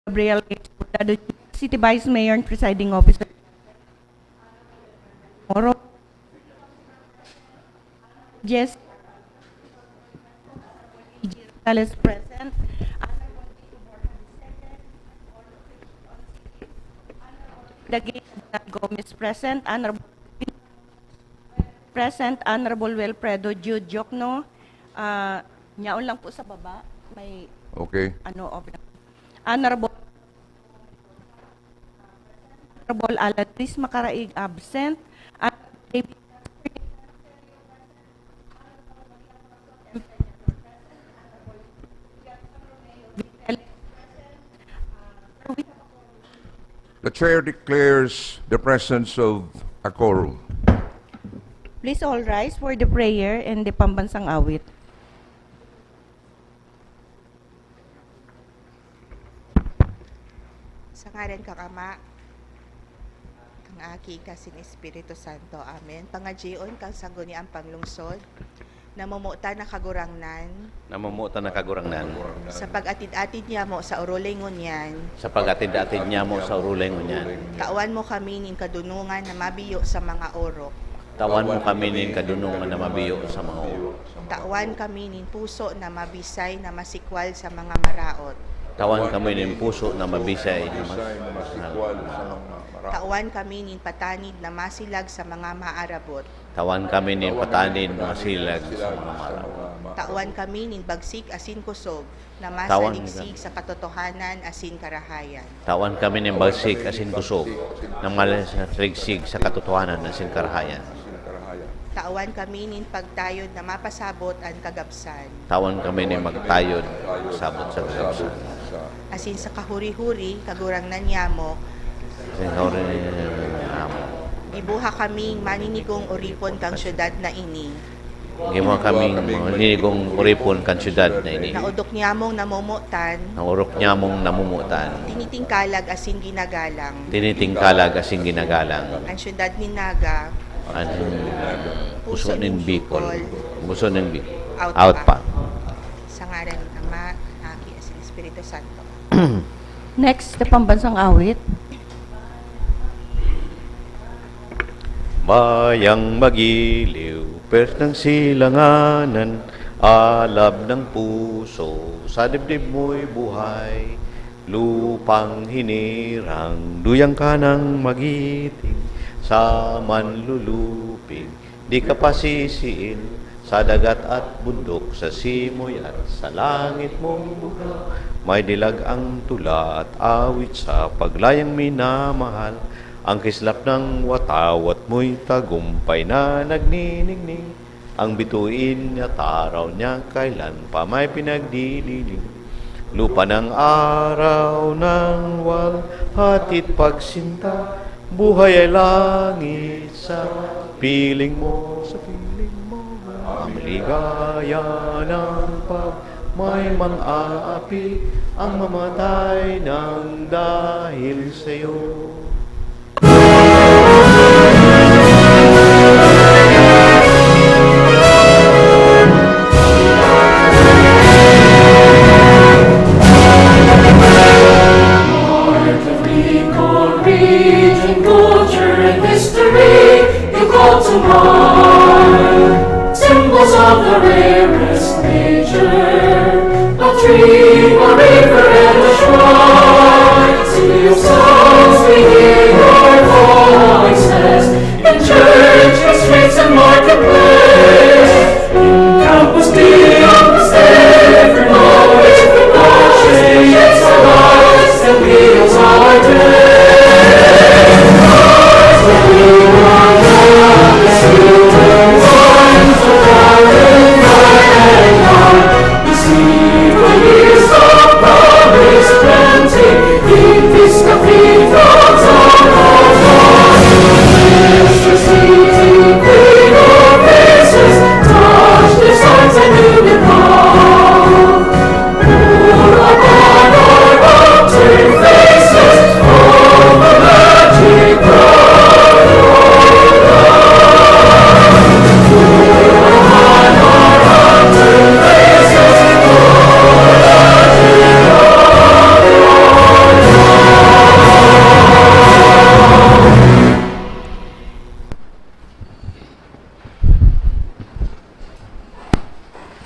Gabriel H. Putado, City Vice Mayor and Presiding Officer. Moro. Jess. Gonzalez present. Dagay Gomez present. Honorable Wilfredo Jude Jokno. Nyaon lang po sa baba. May Okay. Honorable Aladris Makaraig absent. David The chair declares the presence of a quorum. Please all rise for the prayer and the pambansang awit. Sa ngalan kang Ama, kang Aki, kasing Espiritu Santo. Amen. Pangadjion kang Sangguniang Panlungsod, namumuta na kagurangnan, Namumuta na kagurangnan. sa pag-atid-atid niya mo sa urulingon yan, Sa pag-atid-atid niya mo sa uruling niyan. tawan mo kami ning kadunungan na mabiyo sa mga orok. Tawan mo kami nin kadunungan na mabiyo sa mga ulo. Tawan kami ning puso na mabisay na masikwal sa mga maraot. Tawan kami nin puso na mabisay. Tawan kami ning patanid na masilag sa mga maarabot. Tawan kami nin patanin na silag sa mga maraw. Tawan kami ning bagsik asin kusog na Tawan masaligsig sa katotohanan asin karahayan. Tawan kami nin bagsik asin kusog na malasrigsig sa katotohanan na sinkarahayan. Tawan kami nin pagtayod na mapasabot ang kagabsan. Tawan kami nin magtayod sabot sa kagabsan. Asin sa kahuri-huri, kagurangnan niya mo, ibuha kaming maninigong uripon kang syudad na ini. Gimo kaming linigong uripon kan syudad na ini. Naudok niya mong namumutan, Naurok niya mong namumutan. tinitingkalag asin ginagalang. Tinitingkalag asing ginagalang. Ang syudad ni Naga, Anong puso ng Bicol. Puso ng Bicol. Out Out pa. sa ngalan ng Ama, Aki, asin Espiritu Santo. Next, the pambansang awit. Bayang magiliw, pers ng silanganan, alab ng puso, sa dibdib mo'y buhay. Lupang hinirang, duyang ka ng magiting, sa manlulupig, di ka pasisiin, sa dagat at bundok, sa simoy at sa langit mong buka. May dilag ang tula at awit sa paglayang minamahal. Ang kislap ng watawat mo'y tagumpay na nagniningning. Ang bituin at araw niya kailan pa may pinagdililing. Lupa ng araw ng walhatit pagsinta. Buhay ay langit sa piling mo, sa piling mo. Ang ligaya ng pag may mang-aapi, ang mamatay ng dahil sa'yo. Symbols of the rarest nature, a tree, a river, and a shrine. Sing your songs, we hear your voices, in church, in streets, and marketplace, in campus, campus, every moment, shapes our lives and heals our day. Plenty, in this cathedral town of God.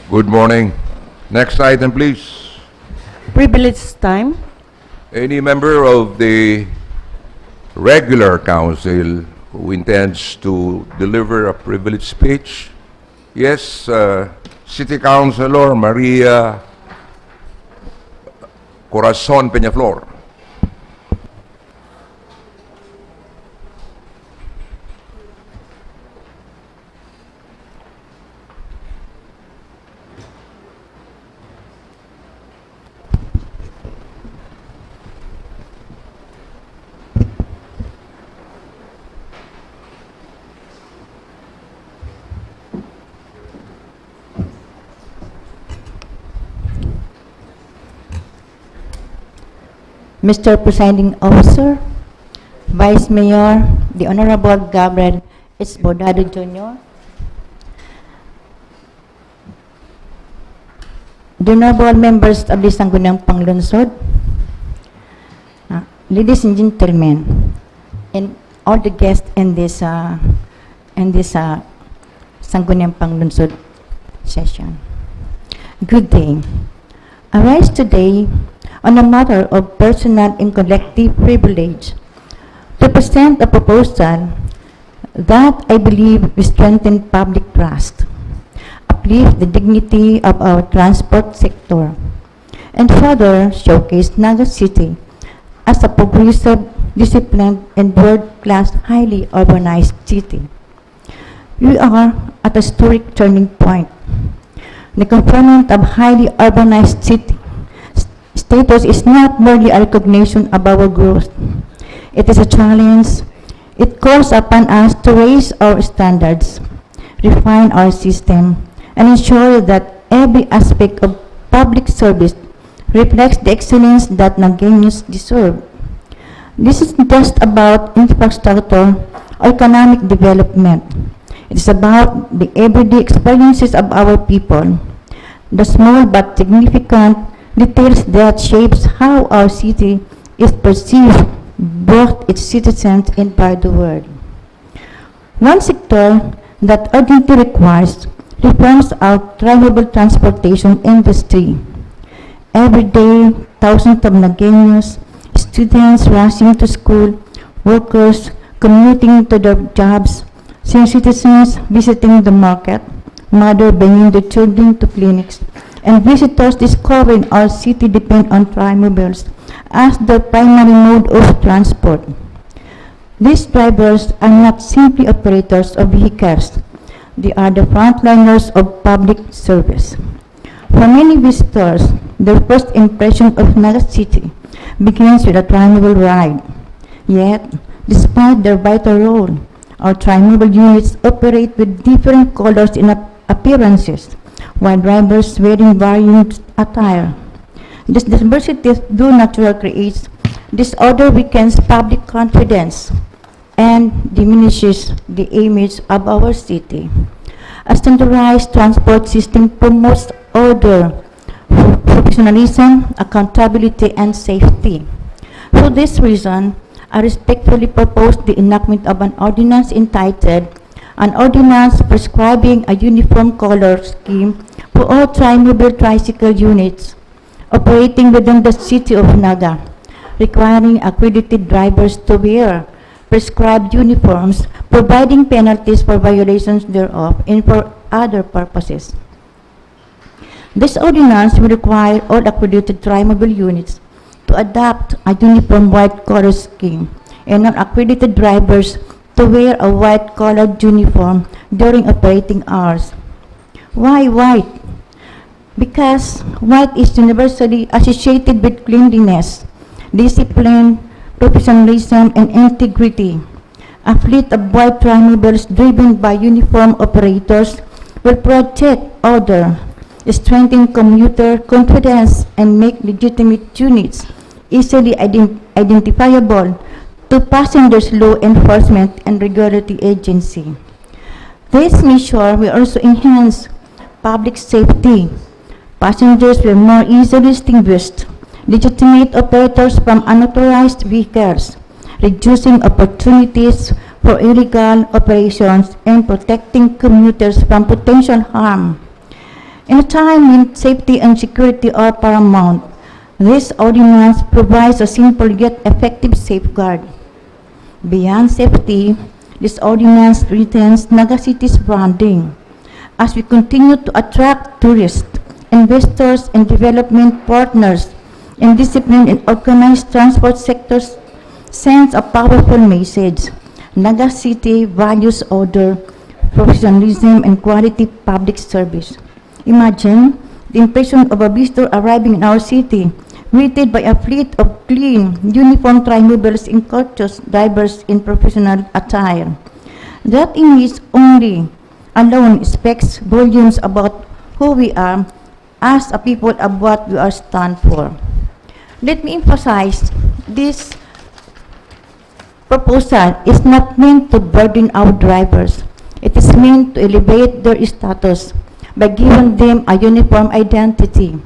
Good morning. Next item, please. Privilege time. Any member of the regular council who intends to deliver a privilege speech? Yes, City Councilor Maria Corazon Peñaflor. Mr. Presiding Officer, Vice Mayor, the Honorable Gabriel Esbodado Jr., the Honorable members of the Sangguniang Panlungsod, ladies and gentlemen, and all the guests in this Sangguniang Panlungsod session. Good day. I rise today on a matter of personal and collective privilege to present a proposal that I believe will strengthen public trust, uplift the dignity of our transport sector, and further showcase Naga City as a progressive, disciplined, and world-class, highly urbanized city. We are at a historic turning point. The component of highly urbanized city status is not merely a recognition of our growth. It is a challenge. It calls upon us to raise our standards, refine our system, and ensure that every aspect of public service reflects the excellence that Nagaeños deserve. This is just about infrastructure or economic development. It is about the everyday experiences of our people, the small but significant details that shapes how our city is perceived, both its citizens and by the world. One sector that urgently requires reforms our drivable transportation industry. Every day, thousands of Nagaeños, students rushing to school, workers commuting to their jobs, senior citizens visiting the market, mothers bringing their children to clinics, and visitors discovering our city depend on trimobiles as their primary mode of transport. These drivers are not simply operators of vehicles. They are the frontliners of public service. For many visitors, their first impression of Naga City begins with a trimobile ride. Yet, despite their vital role, our trimobile units operate with different colors and appearances, while drivers wearing varying attire. This diversity do naturally creates disorder, weakens public confidence, and diminishes the image of our city. A standardized transport system promotes order, professionalism, accountability, and safety. For this reason, I respectfully propose the enactment of an ordinance entitled An Ordinance Prescribing a Uniform Color Scheme for all trimobile tricycle units operating within the city of Naga, requiring accredited drivers to wear prescribed uniforms, providing penalties for violations thereof, and for other purposes. This ordinance will require all accredited trimobile units to adopt a uniform white collar scheme and non-accredited drivers to wear a white-collared uniform during operating hours. Why white? Because white is universally associated with cleanliness, discipline, professionalism, and integrity. A fleet of white trimobiles driven by uniform operators will protect order, strengthen commuter confidence, and make legitimate units easily identifiable to passengers, law enforcement, and regulatory agency. This measure will also enhance public safety. Passengers will more easily distinguish legitimate operators from unauthorized vehicles, reducing opportunities for illegal operations and protecting commuters from potential harm. In a time when safety and security are paramount, this ordinance provides a simple yet effective safeguard. Beyond safety, this ordinance retains Naga City's branding as we continue to attract tourists, investors, and development partners in disciplined and organized transport sectors sends a powerful message. Naga City values order, professionalism, and quality public service. Imagine the impression of a visitor arriving in our city, greeted by a fleet of clean, uniformed tri-movers and courteous drivers in professional attire. That image alone speaks volumes about who we are as a people of what we are stand for. Let me emphasize, this proposal is not meant to burden our drivers. It is meant to elevate their status by giving them a uniform identity.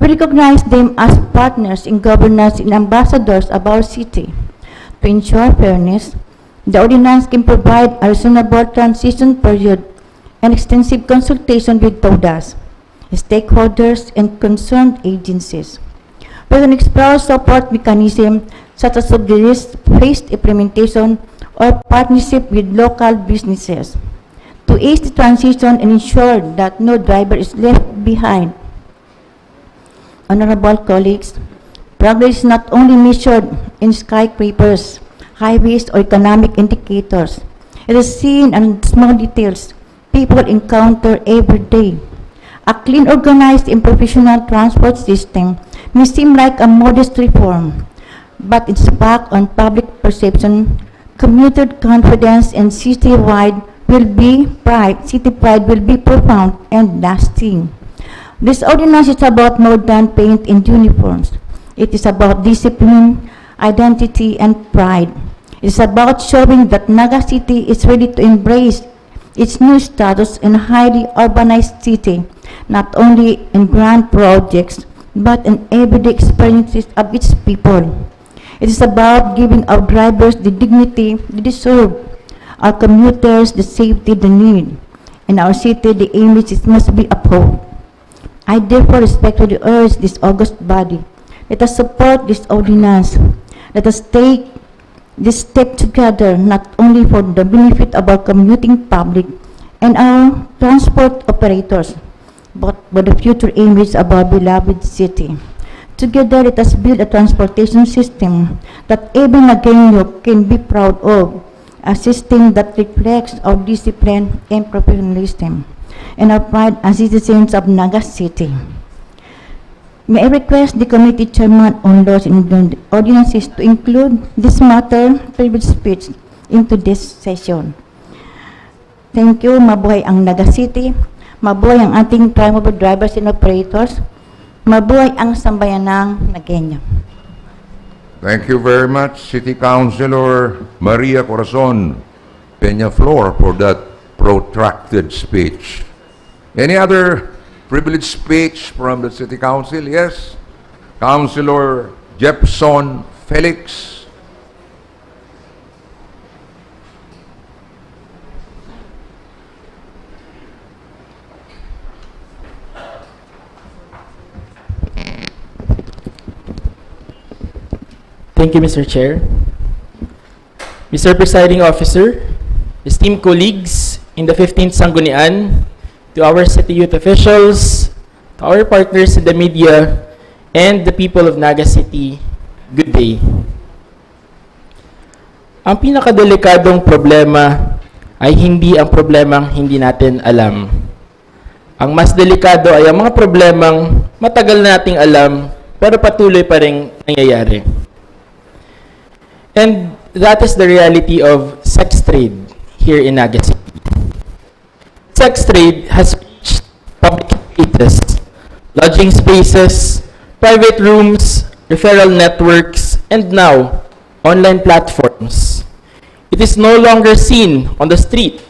We recognize them as partners in governance and ambassadors of our city. To ensure fairness, the ordinance can provide a reasonable transition period and extensive consultation with TODAS, stakeholders, and concerned agencies. With an express support mechanism such as phased implementation or partnership with local businesses to ease the transition and ensure that no driver is left behind. Honorable colleagues, progress is not only measured in skyscrapers, highways, or economic indicators. It is seen in small details people encounter every day. A clean, organized, and professional transport system may seem like a modest reform, but its impact on public perception, commuter confidence, and city pride will be profound and lasting. This ordinance is about more than paint and uniforms. It is about discipline, identity, and pride. It is about showing that Naga City is ready to embrace its new status in a highly urbanized city, not only in grand projects, but in everyday experiences of its people. It is about giving our drivers the dignity they deserve, our commuters the safety they need, and our city the image it must be upheld. I therefore respectfully urge this august body, let us support this ordinance. Let us take this step together, not only for the benefit of our commuting public and our transport operators, but for the future image of our beloved city. Together, let us build a transportation system that every Nagueño can be proud of, a system that reflects our discipline and professionalism, and our pride as citizens of Naga City. May I request the committee chairman on laws and ordinances to include this matter, privilege speech, into this session. Thank you. Mabuhay ang Naga City. Mabuhay ang ating tri-mover drivers and operators. Mabuhay ang sambayan ng Nagueño. Thank you very much, City Councilor Maria Corazon Peñaflor, for that protracted speech. Any other privileged speech from the City Council? Yes. Councilor Jefferson Felix. Thank you, Mr. Chair. Mr. Presiding Officer, esteemed colleagues in the 15th Sangguniang, to our city youth officials, to our partners in the media, and the people of Naga City, good day. Ang pinakadelikadong problema ay hindi ang problemang hindi natin alam. Ang mas delikado ay ang mga problemang matagal nating alam pero patuloy pa rin nangyayari. And that is the reality of sex trade here in Naga City. Sex trade has reached public spaces, lodging spaces, private rooms, referral networks, and now, online platforms. It is no longer seen on the street.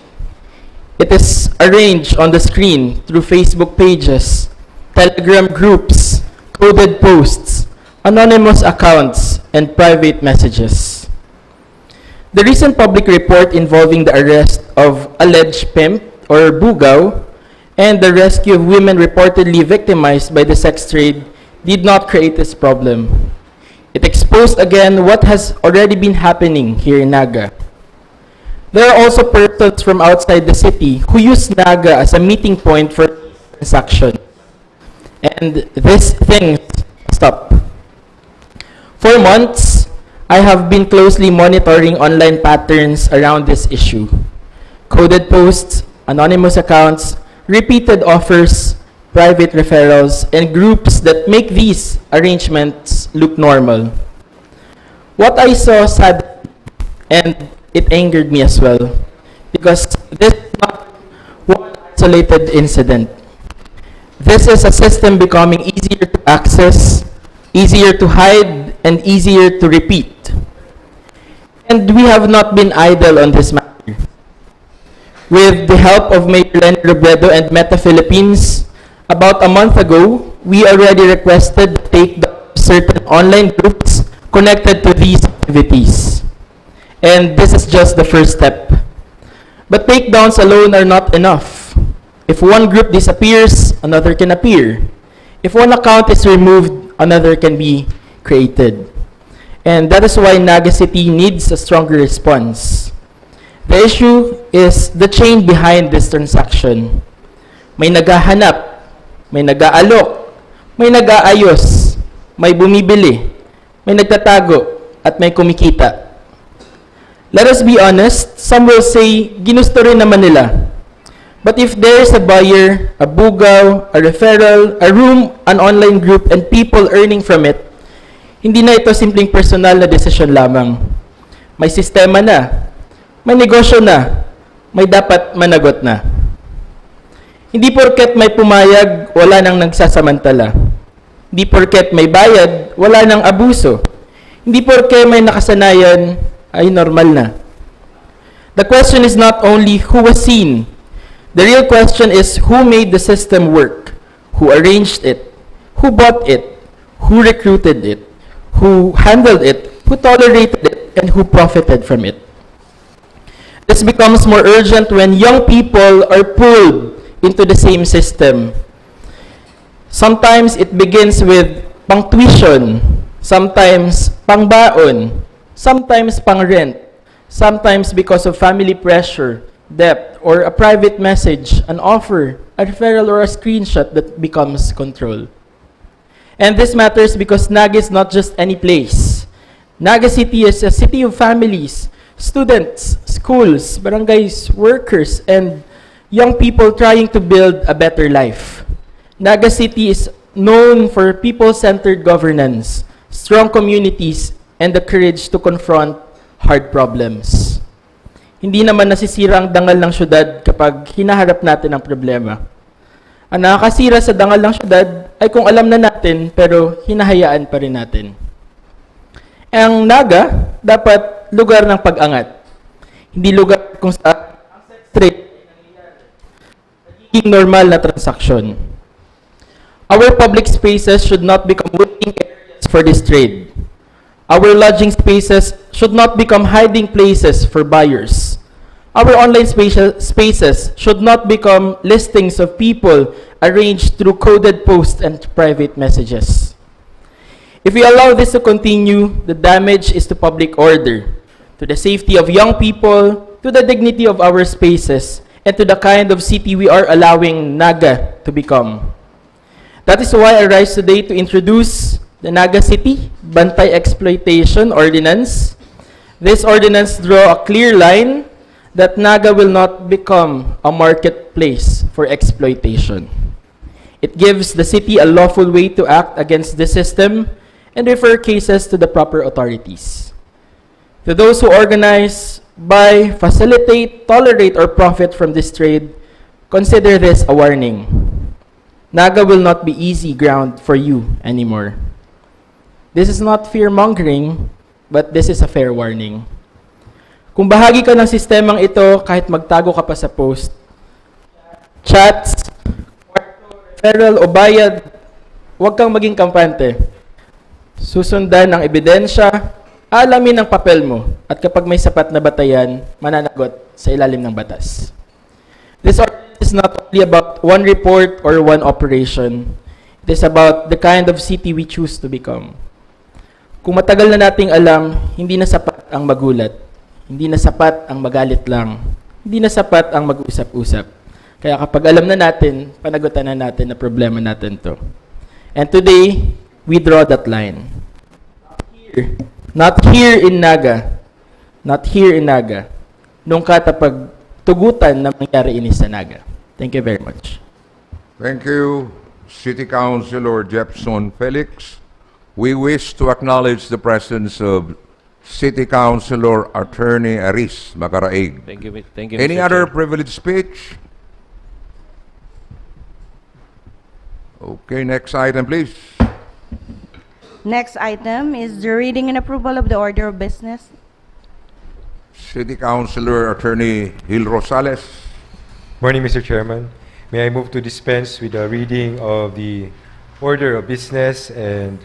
It is arranged on the screen through Facebook pages, Telegram groups, coded posts, anonymous accounts, and private messages. The recent public report involving the arrest of alleged pimp or bugaw and the rescue of women reportedly victimized by the sex trade did not create this problem. It exposed again what has already been happening here in Naga. There are also persons from outside the city who use Naga as a meeting point for transaction. And this thing stop. For months, I have been closely monitoring online patterns around this issue. Coded posts, anonymous accounts, repeated offers, private referrals, and groups that make these arrangements look normal. What I saw saddened, and it angered me as well, because this is not one isolated incident. This is a system becoming easier to access, easier to hide, and easier to repeat. And we have not been idle on this matter. With the help of Mayor Lenny Robredo and Meta Philippines, about a month ago, we already requested to take certain online groups connected to these activities. And this is just the first step. But takedowns alone are not enough. If one group disappears, another can appear. If one account is removed, another can be created. And that is why Naga City needs a stronger response. The issue is the chain behind this transaction. May naghahanap, may nag-aalok, may nag-aayos, may bumibili, may nagtatago, at may kumikita. Let us be honest, some will say, ginusto rin naman nila. But if there is a buyer, a bugaw, a referral, a room, an online group, and people earning from it, hindi na ito simpleng personal na desisyon lamang. May sistema na, may negosyo na, may dapat managot na. Hindi porket may pumayag, wala nang nagsasamantala. Hindi porket may bayad, wala nang abuso. Hindi porket may nakasanayan, ay normal na. The question is not only who was seen. The real question is who made the system work, who arranged it, who bought it, who recruited it, who handled it, who tolerated it, and who profited from it. This becomes more urgent when young people are pulled into the same system. Sometimes it begins with pang-tuition, sometimes pang-baon, sometimes pang-rent, sometimes because of family pressure, debt, or a private message, an offer, a referral, or a screenshot that becomes control. And this matters because Naga is not just any place. Naga City is a city of families, students, schools, barangays, workers, and young people trying to build a better life. Naga City is known for people-centered governance, strong communities, and the courage to confront hard problems. Hindi naman nasisira ang dangal ng syudad kapag hinaharap natin ang problema. Ang nakakasira sa dangal ng syudad ay kung alam na natin pero hinahayaan pa rin natin. Ang Naga dapat lugar ng pag-angat. Hindi lugar kung saan ang sex trade nagiging normal na transaksyon. Our public spaces should not become waiting areas for this trade. Our lodging spaces should not become hiding places for buyers. Our online spaces should not become listings of people arranged through coded posts and private messages. If we allow this to continue, the damage is to public order, to the safety of young people, to the dignity of our spaces, and to the kind of city we are allowing Naga to become. That is why I rise today to introduce the Naga City Bantay Exploitation Ordinance. This ordinance draws a clear line that Naga will not become a marketplace for exploitation. It gives the city a lawful way to act against the system and refer cases to the proper authorities. To those who organize, buy, facilitate, tolerate, or profit from this trade, consider this a warning. Naga will not be easy ground for you anymore. This is not fear-mongering, but this is a fair warning. Kung bahagi ka ng sistemang ito, kahit magtago ka pa sa post, chats, referral o bayad, huwag kang maging kampante. Susundan ang ebidensya, alamin ang papel mo, at kapag may sapat na batayan, mananagot sa ilalim ng batas. This ordinance is not only about one report or one operation. It is about the kind of city we choose to become. Kung matagal na nating alam, hindi na sapat ang magulat. Hindi na sapat ang magalit lang. Hindi na sapat ang mag-usap-usap. Kaya kapag alam na natin, panagutan na natin na problema natin to. And today, we draw that line. Not here in Naga. Not here in Naga. Nung katapag tugutan na mangyari ini sa Naga. Thank you very much. Thank you, City Councilor Jepson Felix. We wish to acknowledge the presence of City Councilor Attorney Aris Macaraig. Thank you, Any Mr. other Chair. privileged speech? Okay, next item, please. Next item is the reading and approval of the order of business. City Councilor Attorney Gil Rosales. Morning, Mr. Chairman. May I move to dispense with the reading of the order of business and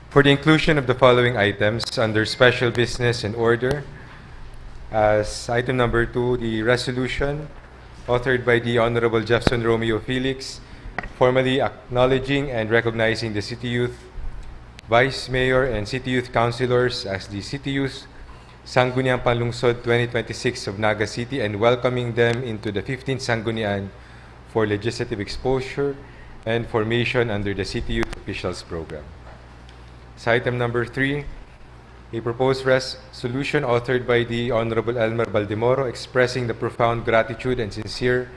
for the inclusion of the following items under special business and order. As item number 2, the resolution authored by the Honorable Jefferson Romeo Felix, formally acknowledging and recognizing the City Youth Vice Mayor and City Youth Councilors as the City Youth Sangguniang Panlungsod 2026 of Naga City and welcoming them into the 15th Sangguniang for legislative exposure and formation under the City Youth Officials Program. Sa item number 3, a proposed resolution authored by the Honorable Elmer Baldemoro expressing the profound gratitude and sincere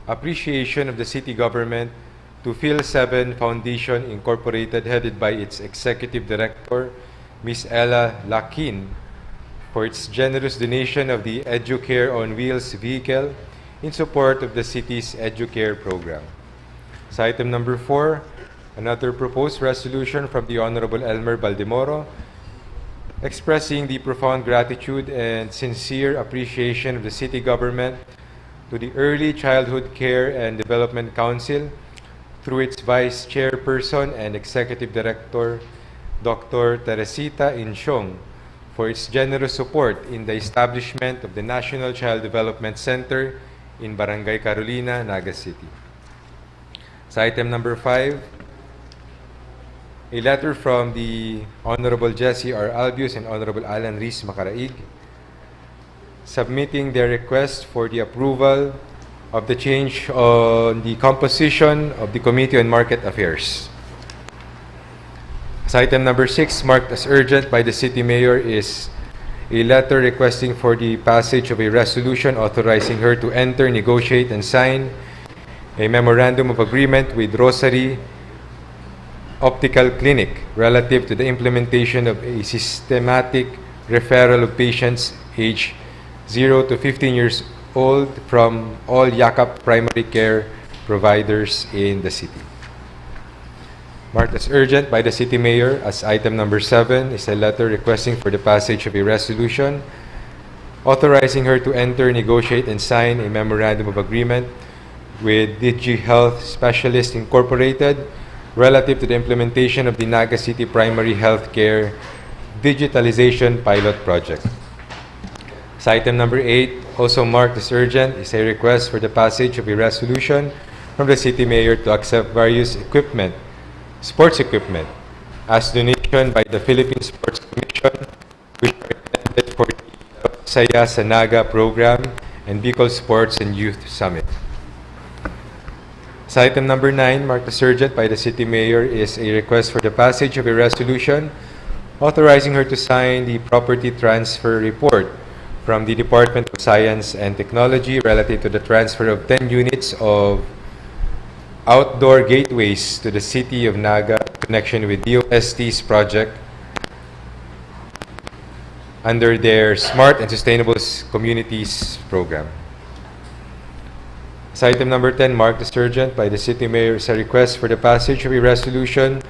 appreciation of the city government to Phil 7 Foundation Incorporated, headed by its Executive Director, Ms. Ella Lakin, for its generous donation of the EduCare on Wheels vehicle in support of the city's EduCare program. Sa item number 4, another proposed resolution from the Honorable Elmer Baldemoro expressing the profound gratitude and sincere appreciation of the city government to the Early Childhood Care and Development Council through its Vice Chairperson and Executive Director, Dr. Teresita Insyong, for its generous support in the establishment of the National Child Development Center in Barangay Carolina, Naga City. Sa item number 5, a letter from the Honorable Jesse R. Albius and Honorable Alan Rees Macaraig submitting their request for the approval of the change on the composition of the Committee on Market Affairs. Sa item number 6, marked as urgent by the City Mayor, is a letter requesting for the passage of a resolution authorizing her to enter, negotiate, and sign a memorandum of agreement with Rosary Optical Clinic relative to the implementation of a systematic referral of patients aged 0 to 15 years old from all YAKAP primary care providers in the city. Marked as urgent by the City Mayor as item number 7 is a letter requesting for the passage of a resolution authorizing her to enter, negotiate, and sign a memorandum of agreement with Digi Health Specialists Incorporated relative to the implementation of the Naga City Primary Health Care Digitalization Pilot Project. Sa item number 8, also marked as urgent, is a request for the passage of a resolution from the City Mayor to accept various sports equipment, as donation by the Philippine Sports Commission, which are intended for the Saya sa Naga program and Bicol Sports and Youth Summit. Sa item number 9, marked as urgent by the City Mayor, is a request for the passage of a resolution authorizing her to sign the property transfer report from the Department of Science and Technology relative to the transfer of 10 units of outdoor gateways to the City of Naga in connection with DOST's project under their Smart and Sustainable Communities program. Sa item number 10, marked as urgent by the City Mayor, is a request for the passage of a resolution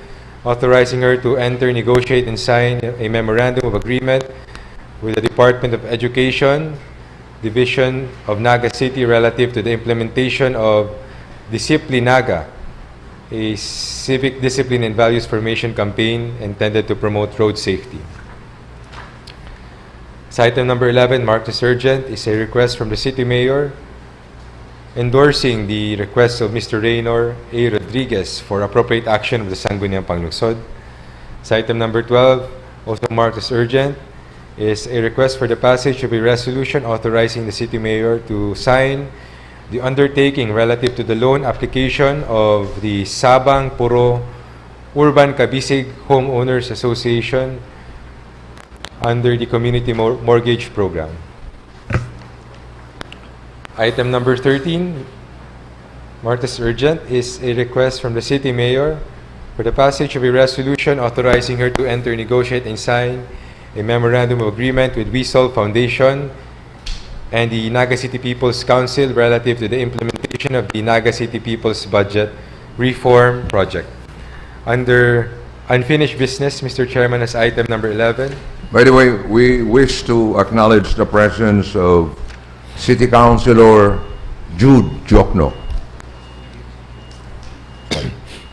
authorizing her to enter, negotiate, and sign a memorandum of agreement with the Department of Education, Division of Naga City relative to the implementation of Disciplinaga, a civic discipline and values formation campaign intended to promote road safety. Sa item number 11, marked as urgent, is a request from the City Mayor endorsing the request of Mr. Raynor A. Rodriguez for appropriate action of the Sangguniang Panlungsod. Sa item number 12, also marked as urgent, is a request for the passage of a resolution authorizing the City Mayor to sign the undertaking relative to the loan application of the Sabang Puro Urban Kabisig Homeowners Association under the Community Mortgage Program. Item number 13, marked as urgent, is a request from the City Mayor for the passage of a resolution authorizing her to enter, negotiate, and sign a memorandum of agreement with WeSolve Foundation and the Naga City People's Council relative to the implementation of the Naga City People's Budget Reform Project. Under unfinished business, Mr. Chairman, as item number 11. By the way, we wish to acknowledge the presence of City Councilor Jude Jokno.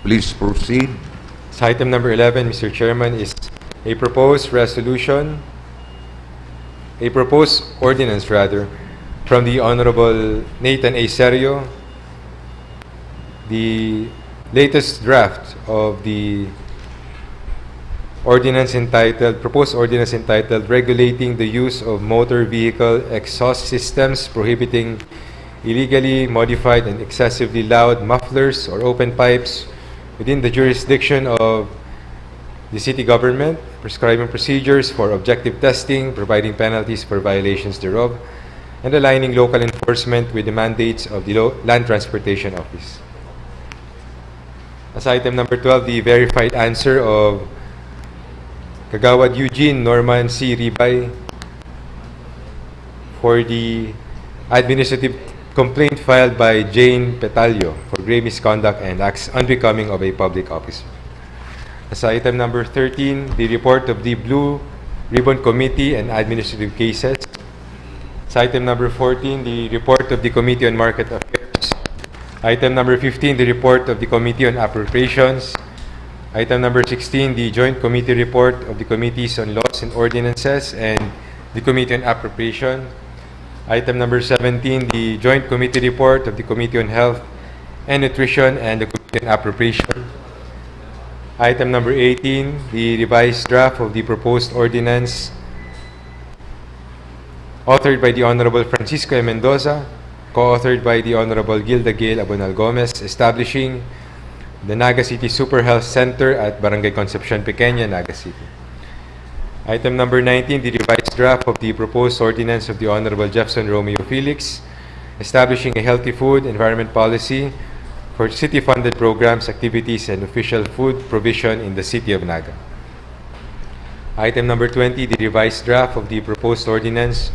Please proceed. So item number 11, Mr. Chairman, is a proposed ordinance from the Honorable Nathan A. Serio. The latest draft of the proposed ordinance entitled Regulating the Use of Motor Vehicle Exhaust Systems, Prohibiting Illegally Modified and Excessively Loud Mufflers or Open Pipes within the jurisdiction of the city government, prescribing procedures for objective testing, providing penalties for violations thereof, and aligning local enforcement with the mandates of the Land Transportation Office. As item number 12, the verified answer of Kagawad Eugene Norman C. Ribay for the administrative complaint filed by Jane Petalio for grave misconduct and acts unbecoming of a public officer. As item number 13, the report of the Blue Ribbon Committee and Administrative Cases. As item number 14, the report of the Committee on Market Affairs. Item number 15, the report of the Committee on Appropriations. Item number 16, the Joint Committee report of the Committees on Laws and Ordinances and the Committee on Appropriation. Item number 17, the Joint Committee report of the Committee on Health and Nutrition and the Committee on Appropriation. Item number 18, the revised draft of the proposed ordinance authored by the Honorable Francisco M. Mendoza, co-authored by the Honorable Gilda Gail Abonal Gomez, establishing the Naga City Super Health Center at Barangay Concepcion Pequeña, Naga City. Item number 19, the revised draft of the proposed ordinance of the Honorable Jefferson Romeo Felix, establishing a healthy food environment policy for city-funded programs, activities, and official food provision in the City of Naga. Item number 20, the revised draft of the proposed ordinance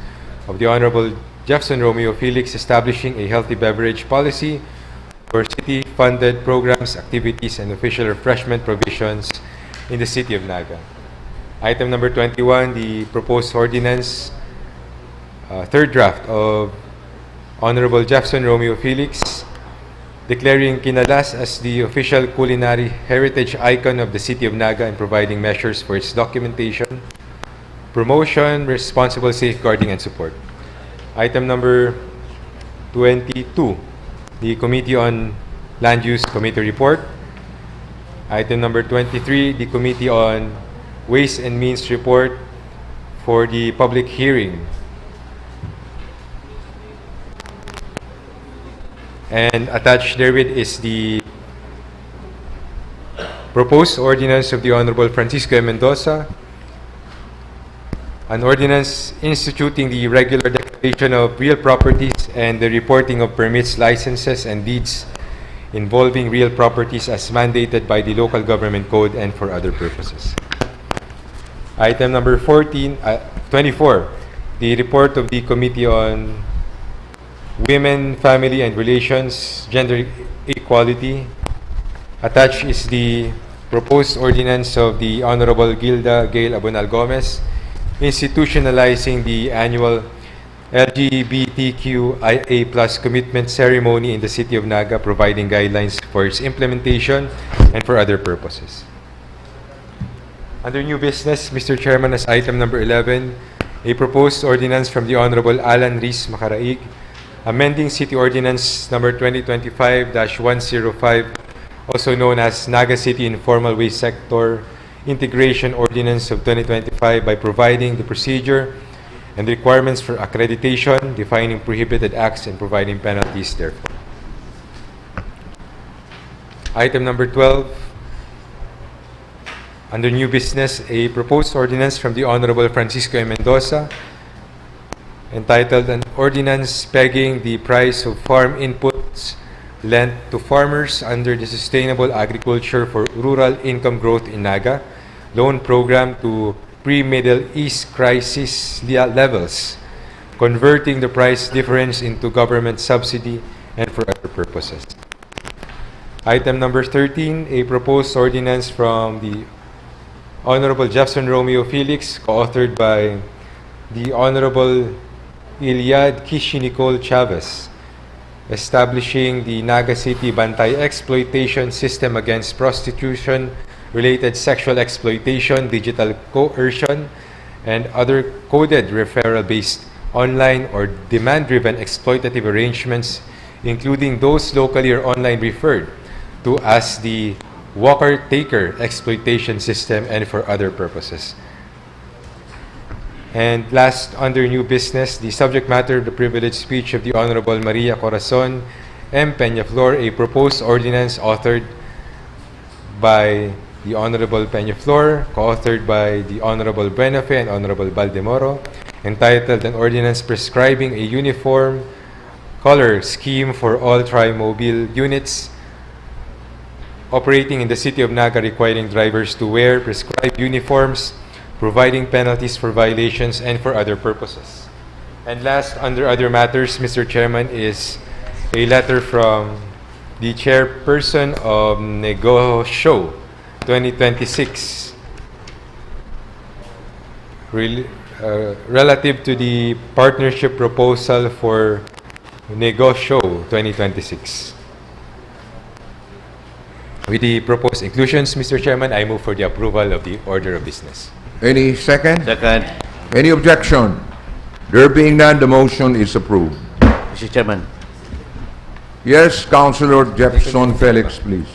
of the Honorable Jefferson Romeo Felix, establishing a healthy beverage policy for city-funded programs, activities, and official refreshment provisions in the City of Naga. Item number 21, the proposed ordinance, third draft of Honorable Jefferson Romeo Felix, declaring Kinalas as the official culinary heritage icon of the City of Naga and providing measures for its documentation, promotion, responsible safeguarding, and support. Item number 22, the Committee on Land Use Committee report. Item number 23, the Committee on Ways and Means report for the public hearing. And attached therewith is the proposed ordinance of the Honorable Francisco M. Mendoza, an ordinance instituting the regular declaration of real properties and the reporting of permits, licenses, and deeds involving real properties as mandated by the local government code and for other purposes. Item number 24, the report of the Committee on Women, Family and Relations, Gender Equality. Attached is the proposed ordinance of the Honorable Gilda Gail Abonal Gomez, institutionalizing the annual LGBTQIA+ commitment ceremony in the City of Naga, providing guidelines for its implementation and for other purposes. Under new business, Mr. Chairman, as item number 11, a proposed ordinance from the Honorable Alan Rees Macaraig, amending City Ordinance number 2025-105, also known as Naga City Informal Waste Sector Integration Ordinance of 2025, by providing the procedure and requirements for accreditation, defining prohibited acts, and providing penalties therefore. Item number 12, under new business, a proposed ordinance from the Honorable Francisco M. Mendoza, entitled An Ordinance Pegging the Price of Farm Inputs Lent to Farmers under the Sustainable Agriculture for Rural Income Growth in Naga Loan Program to pre-Middle East crisis levels, converting the price difference into government subsidy and for other purposes. Item number 13, a proposed ordinance from the Honorable Jefferson Romeo Felix, co-authored by the Honorable Iliad Kishi Nicole Chavez, establishing the Naga City Bantay Exploitation System against prostitution, related sexual exploitation, digital coercion, and other coded referral-based online or demand-driven exploitative arrangements, including those locally or online referred to as the Walker-Taker Exploitation System and for other purposes. And last, under new business, the subject matter of the privileged speech of the Honorable Maria Corazon M. Peñaflor, a proposed ordinance authored by the Honorable Peñaflor, co-authored by the Honorable Buenafe and Honorable Baldemoro, entitled An Ordinance Prescribing a Uniform Color Scheme for all Tri-Mobile Units operating in the City of Naga, requiring drivers to wear prescribed uniforms, providing penalties for violations, and for other purposes. And last, under other matters, Mr. Chairman, is a letter from the chairperson of Negosyo 2026 relative to the partnership proposal for Negosyo 2026. With the proposed inclusions, Mr. Chairman, I move for the approval of the order of business. Any second? Second. Any objection? There being none, the motion is approved. Mr. Chairman. Yes, Councilor Jefferson Felix, please.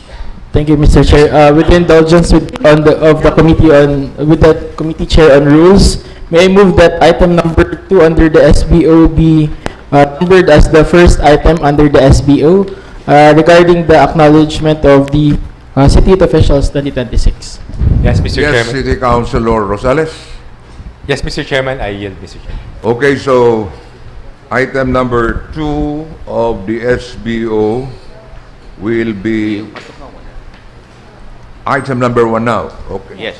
Thank you, Mr. Chair. With the indulgence of the committee with the committee chair on rules, may I move that item number 2 under the SBO be numbered as the first item under the SBO regarding the acknowledgement of the City Youth Officials 2026. Yes, Mr. Yes, Chairman. City Councilor Rosales. Yes, Mr. Chairman, I yield, Mr. Chairman. Okay, so item number 2 of the SBO will be item number 1 now. Okay. Yes.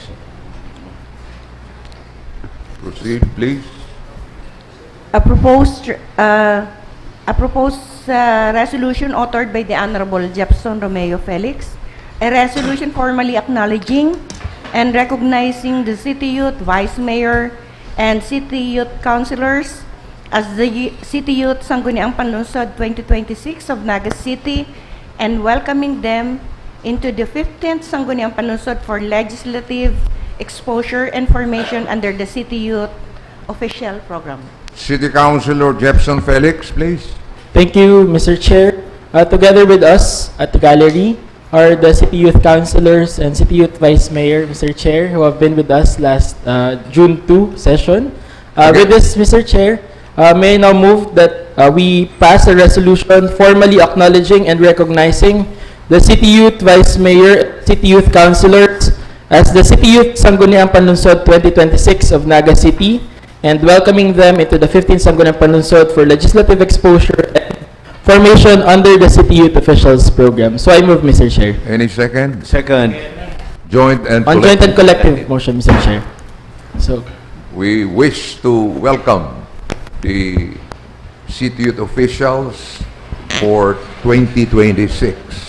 Proceed, please. A proposed resolution authored by the Honorable Jefferson Romeo Felix, a resolution formally acknowledging and recognizing the City Youth Vice Mayor and City Youth Councilors as the City Youth Sangguniang Panlungsod 2026 of Naga City and welcoming them into the 15th Sangguniang Panlungsod for legislative exposure and formation under the City Youth Official Program. City Councilor Jefferson Felix, please. Thank you, Mr. Chair. Together with us at the gallery are the City Youth Councilors and City Youth Vice Mayor, Mr. Chair, who have been with us last June 2 session. With this, Mr. Chair, may I now move that we pass a resolution formally acknowledging and recognizing the City Youth Vice Mayor, City Youth Councilors as the City Youth Sangguniang Panlungsod 2026 of Naga City and welcoming them into the 15th Sangguniang Panlungsod for legislative exposure and formation under the City Youth Officials Program. So I move, Mr. Chair. Any second? Second. Joint and On joint and collective motion, Mr. Chair. So, we wish to welcome the City Youth officials for 2026.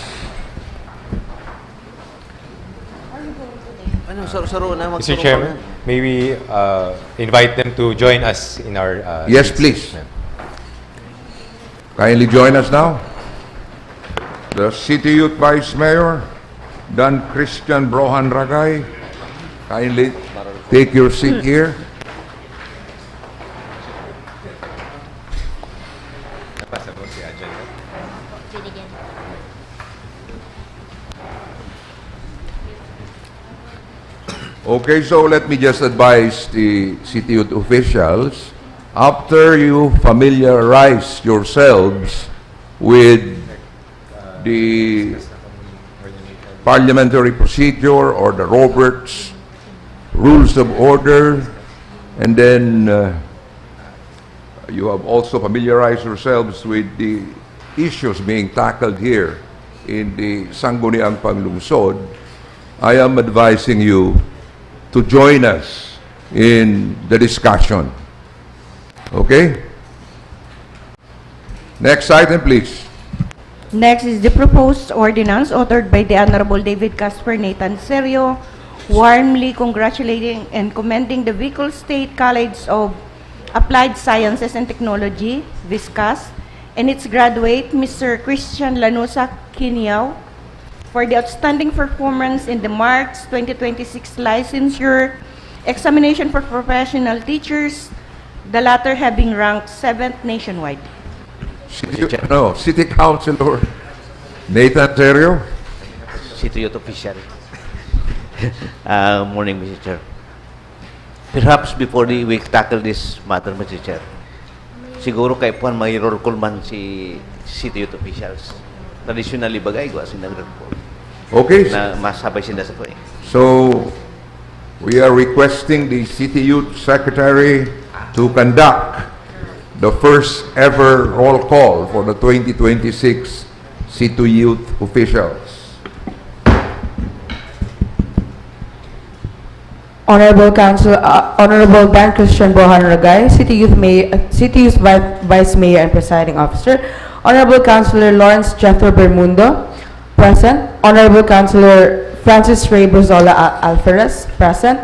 Mr. Chairman, may we invite them to join us in our... Yes, please. Kindly join us now. The City Youth Vice Mayor, Dan Christian Brohan Ragay. Kindly take your seat here. Okay, so let me just advise the city youth officials, after you familiarize yourselves with the parliamentary procedure or the Roberts Rules of Order, and then you have also familiarized yourselves with the issues being tackled here in the Sangguniang Panlungsod, I am advising you to join us in the discussion. Okay? Next item, please. Next is the proposed ordinance authored by the Honorable David Casper Nathan Serio, warmly congratulating and commending the Bicol State College of Applied Sciences and Technology, VISCAS, and its graduate, Mr. Christian Lanusa Kiniao, for the outstanding performance in the March 2026 licensure examination for professional teachers, the latter having ranked 7th nationwide. City Councilor Nathan Serio. City Youth Official. Morning, Mr. Chair. Perhaps before we tackle this matter, Mr. Chair, siguro kay Puan may roll call man si City Youth Officials. Traditionally bagay ko as nag-report. Okay. Na masabay sila sa tuwing. So, we are requesting the City Youth Secretary to conduct the first ever roll call for the 2026 City Youth Officials. Honorable Council, Honorable Dan Christian Bohan Ragay, City Youth Vice Mayor and Presiding Officer, Honorable Councilor Lawrence Jethro Bermundo, present. Honorable Councilor Francis Ray Bozola Alferez, present.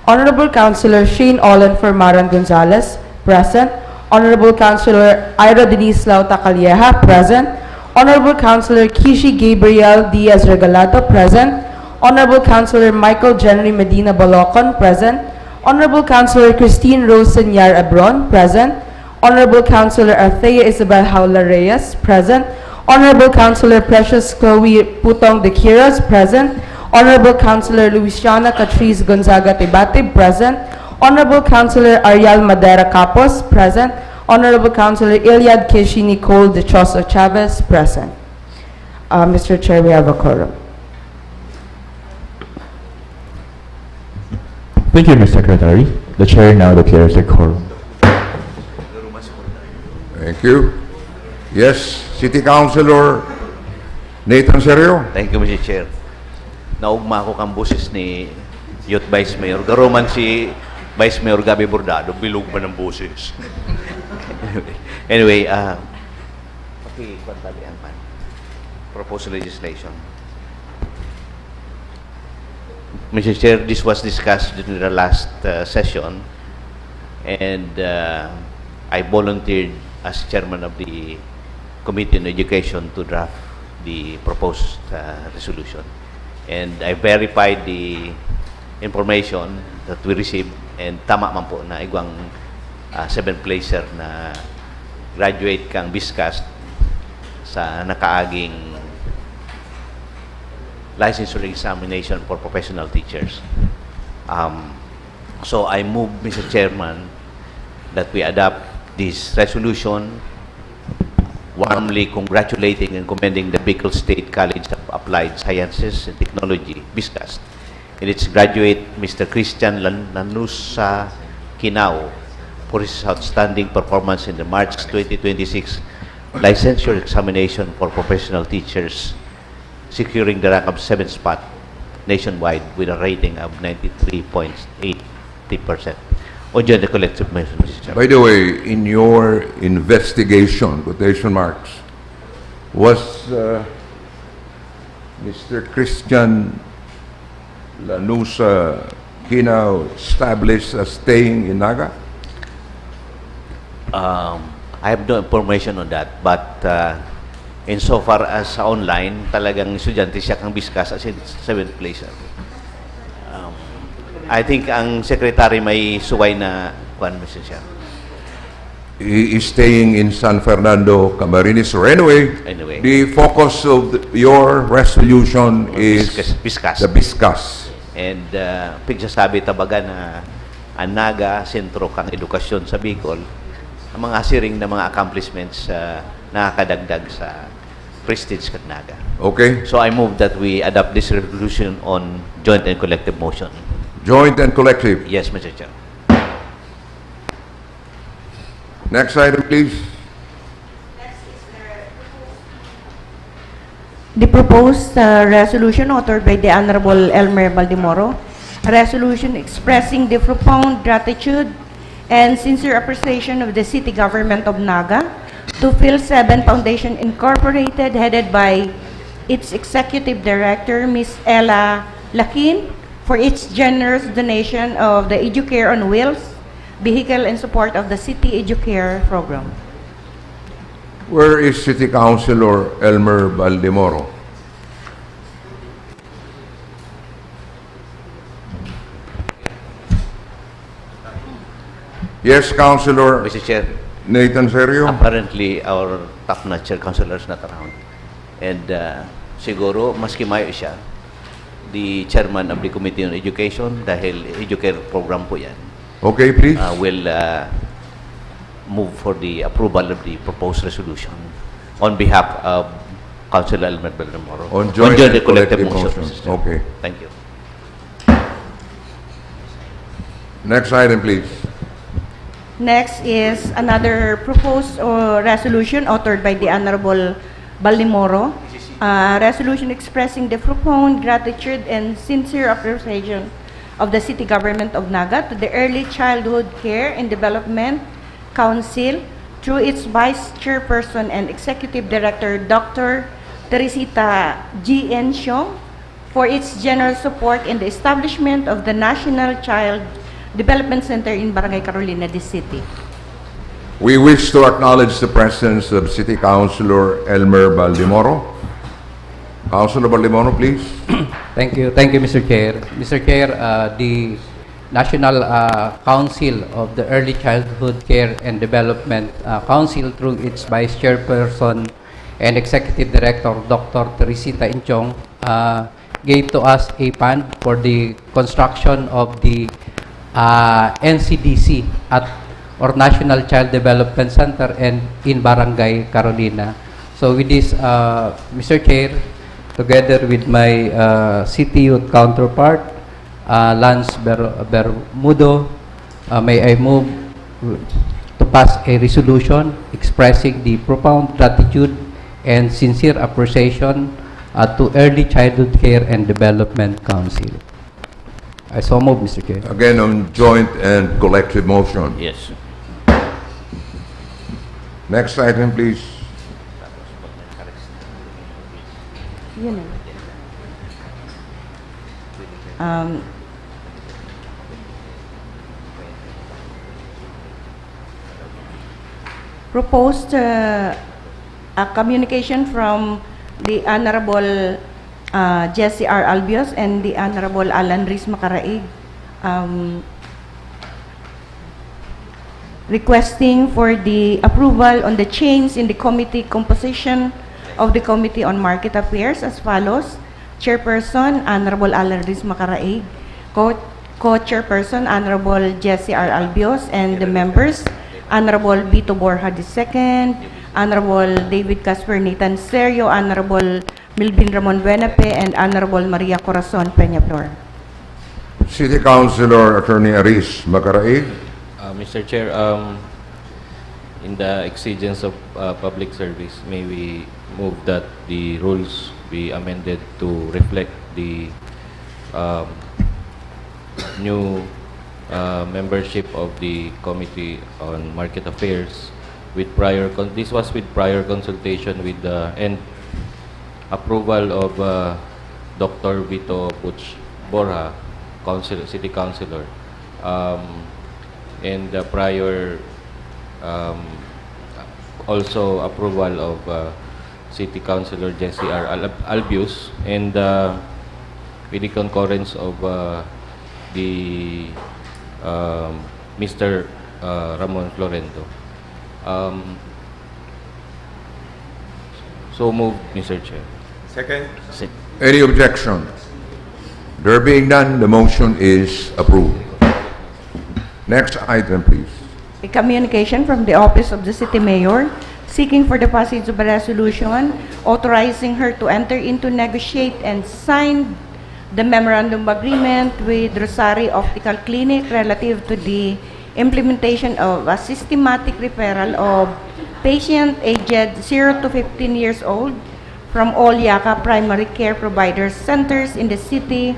Honorable Councilor Shane Olan Formaran Gonzalez, present. Honorable Councilor Ira Denise Lauta Calieja, present. Honorable Councilor Kishi Gabriel Diaz Regalato, present. Honorable Councilor Michael Jenry Medina Balocon, present. Honorable Councilor Christine Rose Senyar Abron, present. Honorable Councilor Althea Isabel Howla Reyes, present. Honorable Councilor Precious Chloe Putong de Quiros, present. Honorable Councilor Luisiana Catrice Gonzaga Tibate, present. Honorable Councilor Ariel Madera Capos, present. Honorable Councilor Iliad Kishi Nicole de Choso Chavez, present. Mr. Chair, we have a quorum. Thank you, Mr. Secretary. The Chair now declares a quorum. Thank you. Yes, City Councilor Nathan Serio. Thank you, Mr. Chair. Naugma ako kang boses ni Youth Vice Mayor. Garuman si Vice Mayor Gabi Bordado, bilog ba ng boses? Anyway, okay, kwantalian man. Proposed legislation. Mr. Chair, this was discussed during the last session, and I volunteered as chairman of the Committee on Education to draft the proposed resolution. And I verified the information that we received, and tama man po na igwang 7th placer na graduate kang Viscas sa nakaaging licensure examination for professional teachers. So I move, Mr. Chairman, that we adopt this resolution, warmly congratulating and commending the Bicol State College of Applied Sciences and Technology, VISCAS, and its graduate, Mr. Christian Lanusa Kinao, for his outstanding performance in the March 2026 licensure examination for professional teachers, securing the rank of 7th spot nationwide with a rating of 93.80%. On the collective measure, Mr. Chairman. By the way, in your investigation, quotation marks, was Mr. Christian Lanusa Kinao established as staying in Naga? I have no information on that, but insofar as online, talagang estudyante siya kang Viscas as in 7th place. I think ang secretary may suway na kwan, Mr. Chair. He is staying in San Fernando, Camarines. So anyway, Anyway. the focus of your resolution is Viscas. the Viscas. And pigsasabi tabaga na ang Naga, sentro kang edukasyon sa Bicol, ang mga siring na mga accomplishments nakakadagdag sa prestige kang Naga. Okay. So I move that we adopt this resolution on joint and collective motion. Joint and collective. Yes, Mr. Chair. Next item, please. The proposed resolution authored by the Honorable Elmer Baldimoro, a resolution expressing the profound gratitude and sincere appreciation of the city government of Naga to Phil 7 Foundation Incorporated, headed by its executive director, Ms. Ella Lakin, for its generous donation of the Educare on Wheels vehicle in support of the City Educare program. Where is City Councilor Elmer Baldimoro? Yes, Councilor Mr. Chair, Nathan Serio. apparently our top-notch councilors not around. And siguro, maski mayo siya, the chairman of the Committee on Education, dahil Educare program po yan, Okay, please. will move for the approval of the proposed resolution on behalf of Councilor Elmer Baldimoro. On joint and collective motion. Mr. Chair. Okay. Thank you. Next item, please. Next is another proposed resolution authored by the Honorable Baldimoro, a resolution expressing the profound gratitude and sincere appreciation of the city government of Naga to the Early Childhood Care and Development Council through its Vice Chairperson and Executive Director, Dr. Teresita G. N. Xiong, for its generous support in the establishment of the National Child Development Center in Barangay Carolina de City. We wish to acknowledge the presence of City Councilor Elmer Baldimoro. Councilor Baldimoro, please. Thank you, Mr. Chair. Mr. Chair, the National Council of the Early Childhood Care and Development Council, through its Vice Chairperson and Executive Director, Dr. Teresita Inchong, gave to us a fund for the construction of the NCDC or National Child Development Center and in Barangay Carolina. So with this, Mr. Chair, together with my city youth counterpart, Lance Bermudo, may I move to pass a resolution expressing the profound gratitude and sincere appreciation to Early Childhood Care and Development Council. I so move, Mr. Chair. Again, on joint and collective motion. Yes. Next item, please. Yun eh. Proposed a communication from the Honorable Jesse R. Albios and the Honorable Alan Riz Macaraig, requesting for the approval on the change in the committee composition of the Committee on Market Affairs as follows: Chairperson, Honorable Alan Riz Macaraig; Co-Chairperson, Honorable Jesse R. Albios; and the members, Honorable Vito Borja II, Honorable David Casper Nathan Serio, Honorable Milvin Ramon Buenape, and Honorable Maria Corazon Peñaflor. City Councilor Attorney Aris Macaraig. Mr. Chair, in the exigence of public service, may we move that the rules be amended to reflect the new membership of the Committee on Market Affairs with this was with prior consultation with and approval of Dr. Vito Puch Borja, City Councilor, and the prior also approval of City Councilor Jesse R. Albius, and with the concurrence of the Mr. Ramon Florento. So moved, Mr. Chair. Second. Any objection? There being none, the motion is approved. Next item, please. A communication from the Office of the City Mayor seeking for the passage of a resolution authorizing her to enter into, negotiate, and sign the memorandum of agreement with Rosario Optical Clinic relative to the implementation of a systematic referral of patient aged 0 to 15 years old from all YACA primary care providers centers in the city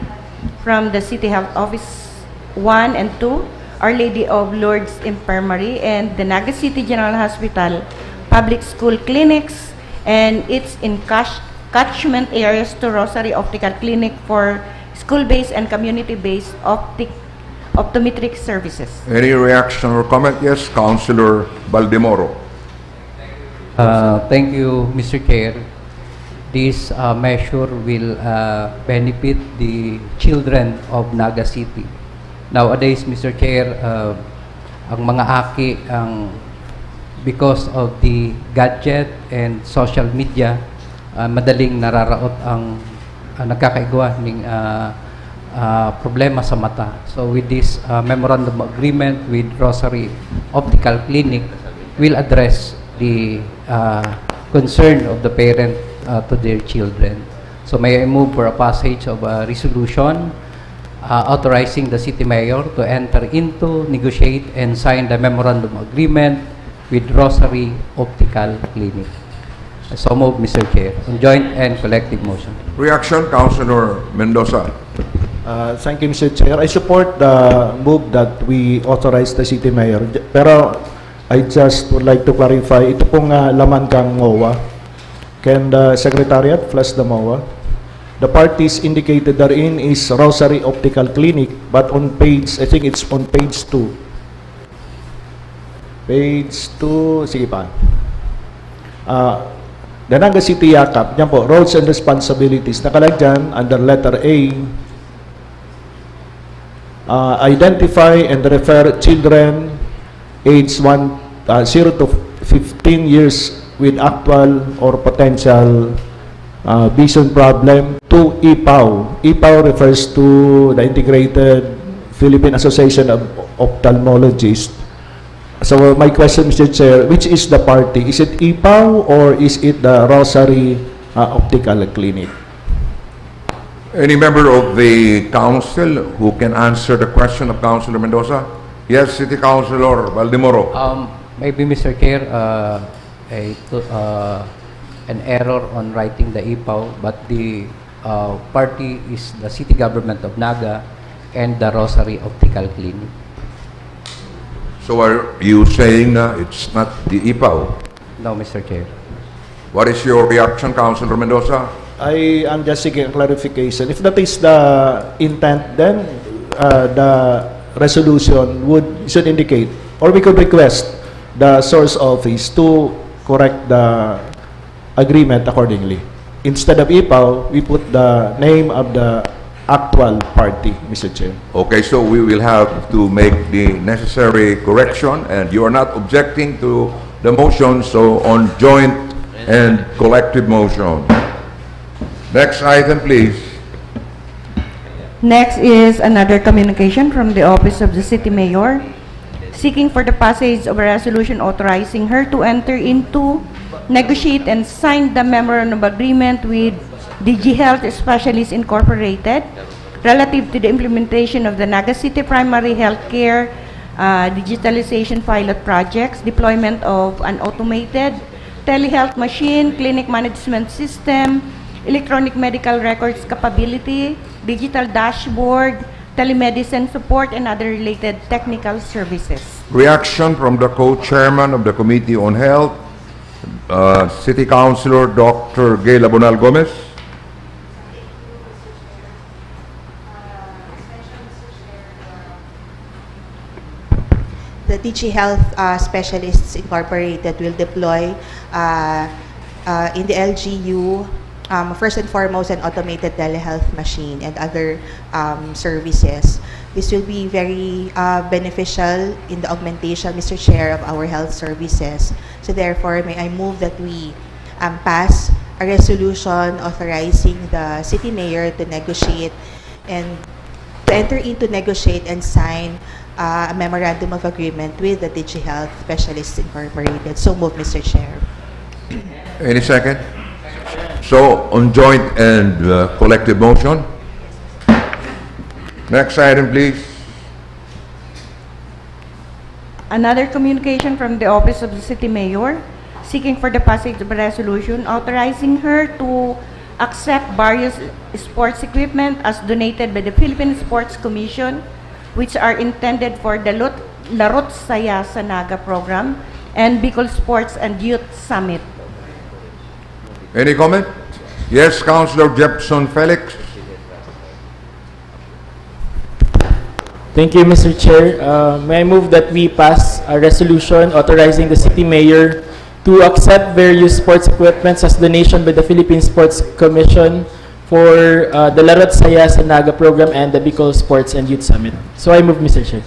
from the City Health Office 1 and 2, Our Lady of Lourdes Infirmary, and the Naga City General Hospital public school clinics and its catchment areas to Rosary Optical Clinic for school-based and community-based optometric services. Any reaction or comment? Yes, Councilor Baldemoro. Thank you, Mr. Chair. This measure will benefit the children of Naga City. Nowadays, Mr. Chair, ang mga aki, because of the gadget and social media, madaling nararaot ang nagkakaigwa ng problema sa mata. So with this memorandum of agreement with Rosary Optical Clinic, will address the concern of the parent to their children. So may I move for a passage of a resolution authorizing the City Mayor to enter into, negotiate, and sign the memorandum of agreement with Rosary Optical Clinic. So move, Mr. Chair, on joint and collective motion. Reaction, Councilor Mendoza. Thank you, Mr. Chair. I support the move that we authorize the City Mayor. Pero I just would like to clarify, ito pong laman kang MOA. Can the Secretariat flash the MOA? The parties indicated therein is Rosary Optical Clinic, but on page, I think it's on page 2. Page 2, sige pa. The Naga City Yakap, yan po, roles and responsibilities. Nakalagyan under letter A, identify and refer children aged 0 to 15 years with actual or potential vision problem to IPAW. IPAW refers to the Integrated Philippine Association of Ophthalmologists. So my question, Mr. Chair, which is the party? Is it IPAW or is it the Rosary Optical Clinic? Any member of the council who can answer the question of Councilor Mendoza? Yes, City Councilor Baldemoro. Maybe, Mr. Chair, an error on writing the IPAW, but the party is the city government of Naga and the Rosary Optical Clinic. So are you saying it's not the IPAW? No, Mr. Chair. What is your reaction, Councilor Mendoza? I am just seeking clarification. If that is the intent, then the resolution should indicate, or we could request the source office to correct the agreement accordingly. Instead of IPAW, we put the name of the actual party, Mr. Chair. Okay, so we will have to make the necessary correction, and you are not objecting to the motion, so on joint and collective motion. Next item, please. Next is another communication from the Office of the City Mayor seeking for the passage of a resolution authorizing her to enter into, negotiate, and sign the memorandum of agreement with DG Health Specialists Incorporated relative to the implementation of the Naga City Primary Healthcare digitalization pilot projects, deployment of an automated telehealth machine, clinic management system, electronic medical records capability, digital dashboard, telemedicine support, and other related technical services. Reaction from the co-chairman of the Committee on Health, City Councilor Dr. Gayla Bonal Gomez. The DG Health Specialists Incorporated will deploy in the LGU, first and foremost, an automated telehealth machine and other services. This will be very beneficial in the augmentation, Mr. Chair, of our health services. So therefore, may I move that we pass a resolution authorizing the City Mayor to negotiate and to enter into, negotiate, and sign a memorandum of agreement with the DigiHealth Specialists Incorporated. So move, Mr. Chair. Any second? So, on joint and collective motion. Next item, please. Another communication from the Office of the City Mayor seeking for the passage of a resolution authorizing her to accept various sports equipment as donated by the Philippine Sports Commission, which are intended for the Larot Saya sa Naga program and Bicol Sports and Youth Summit. Any comment? Yes, Councilor Jefferson Felix. Thank you, Mr. Chair. May I move that we pass a resolution authorizing the city mayor to accept various sports equipments as donation by the Philippine Sports Commission for the Larot Saya sa Naga program and the Bicol Sports and Youth Summit. So I move, Mr. Chair.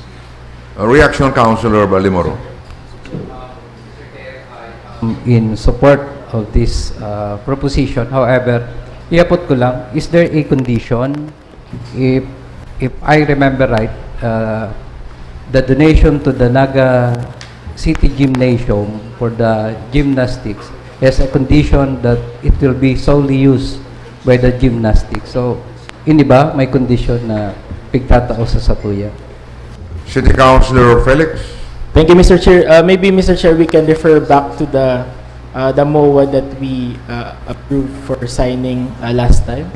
A reaction, Councilor Balimoro. In support of this proposition. However, iapot ko lang, is there a condition if I remember right, the donation to the Naga City Gymnasium for the gymnastics has a condition that it will be solely used by the gymnastics. So, hindi ba may condition na pigtatao sa satuya? City Councilor Felix. Thank you, Mr. Chair. Maybe, Mr. Chair, we can refer back to the MOA that we approved for signing last time.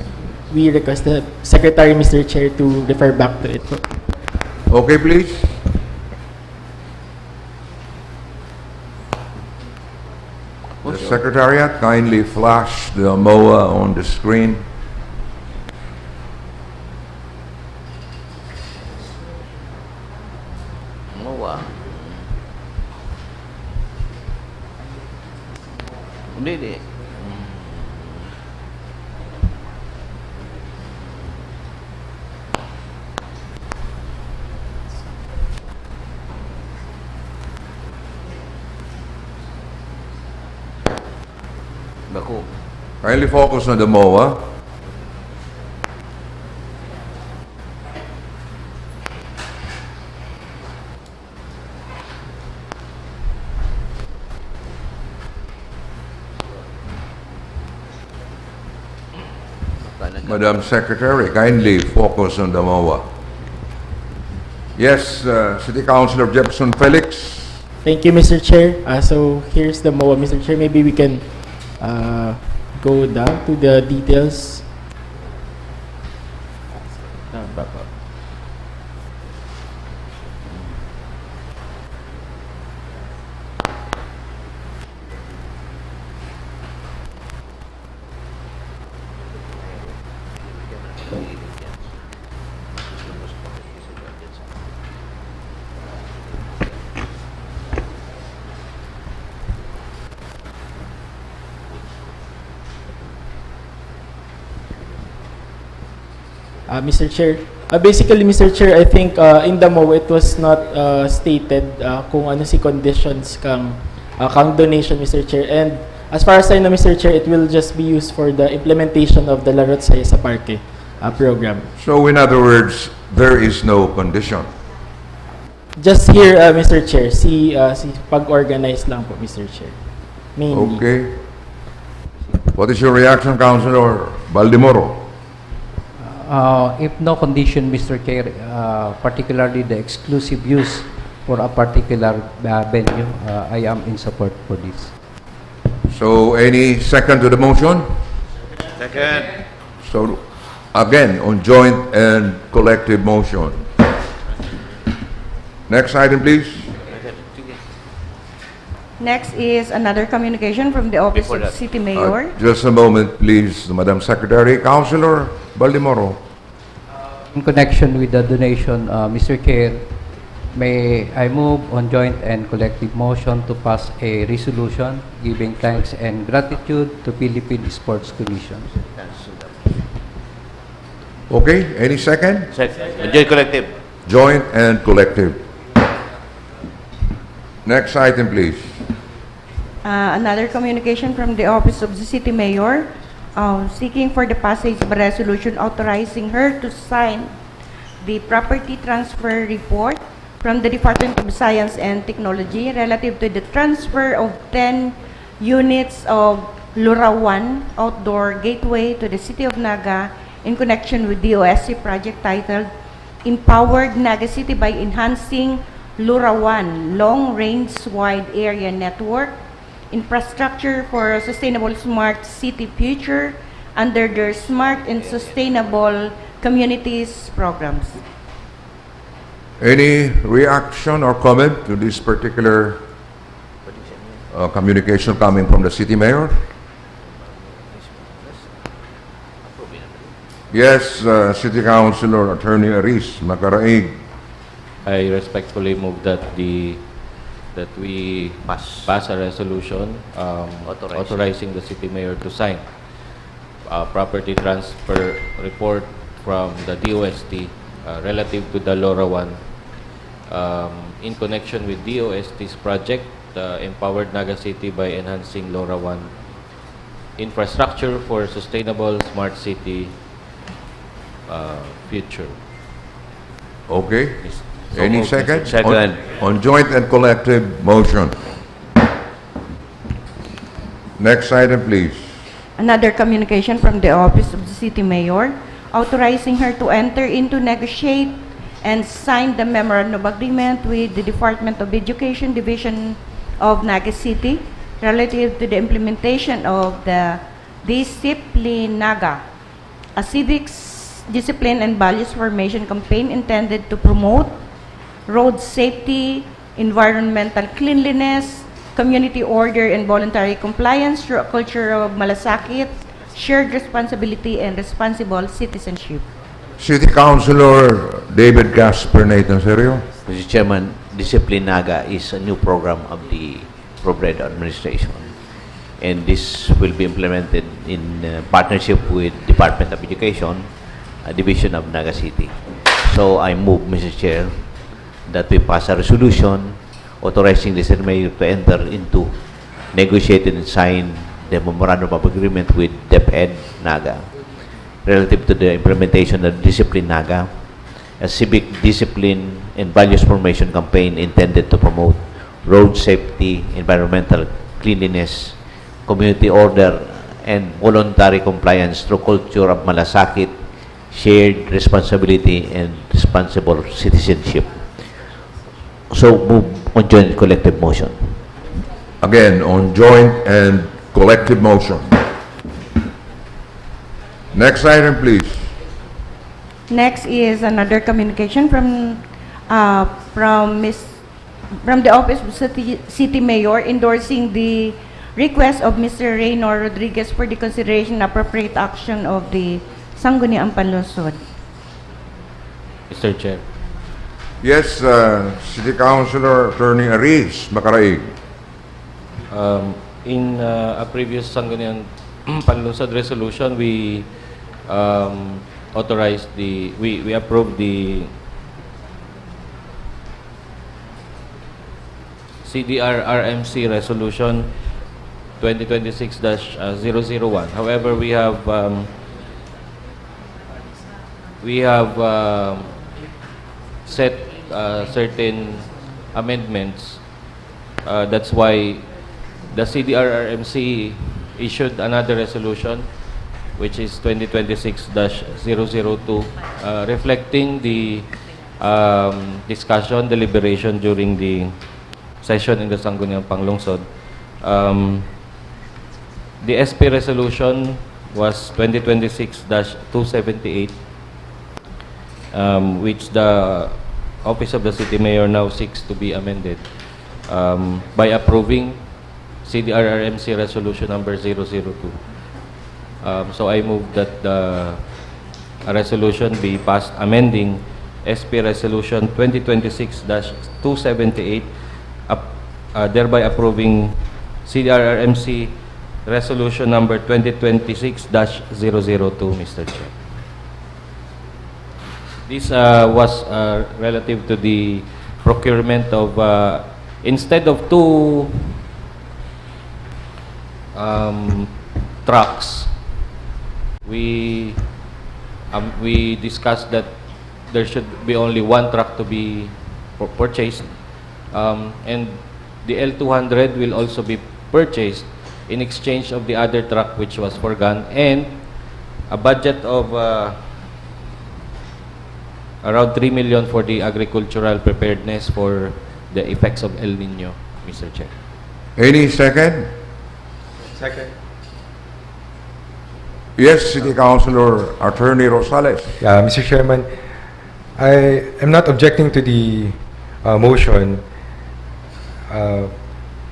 We request the Secretary, Mr. Chair, to refer back to it. Okay, please. The Secretariat, kindly flash the MOA on the screen. MOA. Hindi. Bako. Kindly focus on the MOA. Madam Secretary, kindly focus on the MOA. Yes, City Councilor Jefferson Felix. Thank you, Mr. Chair. So here's the MOA, Mr. Chair. Maybe we can go down to the details. Mr. Chair, basically, Mr. Chair, I think in the MOA it was not stated kung ano si conditions kang donation, Mr. Chair. And as far as I know, Mr. Chair, it will just be used for the implementation of the Larot Saya sa Parke program. So, in other words, there is no condition. Just here, Mr. Chair, si pag-organize lang po, Mr. Chair. Mainly. Okay. What is your reaction, Councilor Baldimoro? If no condition, Mr. Chair, particularly the exclusive use for a particular venue, I am in support for this. So, any second to the motion? Second. So, again, on joint and collective motion. Next item, please. Next is another communication from the Office of City Mayor. Just a moment, please, Madam Secretary. Councilor Baldimoro. In connection with the donation, Mr. Chair, may I move on joint and collective motion to pass a resolution giving thanks and gratitude to Philippine Sports Commission. Okay, any second? Second. Joint collective. Joint and collective. Next item, please. Another communication from the Office of the City Mayor seeking for the passage of a resolution authorizing her to sign the property transfer report from the Department of Science and Technology relative to the transfer of 10 units of Lurawan Outdoor Gateway to the City of Naga in connection with the OSC project titled Empowered Naga City by Enhancing Lurawan Long-Range Wide Area Network Infrastructure for a Sustainable Smart City Future under their Smart and Sustainable Communities programs. Any reaction or comment to this particular communication coming from the city mayor? Yes, City Councilor Attorney Aris Macaraig. I respectfully move that we pass a resolution authorizing the city mayor to sign a property transfer report from the DOST relative to the Lorawan in connection with DOST's project, Empowered Naga City by Enhancing Lorawan Infrastructure for Sustainable Smart City Future. Okay. So Any moved, second? Mr. Second. On joint and collective motion. Next item, please. Another communication from the Office of the City Mayor authorizing her to enter into, negotiate, and sign the memorandum of agreement with the Department of Education Division of Naga City relative to the implementation of the Discipline Naga, a civics, discipline, and values formation campaign intended to promote road safety, environmental cleanliness, community order, and voluntary compliance through a culture of malasakit, shared responsibility, and responsible citizenship. City Councilor David Gasper Nathan Serio. Mr. Chairman, Discipline Naga is a new program of the Progred administration, and this will be implemented in partnership with Department of Education, Division of Naga City. So I move, Mr. Chair, that we pass a resolution authorizing the City Mayor to enter into, negotiate, and sign the memorandum of agreement with DepEd Naga relative to the implementation of Discipline Naga, a civic discipline and values formation campaign intended to promote road safety, environmental cleanliness, community order, and voluntary compliance through culture of malasakit, shared responsibility, and responsible citizenship. So move on joint collective motion. Again, on joint and collective motion. Next item, please. Next is another communication from the Office of City Mayor endorsing the request of Mr. Reynor Rodriguez for the consideration and appropriate action of the Sangguniang Panlungsod. Mr. Chair. Yes, City Councilor Attorney Aris Macaraig. In a previous Sangguniang Panlungsod resolution, we authorized we approved the CDR-RMC resolution 2026-001. However, we have set certain amendments. That's why the CDR-RMC issued another resolution, which is 2026-002, reflecting the discussion, deliberation during the session in the Sangguniang Panlungsod. The SP resolution was 2026-278, which the Office of the City Mayor now seeks to be amended by approving CDR-RMC resolution number 002. So I move that a resolution be passed amending SP resolution 2026-278, thereby approving CDR-RMC resolution number 2026-002, Mr. Chair. This was relative to the procurement of, instead of 2 trucks we discussed that there should be only one truck to be purchased, and the L200 will also be purchased in exchange of the other truck which was forgone, and a budget of around 3 million for the agricultural preparedness for the effects of El Nino, Mr. Chair. Any second? Second. Yes, City Councilor Attorney Rosales. Mr. Chairman, I am not objecting to the motion.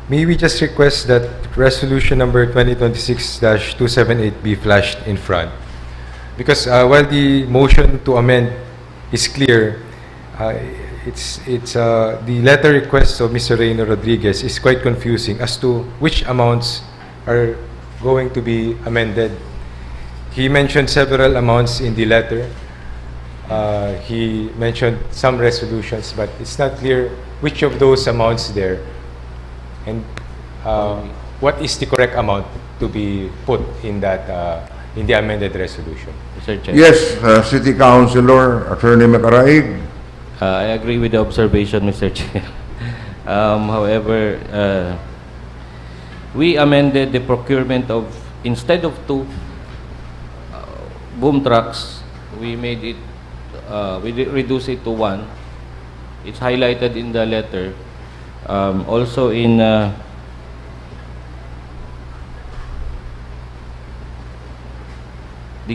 May we just request that resolution number 2026-278 be flashed in front? Because while the motion to amend is clear, the letter request of Mr. Reyno Rodriguez is quite confusing as to which amounts are going to be amended. He mentioned several amounts in the letter. He mentioned some resolutions, but it's not clear which of those amounts there and what is the correct amount to be put in that in the amended resolution. Mr. Chair. Yes, City Councilor Attorney Macaraig. I agree with the observation, Mr. Chair. However, we amended the procurement of, instead of 2 boom trucks, we made it, reduce it to 1. It's highlighted in the letter. Also in the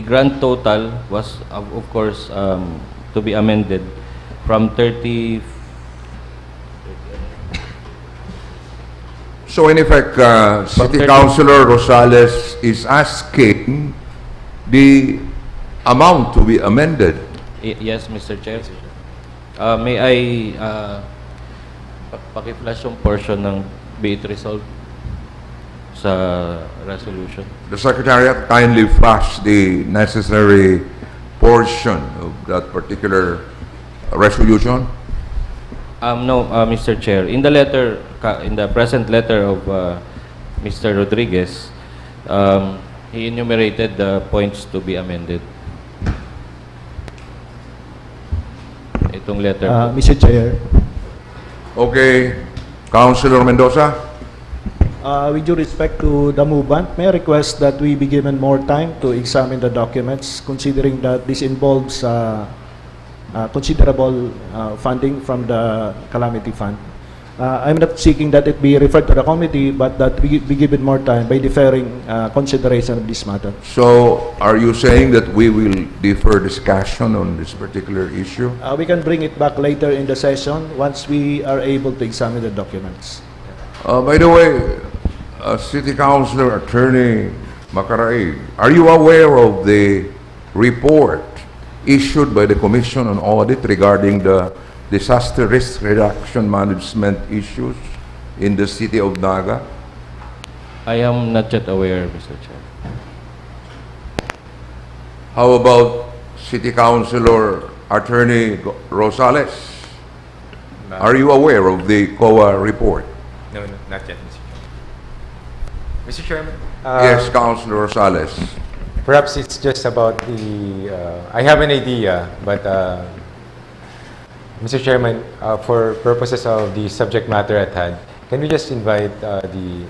grand total was, of course, to be amended from 30. So in effect, City Councilor Rosales is asking the amount to be amended. Yes, Mr. Chair. May I paki-flash yung portion ng be it resolved sa resolution? The Secretariat kindly flash the necessary portion of that particular resolution. No, Mr. Chair. In the letter, in the present letter of Mr. Rodriguez, he enumerated the points to be amended. Itong letter. Mr. Chair. Okay, Councilor Mendoza. With due respect to the movement, may I request that we be given more time to examine the documents, considering that this involves considerable funding from the Calamity Fund. I'm not seeking that it be referred to the committee, but that we be given more time by deferring consideration of this matter. So, are you saying that we will defer discussion on this particular issue? We can bring it back later in the session once we are able to examine the documents. By the way, City Councilor Attorney Macaraig, are you aware of the report issued by the Commission on Audit regarding the disaster risk reduction management issues in the city of Naga? I am not yet aware, Mr. Chair. How about City Councilor Attorney Rosales? Are you aware of the COA report? No, not yet, Mr. Chairman. Mr. Chairman? Yes, Councilor Rosales. Perhaps it's just about the, I have an idea, but Mr. Chairman, for purposes of the subject matter at hand, can we just invite the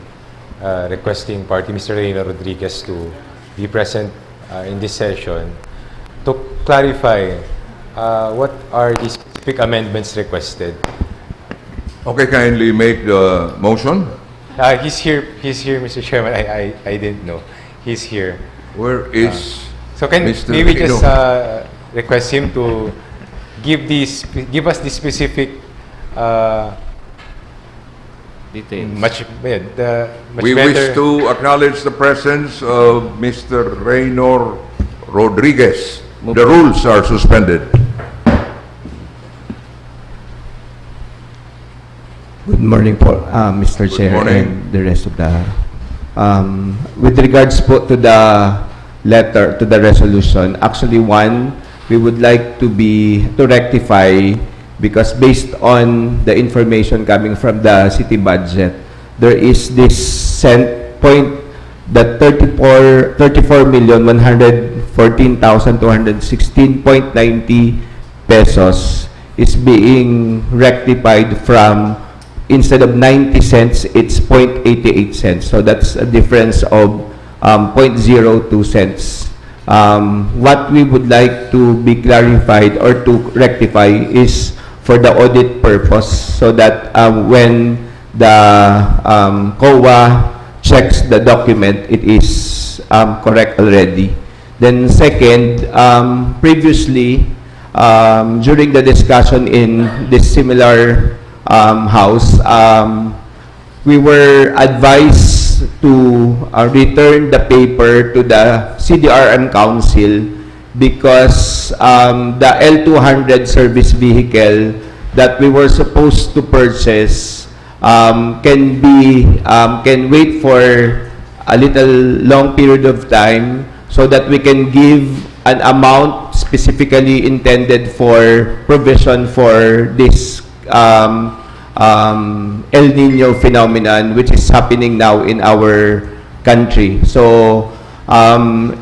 requesting party, Mr. Reyno Rodriguez, to be present in this session to clarify what are the specific amendments requested? Okay, kindly make the motion. He's here, Mr. Chairman. I didn't know. He's here. Where is so can Mr. maybe Reyno? just request him to give us the specific details. Much better. We wish to acknowledge the presence of Mr. Reyno Rodriguez. The rules are suspended. Good morning po, Mr. Good Chair morning. and the rest of the... with regards po to the letter, to the resolution, actually we would like to rectify, because based on the information coming from the city budget, there is this point that 34,114,216.90 pesos is being rectified from, instead of 90 cents, it's 0.88 cents. So that's a difference of 0.02 cents. What we would like to be clarified or to rectify is for the audit purpose, so that when the COA checks the document, it is correct already. Then second, previously, during the discussion in this similar house, we were advised to return the paper to the CDRM Council because the L200 service vehicle that we were supposed to purchase can wait for a little long period of time, so that we can give an amount specifically intended for provision for this El Nino phenomenon, which is happening now in our country. So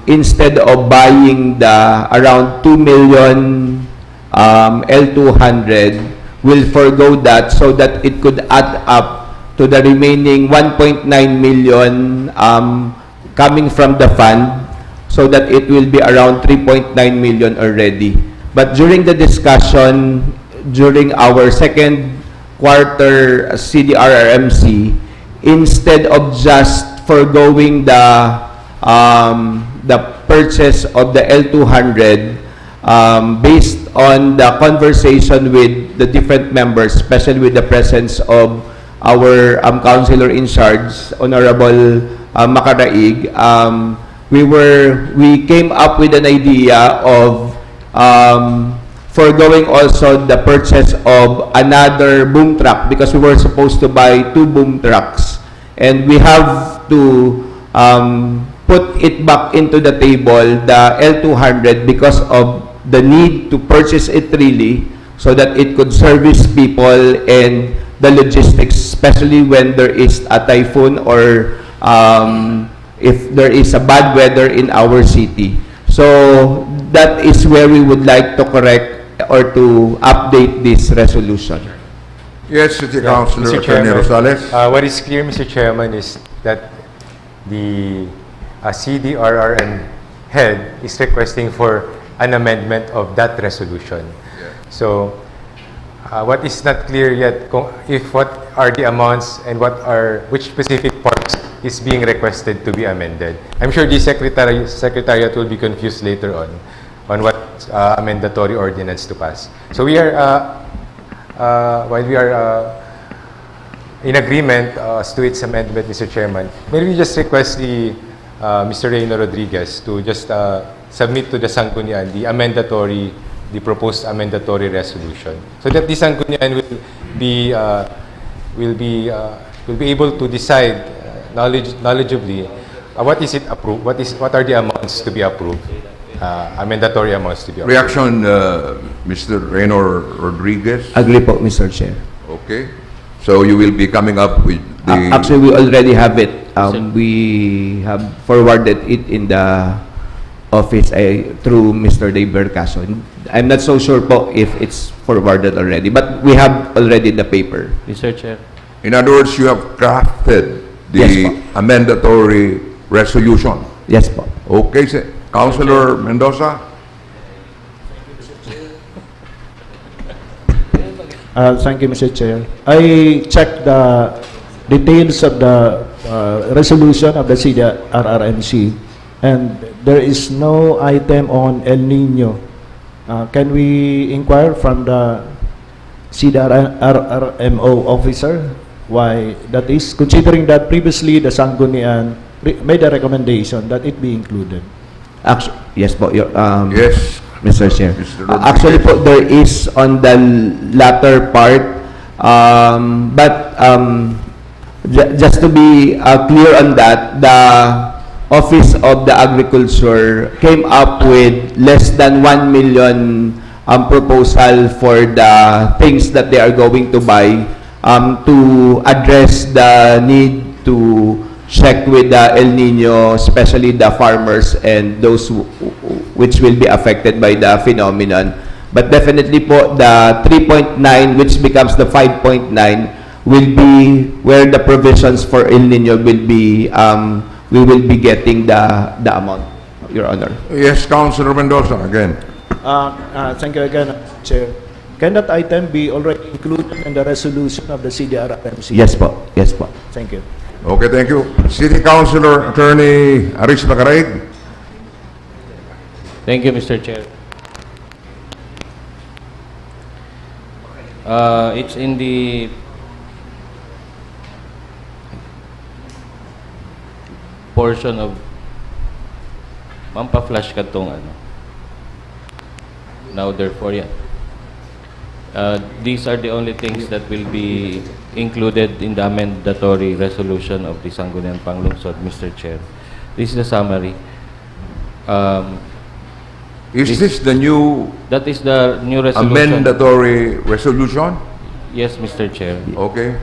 instead of buying the around 2 million L200, we'll forgo that so that it could add up to the remaining 1.9 million coming from the fund, so that it will be around 3.9 million already. But during the discussion, during our second quarter CDRRMC, instead of just foregoing the purchase of the L200, based on the conversation with the different members, especially with the presence of our councilor in charge, Honorable Makaraig, we came up with an idea of foregoing also the purchase of another boom truck, because we were supposed to buy 2 boom trucks, and we have to put it back into the table, the L200, because of the need to purchase it really, so that it could service people and the logistics, especially when there is a typhoon or if there is a bad weather in our city. So that is where we would like to correct or to update this resolution. Yes, City Councilor Mr. Attorney Chairman, Rosales. what is clear, Mr. Chairman, is that the CDRRM head is requesting for an amendment of that resolution. So, what is not clear yet, if what are the amounts and which specific parts is being requested to be amended. I'm sure the Secretariat will be confused later on what amendatory ordinance to pass. So we are, while we are in agreement as to its amendment, Mr. Chairman, may we just request Mr. Reyno Rodriguez to just submit to the Sangguniang the proposed amendatory resolution, so that the Sangguniang will be able to decide knowledgeably what is it approved, what are the amounts to be approved, amendatory amounts to be approved. Reaction, Mr. Reyno Rodriguez. Agree po, Mr. Chair. Okay. So you will be coming up with the... Actually, we already have it. We have forwarded it in the office through Mr. Dave Bercaso. I'm not so sure po if it's forwarded already, but we have already the paper. Mr. Chair. In other words, you have crafted the amendatory resolution. Yes po. Okay, Councilor Mendoza. Thank you, Mr. Chair. I checked the details of the resolution of the CDRRMC, and there is no item on El Nino. Can we inquire from the CDRRMO officer why that is, considering that previously the Sangguniang made a recommendation that it be included? Actually, yes po, yes, Mr. Chair. Actually po, there is on the latter part, but just to be clear on that, the Office of the Agriculture came up with less than 1 million proposal for the things that they are going to buy to address the need to check with the El Nino, especially the farmers and those which will be affected by the phenomenon. But definitely po, the 3.9, which becomes the 5.9, will be where the provisions for El Nino will be, we will be getting the amount, Your Honor. Yes, Councilor Mendoza, again. Thank you again, Chair. Can that item be already included in the resolution of the CDRRMC? Yes po. Yes po. Thank you. Okay, thank you. City Councilor Attorney Aris Macaraig. Thank you, Mr. Chair. It's in the portion of Mampa-flash ka tong ano. Now, therefore, yeah. These are the only things that will be included in the amendatory resolution of the Sangguniang Panlungsod, Mr. Chair. This is the summary. Is this the new That is the new resolution. amendatory resolution? Yes, Mr. Chair. Okay.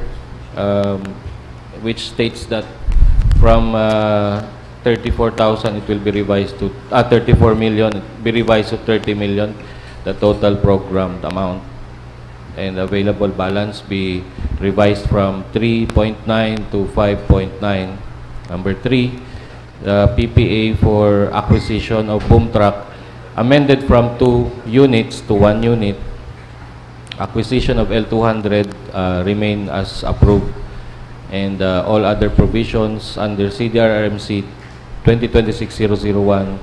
Which states that from 34,000 it will be revised to 34 million, it will be revised to 30 million, the total programmed amount, and available balance be revised from 3.9 to 5.9. Number 3, the PPA for acquisition of boom truck amended from 2 units to 1 unit. Acquisition of L200 remain as approved, and all other provisions under CDRRMC 2026-001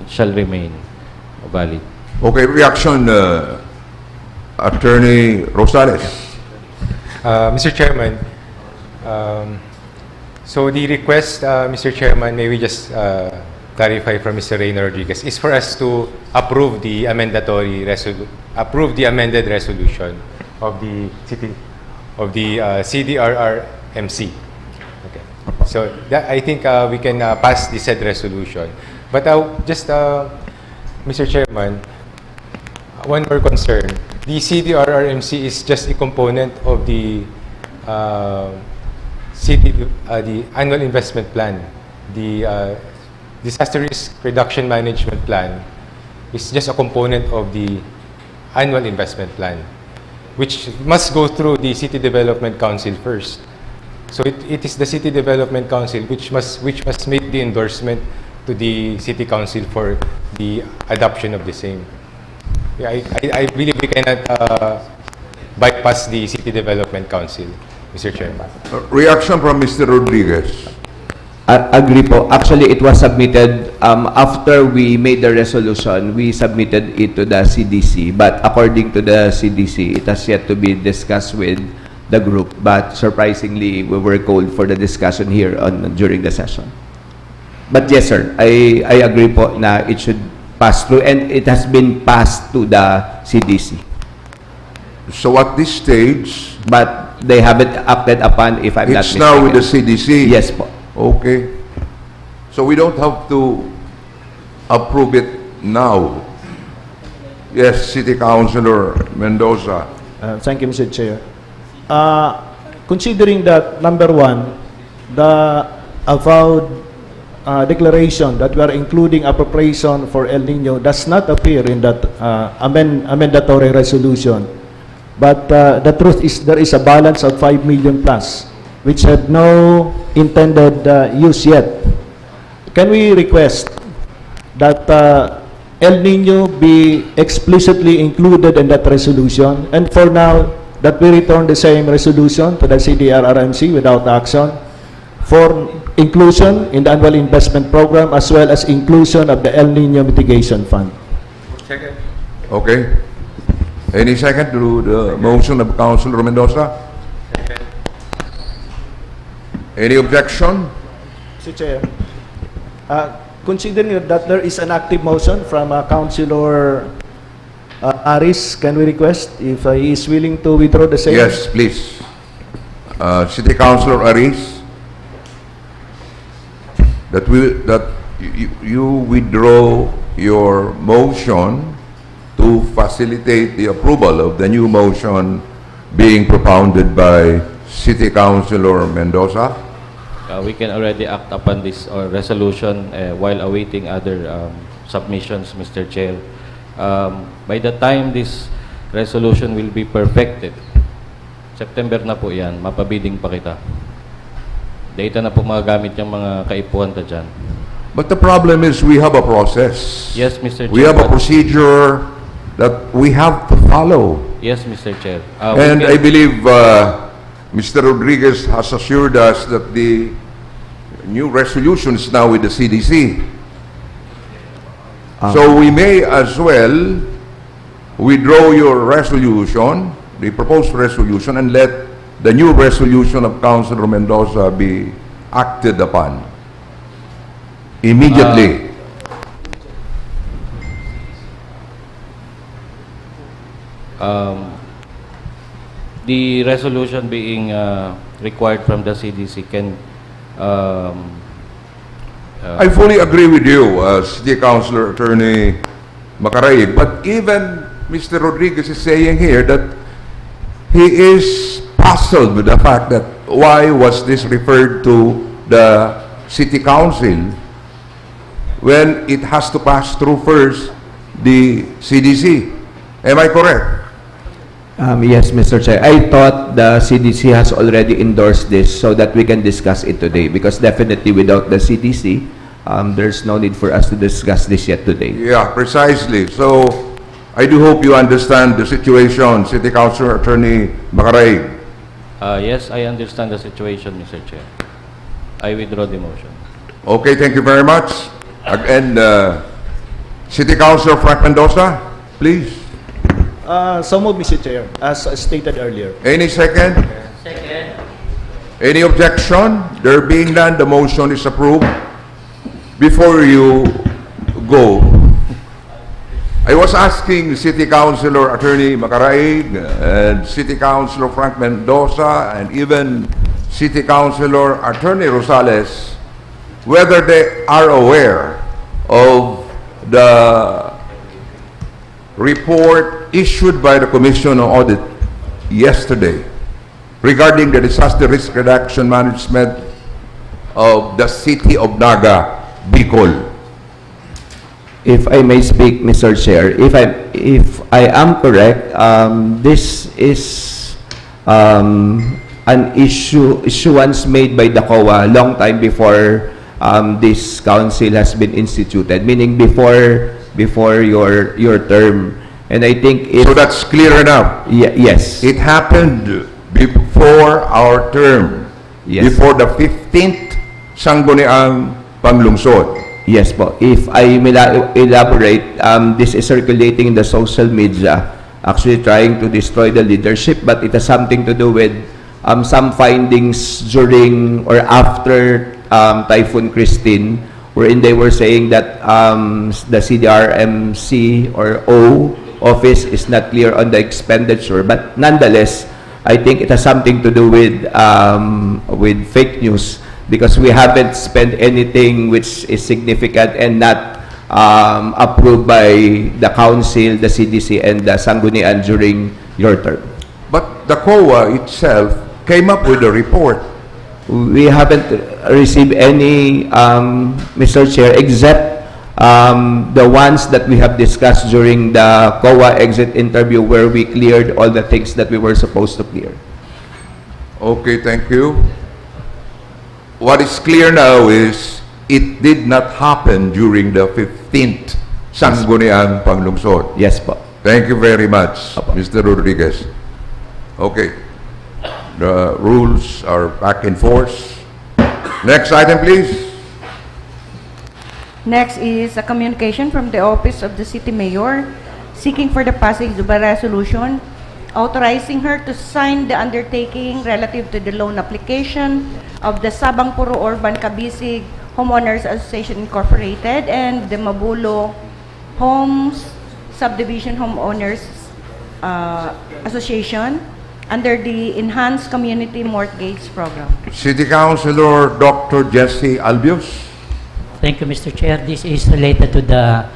shall remain valid. Okay, reaction, Attorney Rosales. Mr. Chairman, so the request, Mr. Chairman, may we just clarify from Mr. Reyna Rodriguez, is for us to approve the amended resolution of the city of the CDRRMC. Okay, so that, I think we can pass the said resolution. But just, Mr. Chairman, one more concern. The CDRRMC is just a component of the the annual investment plan. The disaster risk reduction management plan is just a component of the annual investment plan, which must go through the City Development Council first. So it is the City Development Council which must make the endorsement to the City Council for the adoption of the same. Yeah, I believe we cannot bypass the City Development Council, Mr. Chairman. Reaction from Mr. Rodriguez. Agree po. Actually, it was submitted after we made the resolution. We submitted it to the CDC. But according to the CDC, it has yet to be discussed with the group. But surprisingly, we were called for the discussion here during the session. But yes, sir, I agree po na it should pass through, and it has been passed to the CDC. So at this stage, but they haven't acted upon, if I'm not it's mistaken. now with the CDC? Yes po. Okay. So we don't have to approve it now. Yes, City Councilor Mendoza. Thank you, Mr. Chair. Considering that, number one, the avowed declaration that we are including appropriation for El Nino does not appear in that amendatory resolution. But the truth is there is a balance of 5 million plus, which had no intended use yet. Can we request that El Nino be explicitly included in that resolution, and for now that we return the same resolution to the CDRRMC without action for inclusion in the annual investment program as well as inclusion of the El Nino mitigation fund? Second. Okay. Any second to the motion of Councilor Mendoza? Second. Any objection? Mr. Chair, considering that there is an active motion from Councilor Aris, can we request if he is willing to withdraw the same? Yes, please. City Councilor Aris, that you withdraw your motion to facilitate the approval of the new motion being propounded by City Councilor Mendoza. we can already act upon this or resolution while awaiting other submissions, Mr. Chair. By the time this resolution will be perfected, September na po yan, mapabiding pa kita. Data na po magagamit yung mga kaipuhan ta dyan. But the problem is we have a process. Yes, Mr. Chair. We have a procedure that we have to follow. Yes, Mr. Chair. And I believe Mr. Rodriguez has assured us that the new resolution is now with the CDC. So we may as well withdraw your resolution, the proposed resolution, and let the new resolution of Councilor Mendoza be acted upon immediately. The resolution being required from the CDC can I fully agree with you, City Councilor Attorney Macaraig, but even Mr. Rodriguez is saying here that he is puzzled with the fact that why was this referred to the City Council when it has to pass through first the CDC. Am I correct? Yes, Mr. Chair. I thought the CDC has already endorsed this so that we can discuss it today, because definitely without the CDC, there's no need for us to discuss this yet today. Yeah, precisely. So, I do hope you understand the situation, City Councilor Attorney Macaraig. yes, I understand the situation, Mr. Chair. I withdraw the motion. Okay, thank you very much. And City Councilor Frank Mendoza, please. So moved, Mr. Chair, as stated earlier. Any second? Second. Any objection? There being none, the motion is approved. Before you go, I was asking City Councilor Attorney Macaraig and City Councilor Frank Mendoza and even City Councilor Attorney Rosales whether they are aware of the report issued by the Commission on Audit yesterday regarding the disaster risk reduction management of the city of Naga, Bicol. If I may speak, Mr. Chair, if I am correct, this is an issuance made by the COA long time before this council has been instituted, meaning before your term. And I think so that's clear enough. Yes. It happened before our term. Yes. Before the 15th Sangguniang Panlungsod. Yes po. If I may elaborate, this is circulating in the social media, actually trying to destroy the leadership, but it has something to do with some findings during or after Typhoon Christine, wherein they were saying that the CDRMC or O office is not clear on the expenditure, but nonetheless, I think it has something to do with fake news, because we haven't spent anything which is significant and not approved by the council, the CDC, and the Sangguniang during your term. But the COA itself came up with a report. We haven't received any, Mr. Chair, except the ones that we have discussed during the COA exit interview, where we cleared all the things that we were supposed to clear. Okay, thank you. What is clear now is it did not happen during the 15th Sangguniang Panlungsod. Yes po. Thank you very much, Mr. Rodriguez. Okay. The rules are back in force. Next item, please. Next is a communication from the Office of the City Mayor seeking for the passage of a resolution authorizing her to sign the undertaking relative to the loan application of the Sabang Puro Urban Cabisig Homeowners Association Incorporated and the Mabulo Homes Subdivision Homeowners Association under the Enhanced Community Mortgage Program. City Councilor Dr. Jesse Albios. Thank you, Mr. Chair. This is related to the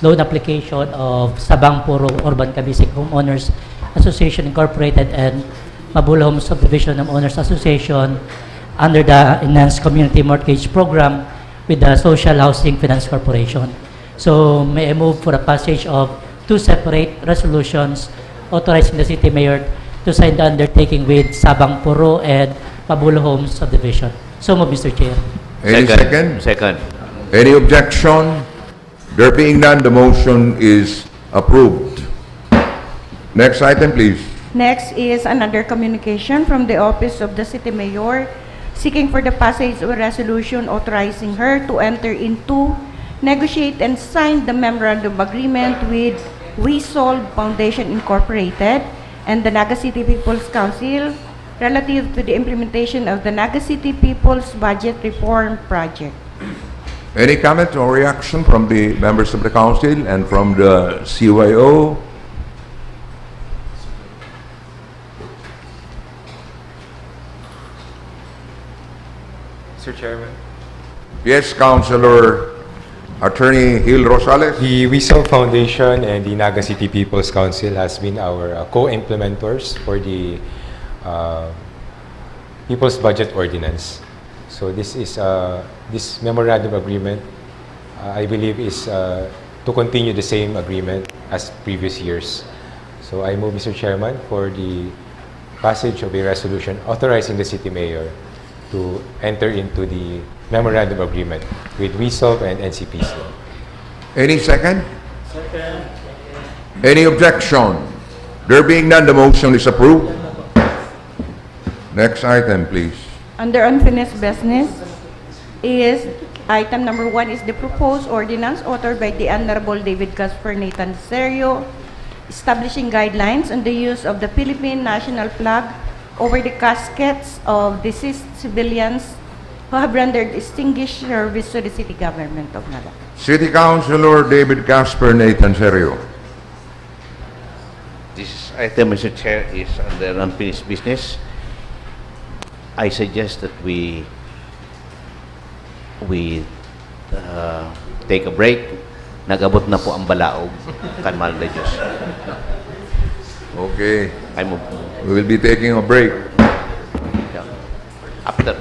loan application of Sabang Puro Urban Cabisig Homeowners Association Incorporated and Mabulo Home Subdivision Homeowners Association under the Enhanced Community Mortgage Program with the Social Housing Finance Corporation. So may I move for the passage of two separate resolutions authorizing the city mayor to sign the undertaking with Sabang Puro and Pabulo Homes Subdivision. So move, Mr. Chair. Any second? Second. Any objection? There being none, the motion is approved. Next item, please. Next is another communication from the Office of the City Mayor seeking for the passage of a resolution authorizing her to enter into, negotiate, and sign the memorandum of agreement with We Solve Foundation Incorporated and the Naga City People's Council relative to the implementation of the Naga City People's Budget Reform Project. Any comment or reaction from the members of the council and from the CYO? Mr. Chairman. Yes, Councilor Attorney Gil Rosales. The WISO Foundation and the Naga City People's Council has been our co-implementors for the People's Budget Ordinance. So this is this memorandum agreement, I believe, is to continue the same agreement as previous years. So I move, Mr. Chairman, for the passage of a resolution authorizing the city mayor to enter into the memorandum agreement with WISOP and NCPC. Any second? Second. Any objection? There being none, the motion is approved. Next item, please. Under unfinished business is item number 1 is the proposed ordinance authored by the Honorable David Casper Nathan Serio establishing guidelines on the use of the Philippine national flag over the caskets of deceased civilians who have rendered distinguished service to the city government of Naga. City Councilor David Casper Nathan Serio. This item, Mr. Chair, is under unfinished business. I suggest that we take a break. Nag-abot na po ang balaog. Kanmal na Diyos. Okay. We will be taking a break. After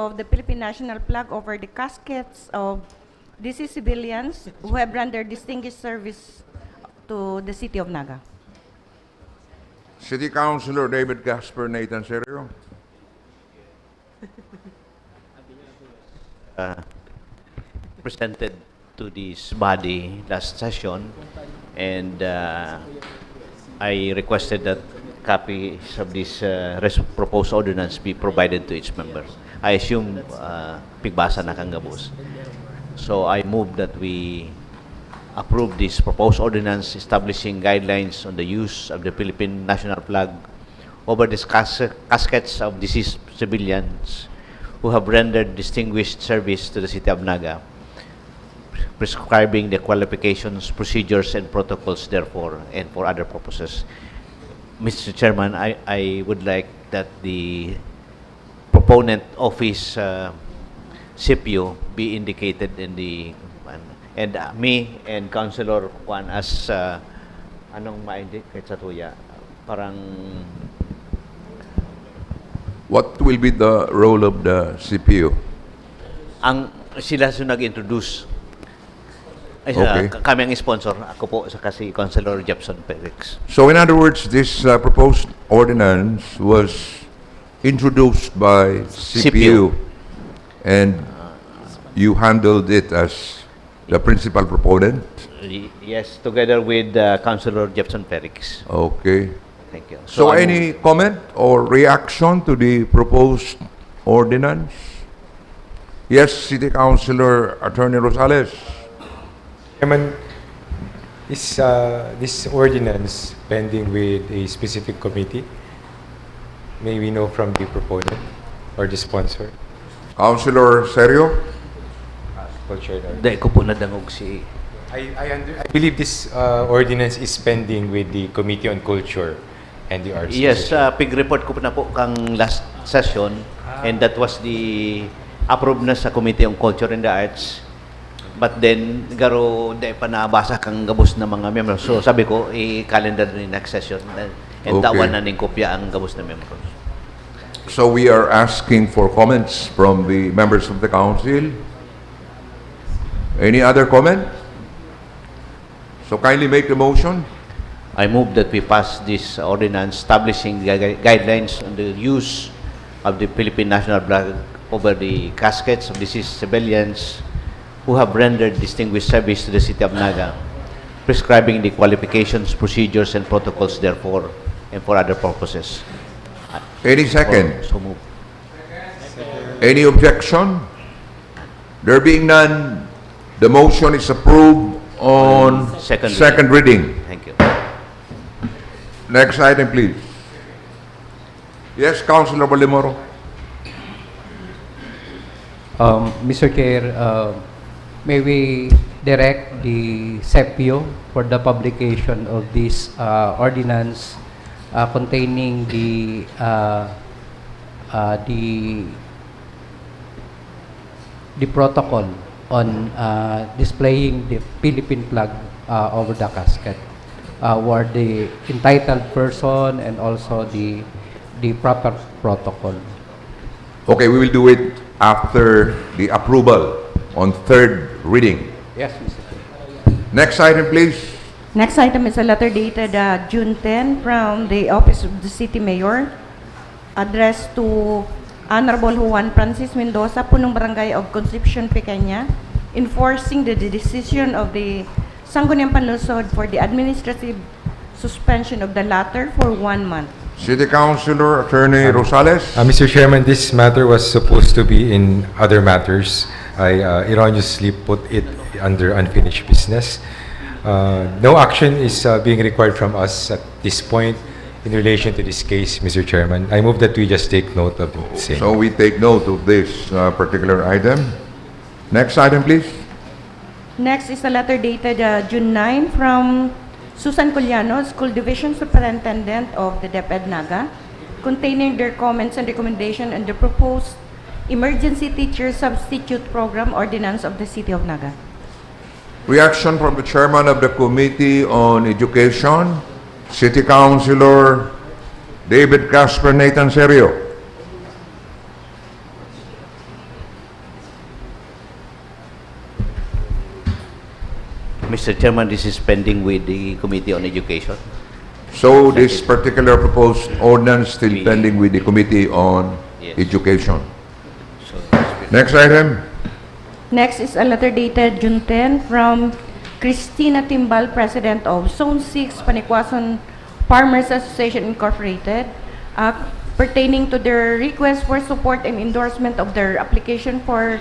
of the Philippine national flag over the caskets of deceased civilians who have rendered distinguished service to the city of Naga. City Councilor David Gasper Nathan Serio. Presented to this body last session, and I requested that copies of this proposed ordinance be provided to each member. I assume pigbasa na kang gabos. So I move that we approve this proposed ordinance establishing guidelines on the use of the Philippine national flag over the caskets of deceased civilians who have rendered distinguished service to the city of Naga, prescribing the qualifications, procedures, and protocols therefore, and for other purposes. Mr. Chairman, I would like that the proponent office CPO be indicated in the and me and Councilor Juan as anong ma-indicate sa tuya? Parang What will be the role of the CPU? Sila yung nag-introduce. Okay. Kami ang sponsor. Ako po sa kasi Councilor Jepson Felix. So in other words, this proposed ordinance was introduced by CPU, and you handled it as the principal proponent? Yes, together with Councilor Jepson Felix. Okay. Thank you. So any comment or reaction to the proposed ordinance? Yes, City Councilor Attorney Rosales. Chairman, is this ordinance pending with a specific committee? May we know from the proponent or the sponsor? Councilor Serio? Dahil ko po nadangog si... I believe this ordinance is pending with the Committee on Culture and the Arts. Yes, pig-report ko po na po kang last session, and that was the approved na sa Committee on Culture and the Arts. But then, garo, di pa nabasa kang gabos na mga members. So sabi ko, i-calendar ni next session. And tawan na ning kopya ang gabos na members. So we are asking for comments from the members of the council. Any other comment? So kindly make the motion. I move that we pass this ordinance establishing guidelines on the use of the Philippine national flag over the caskets of deceased civilians who have rendered distinguished service to the city of Naga, prescribing the qualifications, procedures, and protocols therefore, and for other purposes. Any second? So move. Any objection? There being none, the motion is approved on second reading. Thank you. Next item, please. Yes, Councilor Balimoro. Mr. Chair, may we direct the CEPIO for the publication of this ordinance containing the protocol on displaying the Philippine flag over the casket, where the entitled person and also the proper protocol. Okay, we will do it after the approval on third reading. Yes, Mr. Chair. Next item, please. Next item is a letter dated June 10 from the Office of the City Mayor, addressed to Honorable Juan Francis Mendoza, Punong Barangay of Concepcion, Pequeña, enforcing the decision of the Sangguniang Panlungsod for the administrative suspension of the latter for 1 month. City Councilor Attorney Rosales. Mr. Chairman, this matter was supposed to be in other matters. I erroneously put it under unfinished business. No action is being required from us at this point in relation to this case, Mr. Chairman. I move that we just take note of the same. So we take note of this particular item. Next item, please. Next is a letter dated June 9 from Susan Culiano, School Division Superintendent of the DepEd Naga, containing their comments and recommendation on the proposed Emergency Teacher Substitute Program Ordinance of the City of Naga. Reaction from the Chairman of the Committee on Education, City Councilor David Casper Nathan Serio. Mr. Chairman, this is pending with the Committee on Education. So this particular proposed ordinance still pending with the Committee on Education. Next item. Next is a letter dated June 10 from Christina Timbal, President of Zone 6, Panikwason Farmers Association Incorporated, pertaining to their request for support and endorsement of their application for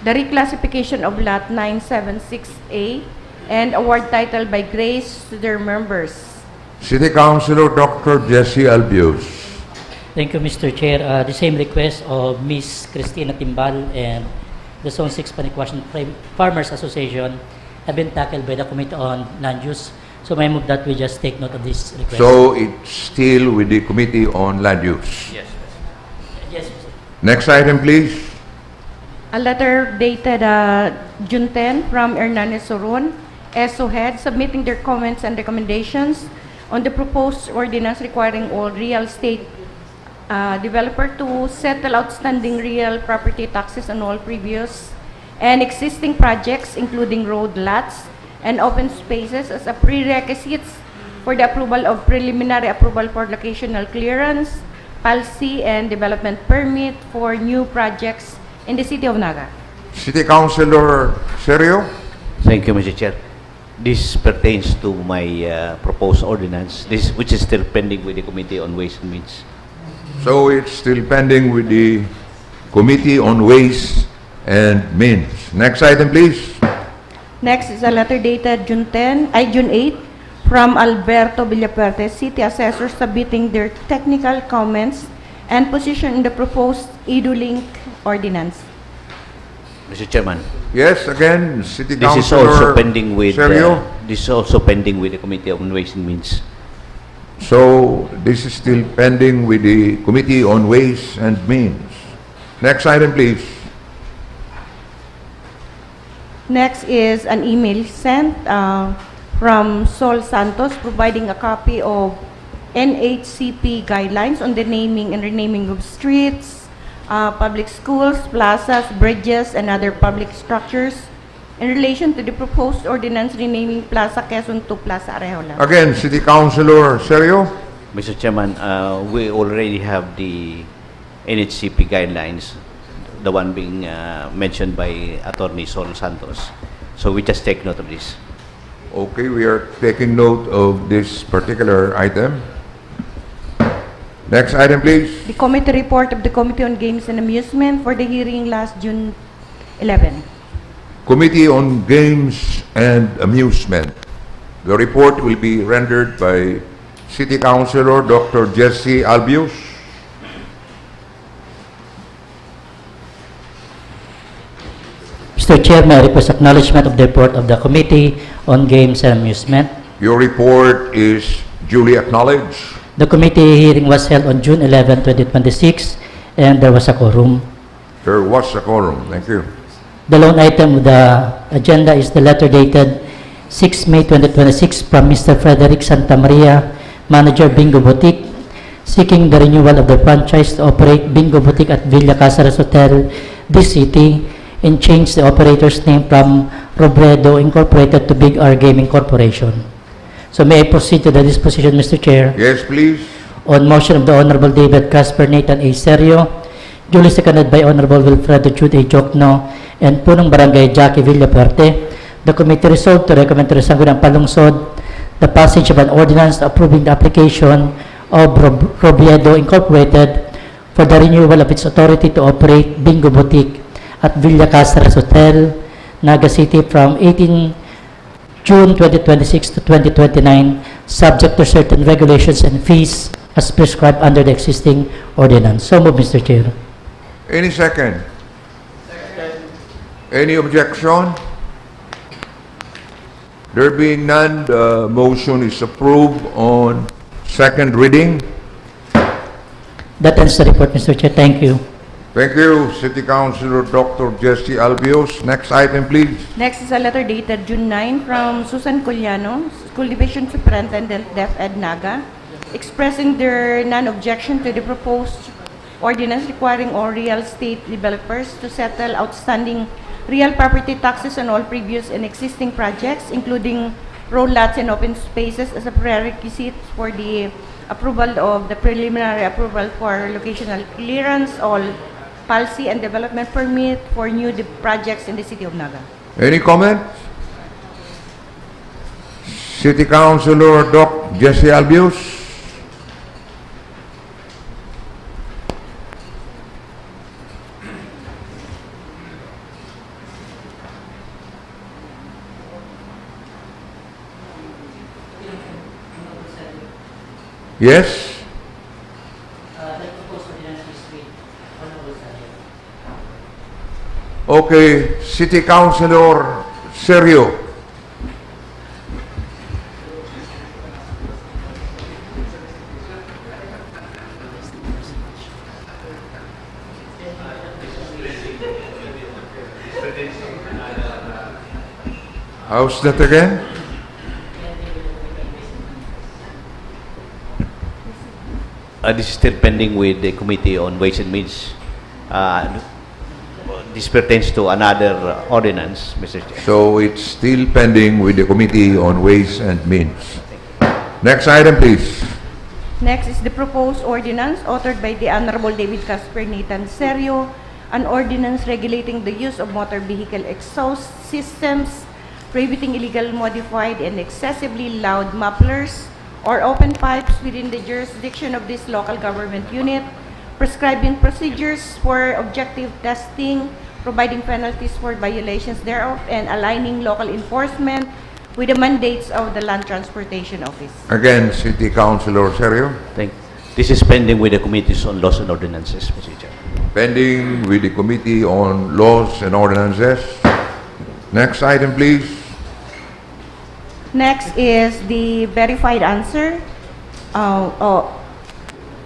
the reclassification of Lot 976A and award title by grace to their members. City Councilor Dr. Jesse Albios. Thank you, Mr. Chair. The same request of Ms. Christina Timbal and the Zone 6 Panikwason Farmers Association have been tackled by the Committee on Land Use. So I move that we just take note of this request. So it's still with the Committee on Land Use. Yes. Yes, Mr. Next item, please. A letter dated June 10 from Hernandez Soron, ESO Head, submitting their comments and recommendations on the proposed ordinance requiring all real estate developer to settle outstanding real property taxes on all previous and existing projects, including road lots and open spaces, as a prerequisites for the approval of preliminary approval for locational clearance, policy, and development permit for new projects in the City of Naga. City Councilor Serio. Thank you, Mr. Chair. This pertains to my proposed ordinance, which is still pending with the Committee on Ways and Means. So it's still pending with the Committee on Ways and Means. Next item, please. Next is a letter dated June 8 from Alberto Villapuerte, City Assessor, submitting their technical comments and position in the proposed EduLink ordinance. Mr. Chairman. Yes, again, City This is Councilor also pending with Serio. this is also pending with the Committee on Ways and Means. So this is still pending with the Committee on Ways and Means. Next item, please. Next is an email sent from Sol Santos providing a copy of NHCP guidelines on the naming and renaming of streets, public schools, plazas, bridges, and other public structures in relation to the proposed ordinance renaming Plaza Quezon to Plaza Areola. Again, City Councilor Serio. Mr. Chairman, we already have the NHCP guidelines, the one being mentioned by Attorney Sol Santos. So we just take note of this. Okay, we are taking note of this particular item. Next item, please. The committee report of the Committee on Games and Amusement for the hearing last June 11. Committee on Games and Amusement. The report will be rendered by City Councilor Dr. Jesse Albios. Mr. Chair, may I request acknowledgement of the report of the Committee on Games and Amusement. Your report is duly acknowledged. The committee hearing was held on June 11, 2026, and there was a quorum. There was a quorum. Thank you. The lone item of the agenda is the letter dated 6 May 2026 from Mr. Frederick Santamaria, Manager Bingo Boutique, seeking the renewal of the franchise to operate Bingo Boutique at Villa Casares Hotel, this city, and change the operator's name from Robredo Incorporated to Big R Gaming Corporation. So may I proceed to the disposition, Mr. Chair? Yes, please. On motion of the Honorable David Casper Nathan A. Serio, duly seconded by Honorable Wilfredo Jude A. Jokno, and Punong Barangay Jackie Villapuerte, the committee resolved to recommend to the Sangguniang Panlungsod the passage of an ordinance approving the application of Robredo Incorporated for the renewal of its authority to operate Bingo Boutique at Villa Casares Hotel, Naga City from 18 June 2026 to 2029, subject to certain regulations and fees as prescribed under the existing ordinance. So move, Mr. Chair. Any second? Any objection? There being none, the motion is approved on second reading. That ends the report, Mr. Chair. Thank you. Thank you, City Councilor Dr. Jesse Albios. Next item, please. Next is a letter dated June 9 from Susan Culiano, School Division Superintendent DepEd Naga, expressing their non-objection to the proposed ordinance requiring all real estate developers to settle outstanding real property taxes on all previous and existing projects, including road lots and open spaces as a prerequisite for the approval of the preliminary approval for locational clearance, all policy and development permit for new projects in the City of Naga. Any comment? City Councilor Doc Jesse Albius. Yes? Okay, City Councilor Sergio. How's that again? This is still pending with the Committee on Ways and Means. This pertains to another ordinance, Mr. Chair. So it's still pending with the Committee on Ways and Means. Next item, please. Next is the proposed ordinance authored by the Honorable David Casper Nathan Serio, an ordinance regulating the use of motor vehicle exhaust systems, prohibiting illegal, modified, and excessively loud mufflers or open pipes within the jurisdiction of this local government unit, prescribing procedures for objective testing, providing penalties for violations thereof, and aligning local enforcement with the mandates of the Land Transportation Office. Again, City Councilor Serio. This is pending with the Committees on Laws and Ordinances, Mr. Chair. Pending with the Committee on Laws and Ordinances. Next item, please. Next is the verified answer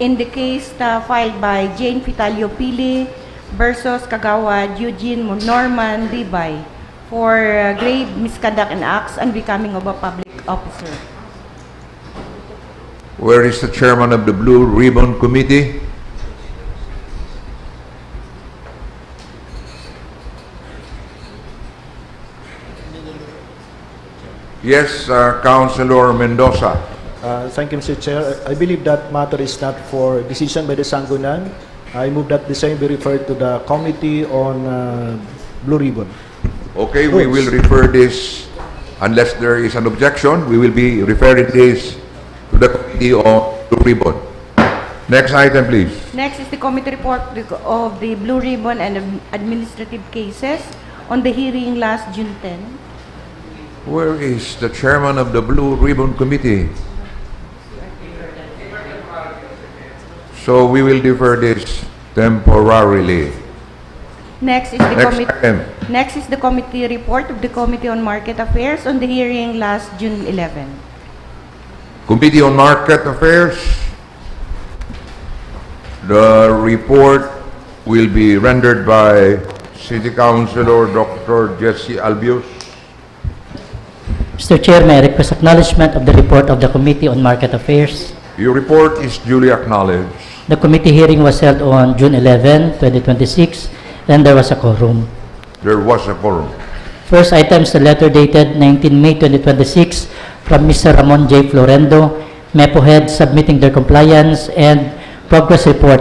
in the case filed by Jane Vitalio Pili versus Kagawa Eugene Norman Ribay for grave misconduct and acts unbecoming of a public officer. Where is the chairman of the Blue Ribbon Committee? Yes, Councilor Mendoza. Thank you, Mr. Chair. I believe that matter is not for decision by the Sangguniang. I move that the same be referred to the Committee on Blue Ribbon. Okay, we will refer this, unless there is an objection, we will be referring this to the Committee on Blue Ribbon. Next item, please. Next is the committee report of the Blue Ribbon and administrative cases on the hearing last June 10. Where is the chairman of the Blue Ribbon Committee? So we will defer this temporarily. Next is the committee report of the Committee on Market Affairs on the hearing last June 11. Committee on Market Affairs. The report will be rendered by City Councilor Dr. Jesse Albius. Mr. Chair, may I request acknowledgement of the report of the Committee on Market Affairs. Your report is duly acknowledged. The committee hearing was held on June 11, 2026, and there was a quorum. There was a quorum. First item is the letter dated 19 May 2026 from Mr. Ramon J. Florendo, MEPO head, submitting their compliance and progress report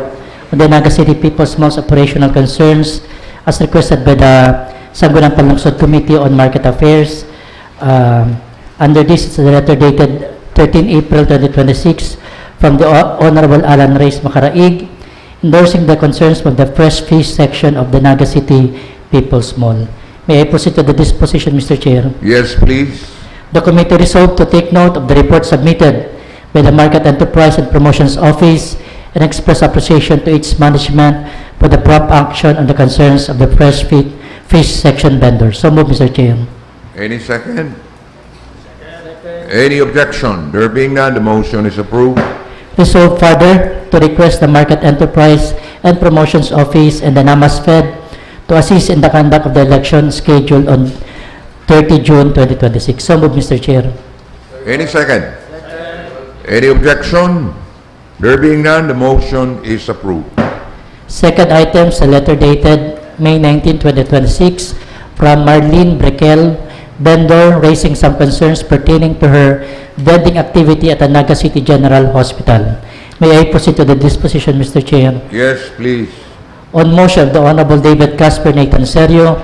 on the Naga City People's most operational concerns as requested by the Sangguniang Panlungsod Committee on Market Affairs. Under this is the letter dated 13 April 2026 from the Honorable Alan Reyes Macaraig, endorsing the concerns of the Fresh Fish section of the Naga City People's Mall. May I proceed to the disposition, Mr. Chair? Yes, please. The committee resolved to take note of the report submitted by the Market Enterprise and Promotions Office and express appreciation to its management for the prompt action on the concerns of the Fresh Fish section vendors. So move, Mr. Chair. Any second? Any objection? There being none, the motion is approved. Resolved further to request the Market Enterprise and Promotions Office and the NAMASFED to assist in the conduct of the election scheduled on 30 June 2026. So move, Mr. Chair. Any second? Any objection? There being none, the motion is approved. Second item is a letter dated May 19, 2026 from Marlene Brekel, vendor, raising some concerns pertaining to her vending activity at the Naga City General Hospital. May I proceed to the disposition, Mr. Chair? Yes, please. On motion of the Honorable David Casper Nathan Serio,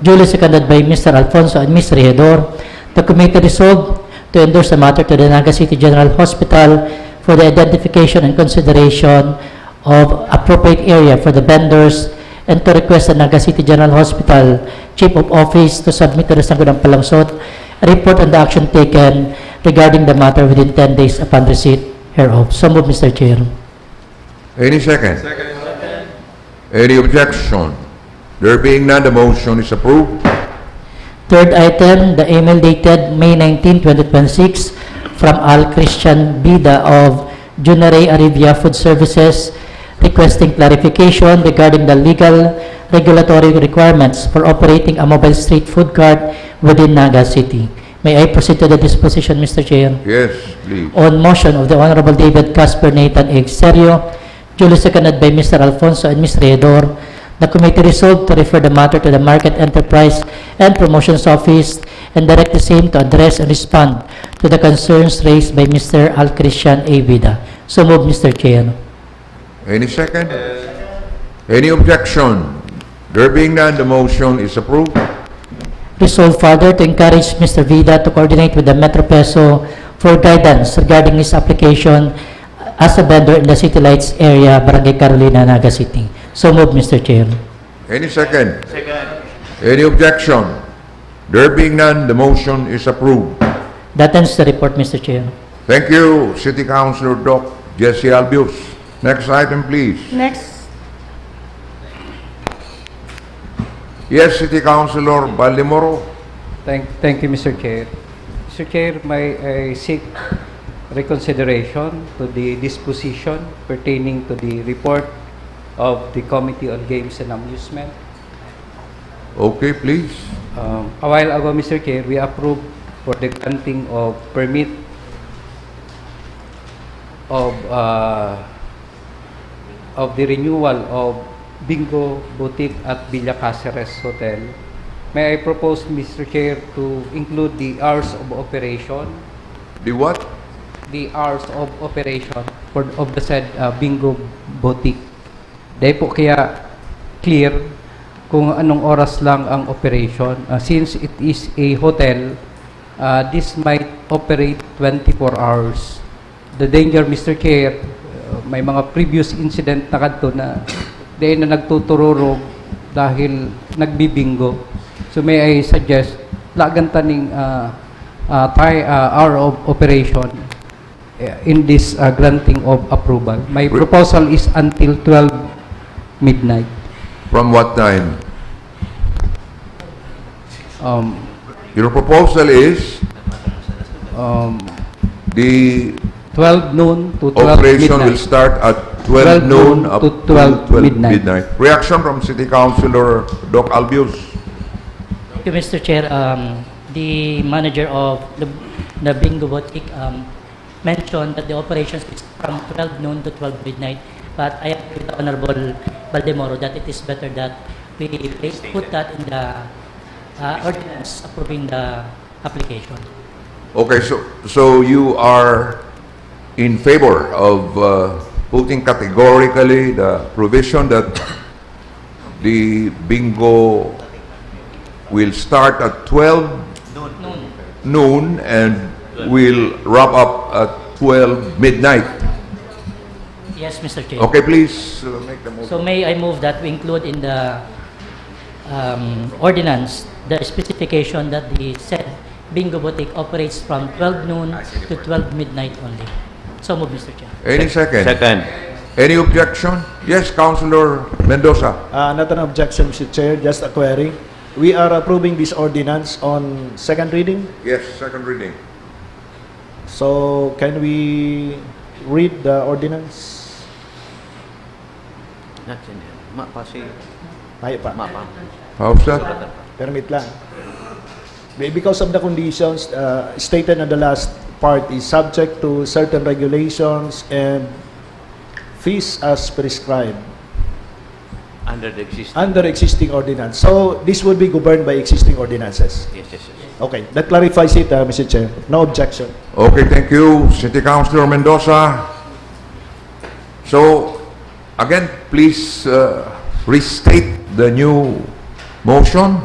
duly seconded by Mr. Alfonso and Ms. Regidor, the committee resolved to endorse the matter to the Naga City General Hospital for the identification and consideration of appropriate area for the vendors and to request the Naga City General Hospital Chief of Office to submit to the Sangguniang Panlungsod a report on the action taken regarding the matter within 10 days upon receipt hereof. So move, Mr. Chair. Any second? Any objection? There being none, the motion is approved. Third item, the email dated May 19, 2026 from Al Christian Bida of Junare Arabia Food Services requesting clarification regarding the legal regulatory requirements for operating a mobile street food cart within Naga City. May I proceed to the disposition, Mr. Chair? Yes, please. On motion of the Honorable David Casper Nathan A. Serio, duly seconded by Mr. Alfonso and Ms. Regidor, the committee resolved to refer the matter to the Market Enterprise and Promotions Office and direct the same to address and respond to the concerns raised by Mr. Al Christian A. Vida. So move, Mr. Chair. Any second? Any objection? There being none, the motion is approved. Resolved further to encourage Mr. Vida to coordinate with the Metro Peso for guidance regarding his application as a vendor in the City Lights area, Barangay Carolina, Naga City. So move, Mr. Chair. Any second? Any objection? There being none, the motion is approved. That ends the report, Mr. Chair. Thank you, City Councilor Doc Jesse Albius. Next item, please. Next. Yes, City Councilor Baldemoro. Thank you, Mr. Chair. Mr. Chair, I seek reconsideration to the disposition pertaining to the report of the Committee on Games and Amusement. Okay, please. A while ago, Mr. Chair, we approved for the granting of permit of the renewal of Bingo Boutique at Villa Cáceres Hotel. May I propose, Mr. Chair, to include the hours of operation? The what? The hours of operation of the said Bingo Boutique. Dahil po kaya clear kung anong oras lang ang operation. Since it is a hotel, this might operate 24 hours. The danger, Mr. Chair, may mga previous incident na kadto na dahil na nagtutururog dahil nagbibingo. So may I suggest, lagan taning hour of operation in this granting of approval. My proposal is until 12 midnight. From what time? Your proposal is the 12 noon to 12 operation midnight. will start at 12 noon up to 12 midnight. Reaction from City Councilor Doc Albius. Thank you, Mr. Chair. The manager of the Bingo Boutique mentioned that the operations is from 12 noon to 12 midnight. But I agree with the Honorable Baldemoro that it is better that we put that in the ordinance approving the application. Okay, so you are in favor of putting categorically the provision that the bingo will start at 12 noon and will wrap up at 12 midnight. Yes, Mr. Chair. Okay, please make the motion. So may I move that we include in the ordinance the specification that the said Bingo Boutique operates from 12 noon to 12 midnight only. So move, Mr. Chair. Any second? Second. Any objection? Yes, Councilor Mendoza. Not an objection, Mr. Chair, just a query. We are approving this ordinance on second reading. Yes, second reading. So, can we read the ordinance? Ay pa. How's that? Permit lang. Because of the conditions stated on the last part is subject to certain regulations and fees as prescribed. Under existing ordinance. So this would be governed by existing ordinances. Yes, yes, yes. Okay, that clarifies it, Mr. Chair. No objection. Okay, thank you, City Councilor Mendoza. So, again, please restate the new motion.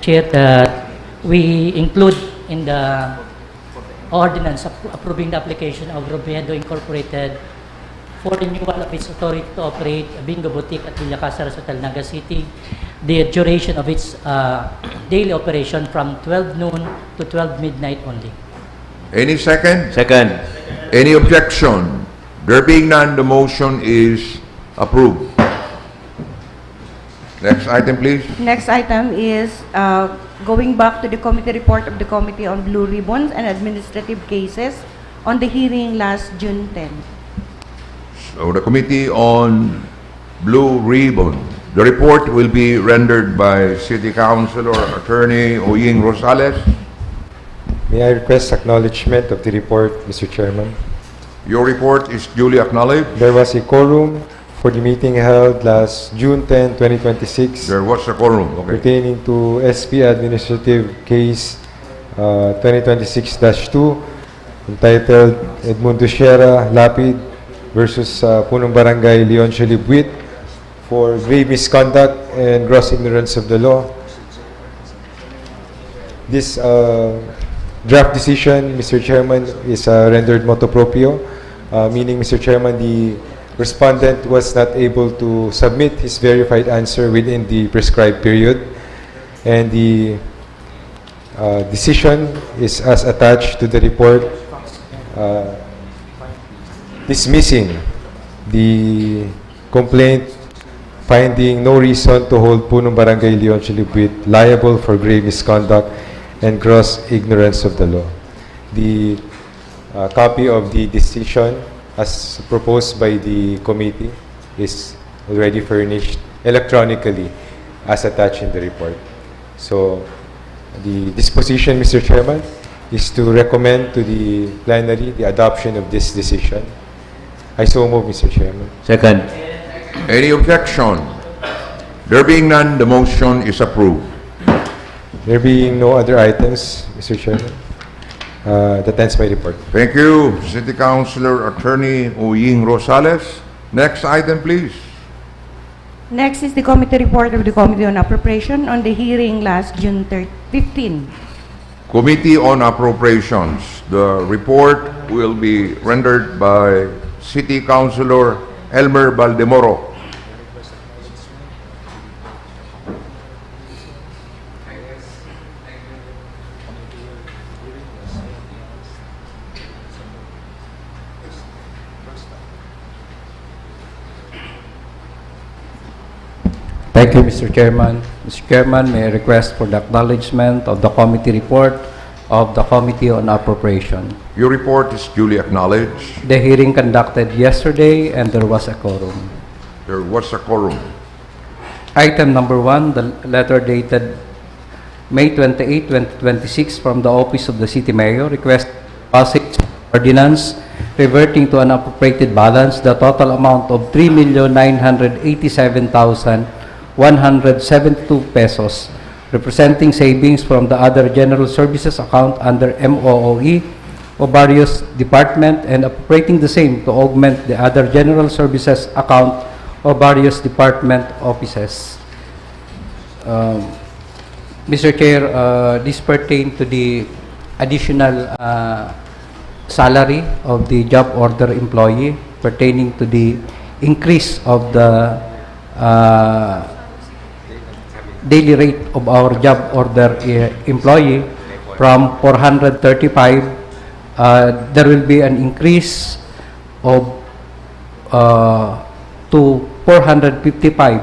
Chair, that we include in the ordinance approving the application of Robredo Incorporated for renewal of its authority to operate a bingo boutique at Villa Casares Hotel, Naga City, the duration of its daily operation from 12 noon to 12 midnight only. Any second? Second. Any objection? There being none, the motion is approved. Next item, please. Next item is going back to the committee report of the Committee on Blue Ribbons and Administrative Cases on the hearing last June 10. So the Committee on Blue Ribbon. The report will be rendered by City Councilor Attorney Oying Rosales. May I request acknowledgement of the report, Mr. Chairman? Your report is duly acknowledged. There was a quorum for the meeting held last June 10, 2026. There was a quorum, okay. Pertaining to SP Administrative Case 2026-2, entitled Edmundo Sierra Lapid versus Punong Barangay Leon Chalibwit for grave misconduct and gross ignorance of the law. This draft decision, Mr. Chairman, is rendered motu proprio, meaning, Mr. Chairman, the respondent was not able to submit his verified answer within the prescribed period, and the decision is as attached to the report, dismissing the complaint, finding no reason to hold Punong Barangay Leon Chalibwit liable for grave misconduct and gross ignorance of the law. The copy of the decision as proposed by the committee is already furnished electronically as attached in the report. So the disposition, Mr. Chairman, is to recommend to the plenary the adoption of this decision. I so move, Mr. Chairman. Second. Any objection? There being none, the motion is approved. There being no other items, Mr. Chairman, that ends my report. Thank you, City Councilor Attorney Oying Rosales. Next item, please. Next is the committee report of the Committee on Appropriation on the hearing last June 15. Committee on Appropriations. The report will be rendered by City Councilor Elmer Baldemoro. Thank you, Mr. Chairman. Mr. Chairman, may I request for the acknowledgement of the committee report of the Committee on Appropriation. Your report is duly acknowledged. The hearing conducted yesterday and there was a quorum. There was a quorum. Item number 1, the letter dated May 28, 2026 from the Office of the City Mayor request passage ordinance reverting to an appropriated balance the total amount of 3,987,172 pesos, representing savings from the other general services account under MOOE of various department and appropriating the same to augment the other general services account of various department offices. Mr. Chair, this pertain to the additional salary of the job order employee pertaining to the increase of the daily rate of our job order employee from 435. There will be an increase of to 455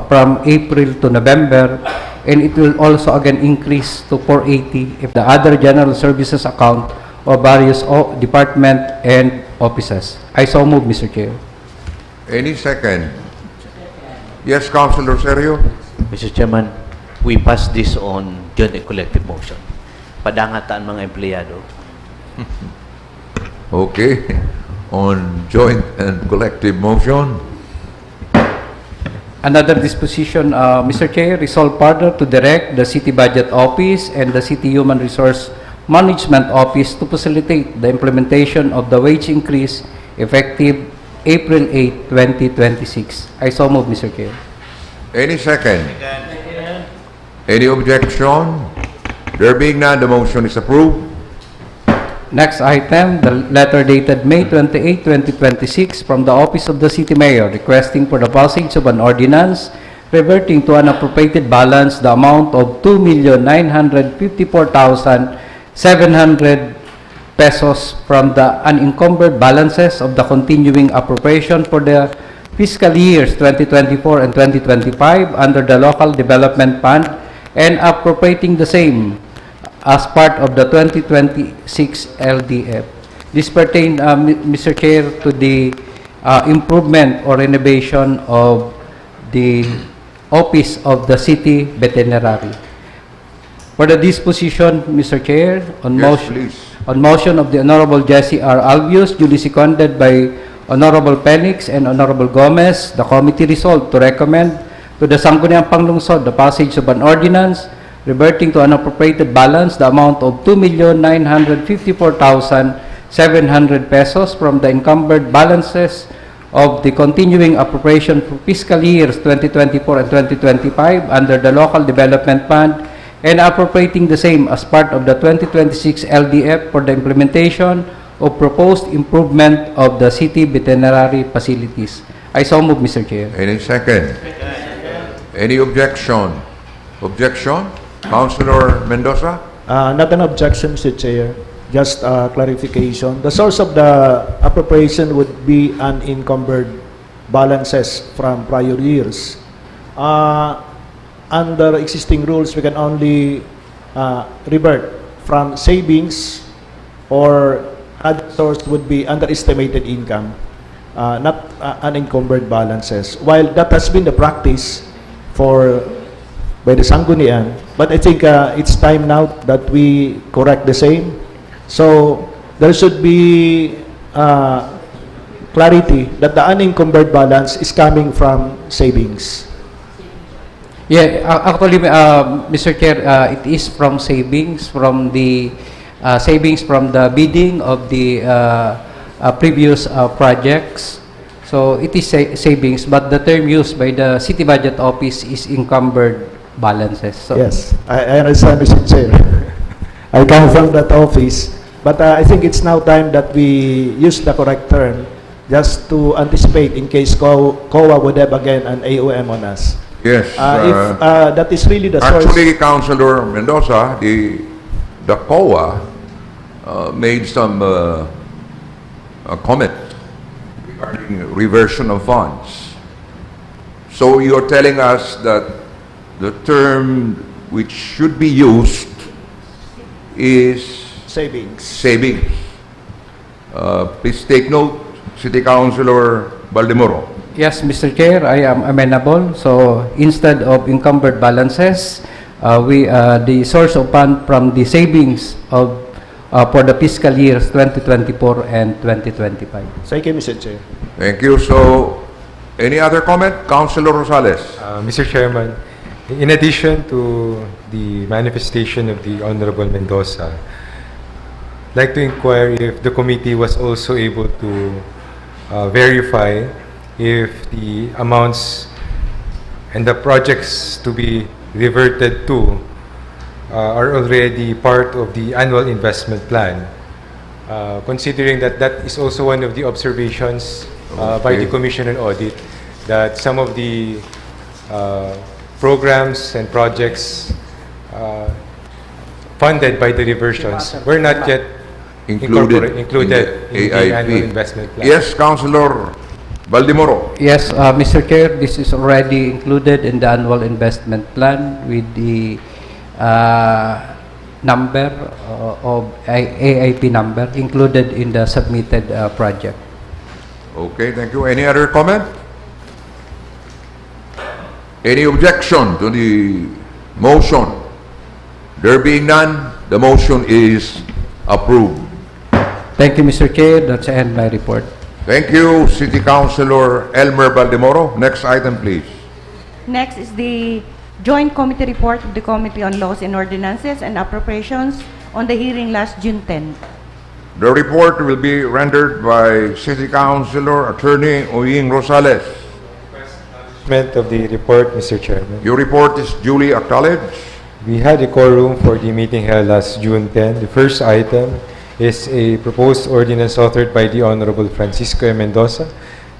from April to November, and it will also again increase to 480 if the other general services account of various department and offices. I so move, Mr. Chair. Any second? Yes, Councilor Sergio. Mr. Chairman, we pass this on joint and collective motion. Padangatan mga empleyado. Okay. on joint and collective motion. Another disposition, Mr. Chair, resolve further to direct the City Budget Office and the City Human Resource Management Office to facilitate the implementation of the wage increase effective April 8, 2026. I so move, Mr. Chair. Any second? Any objection? There being none, the motion is approved. Next item, the letter dated May 28, 2026 from the Office of the City Mayor requesting for the passage of an ordinance reverting to an appropriated balance the amount of 2,954,700 pesos from the unencumbered balances of the continuing appropriation for the fiscal years 2024 and 2025 under the Local Development Fund and appropriating the same as part of the 2026 LDF. This pertains, Mr. Chair, to the improvement or renovation of the office of the city veterinary. For the disposition, Mr. Chair, on motion of the Honorable Jesse R. Albius, duly seconded by Honorable Penix and Honorable Gomez, the committee resolved to recommend to the Sangguniang Panlungsod the passage of an ordinance reverting to an appropriated balance the amount of 2,954,700 pesos from the encumbered balances of the continuing appropriation for fiscal years 2024 and 2025 under the Local Development Fund and appropriating the same as part of the 2026 LDF for the implementation of proposed improvement of the city veterinary facilities. I so move, Mr. Chair. Any second? Any objection? Objection? Councilor Mendoza? Not an objection, Mr. Chair. Just clarification. The source of the appropriation would be unencumbered balances from prior years. Under existing rules, we can only revert from savings, or other source would be underestimated income, not unencumbered balances. While that has been the practice by the Sangguniang, but I think it's time now that we correct the same. So there should be clarity that the unencumbered balance is coming from savings. Yeah, actually, Mr. Chair, it is from savings, from the bidding of the previous projects. So it is savings, but the term used by the City Budget Office is encumbered balances. So yes, I understand, Mr. Chair. I come from that office, but I think it's now time that we use the correct term just to anticipate in case COA would have again an AOM on us. Yes. If that is really the source. Actually, Councilor Mendoza, the COA made some comment regarding reversion of funds. So you're telling us that the term which should be used is savings. Savings. Please take note, City Councilor Baldemoro. yes, Mr. Chair, I am amenable. So instead of encumbered balances, the source of fund from the savings of for the fiscal years 2024 and 2025. Thank you, Mr. Chair. Thank you. So, any other comment? Councilor Rosales. Mr. Chairman, in addition to the manifestation of the Honorable Mendoza, I'd like to inquire if the committee was also able to verify if the amounts and the projects to be reverted to are already part of the annual investment plan, considering that that is also one of the observations by the Commission on Audit, that some of the programs and projects funded by the reversions were not yet included in the annual investment plan. Yes, Councilor Baldemoro. Yes, Mr. Chair, this is already included in the annual investment plan with the number of AIP number included in the submitted project. Okay, thank you. Any other comment? Any objection to the motion? There being none, the motion is approved. Thank you, Mr. Chair. That's the end of my report. Thank you, City Councilor Elmer Baldemoro. Next item, please. Next is the Joint Committee Report of the Committee on Laws and Ordinances and Appropriations on the hearing last June 10. The report will be rendered by City Councilor Attorney Oying Rosales. Of the report, Mr. Chairman. Your report is duly acknowledged. We had a quorum for the meeting held last June 10. The first item is a proposed ordinance authored by the Honorable Francisco M. Mendoza,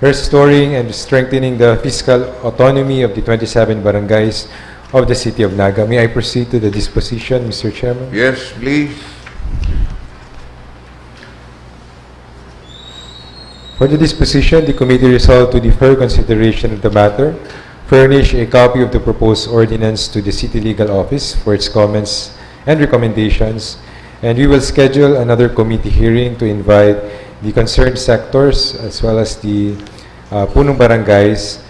restoring and strengthening the fiscal autonomy of the 27 barangays of the City of Naga. May I proceed to the disposition, Mr. Chairman? Yes, please. For the disposition, the committee resolved to defer consideration of the matter, furnish a copy of the proposed ordinance to the City Legal Office for its comments and recommendations, and we will schedule another committee hearing to invite the concerned sectors as well as the punong barangays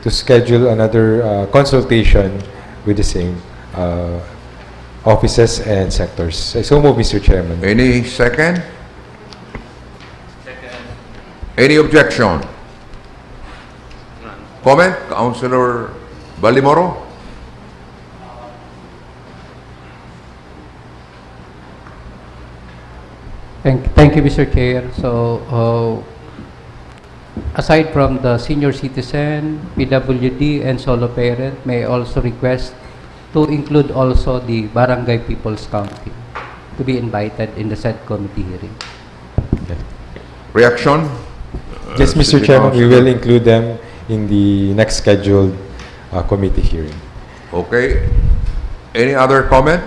to schedule another consultation with the same offices and sectors. I so move, Mr. Chairman. Any second? Any objection? Comment, Councilor Baldemoro? Thank you, Mr. Chair. So, aside from the senior citizen, PWD, and solo parent, may I also request to include also the Barangay People's County to be invited in the said committee hearing. Reaction? Yes, Mr. Chairman, we will include them in the next scheduled committee hearing. Okay. Any other comment?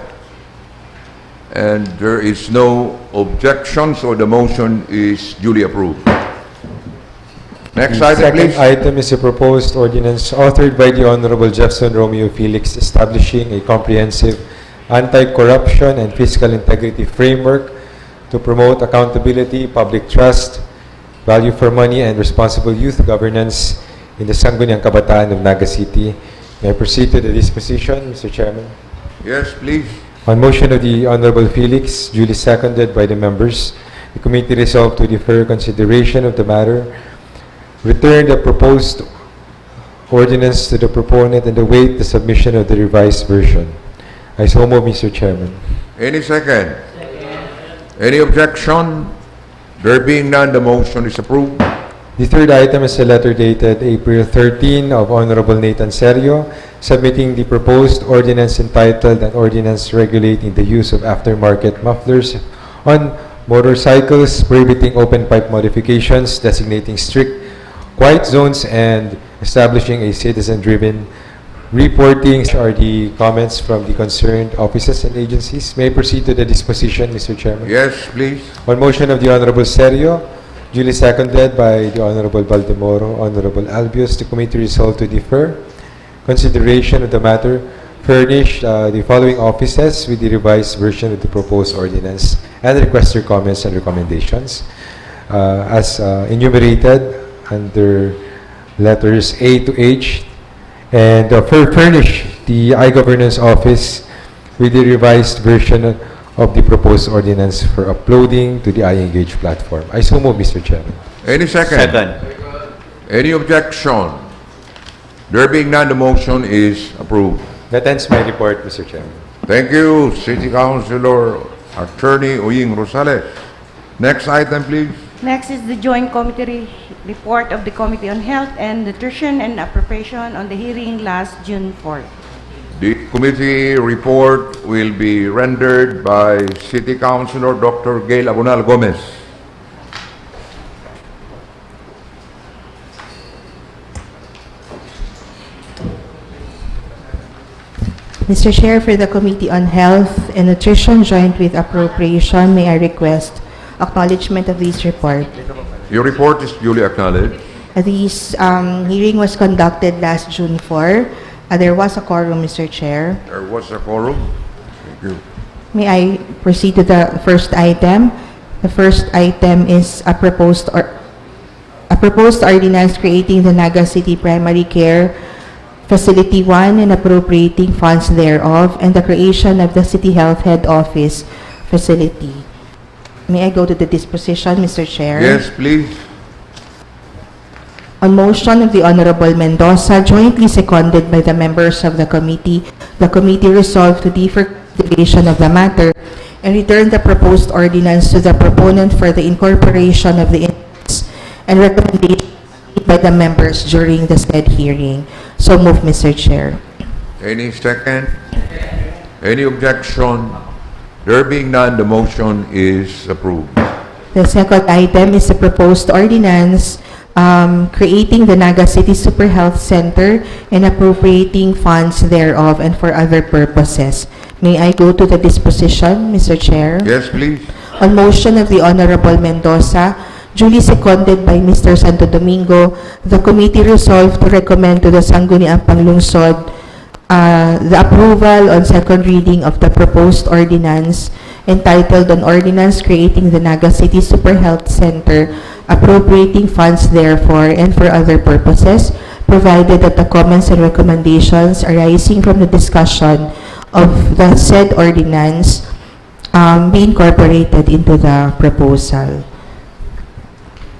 And there is no objection, so the motion is duly approved. Next The item, second please. item is a proposed ordinance authored by the Honorable Jefferson Romeo Felix establishing a comprehensive anti-corruption and fiscal integrity framework to promote accountability, public trust, value for money, and responsible youth governance in the Sangguniang Kabataan of Naga City. May I proceed to the disposition, Mr. Chairman? Yes, please. On motion of the Honorable Felix, duly seconded by the members, the committee resolved to defer consideration of the matter, return the proposed ordinance to the proponent, and await the submission of the revised version. I so move, Mr. Chairman. Any second? Any objection? There being none, the motion is approved. The third item is a letter dated April 13 of Honorable Nathan Serio, submitting the proposed ordinance entitled An Ordinance Regulating the Use of Aftermarket Mufflers on Motorcycles, Prohibiting Open Pipe Modifications, Designating Strict Quiet Zones, and Establishing a Citizen-Driven Reporting. Are the comments from the concerned offices and agencies? May I proceed to the disposition, Mr. Chairman? Yes, please. On motion of the Honorable Serio, duly seconded by the Honorable Baldemoro, Honorable Albios, the committee resolved to defer consideration of the matter, furnish the following offices with the revised version of the proposed ordinance, and request their comments and recommendations as enumerated under letters A to H, and furnish the iGovernance office with the revised version of the proposed ordinance for uploading to the iEngage platform. I so move, Mr. Chairman. Any second? Second. Any objection? There being none, the motion is approved. That ends my report, Mr. Chairman. Thank you, City Councilor Attorney Oying Rosales. Next item, please. Next is the Joint Committee Report of the Committee on Health and Nutrition and Appropriation on the hearing last June 4th. The committee report will be rendered by City Councilor Dr. Gail Abunal Gomez. Mr. Chair, for the Committee on Health and Nutrition, joint with appropriation, may I request acknowledgement of this report. Your report is duly acknowledged. This hearing was conducted last June 4. There was a quorum, Mr. Chair. There was a quorum. Thank you. May I proceed to the first item? The first item is a proposed ordinance creating the Naga City Primary Care Facility 1 and appropriating funds thereof, and the creation of the City Health Head Office facility. May I go to the disposition, Mr. Chair? Yes, please. On motion of the Honorable Mendoza, jointly seconded by the members of the committee resolved to defer consideration of the matter and return the proposed ordinance to the proponent for the incorporation of the inputs and recommendations made by the members during the said hearing. So move, Mr. Chair. Any second? Any objection? There being none, the motion is approved. The second item is the proposed ordinance creating the Naga City Super Health Center and appropriating funds thereof and for other purposes. May I go to the disposition, Mr. Chair? Yes, please. On motion of the Honorable Mendoza, duly seconded by Mr. Santo Domingo, the committee resolved to recommend to the Sangguniang Panlungsod the approval on second reading of the proposed ordinance entitled an ordinance creating the Naga City Super Health Center, appropriating funds therefore and for other purposes, provided that the comments and recommendations arising from the discussion of the said ordinance be incorporated into the proposal.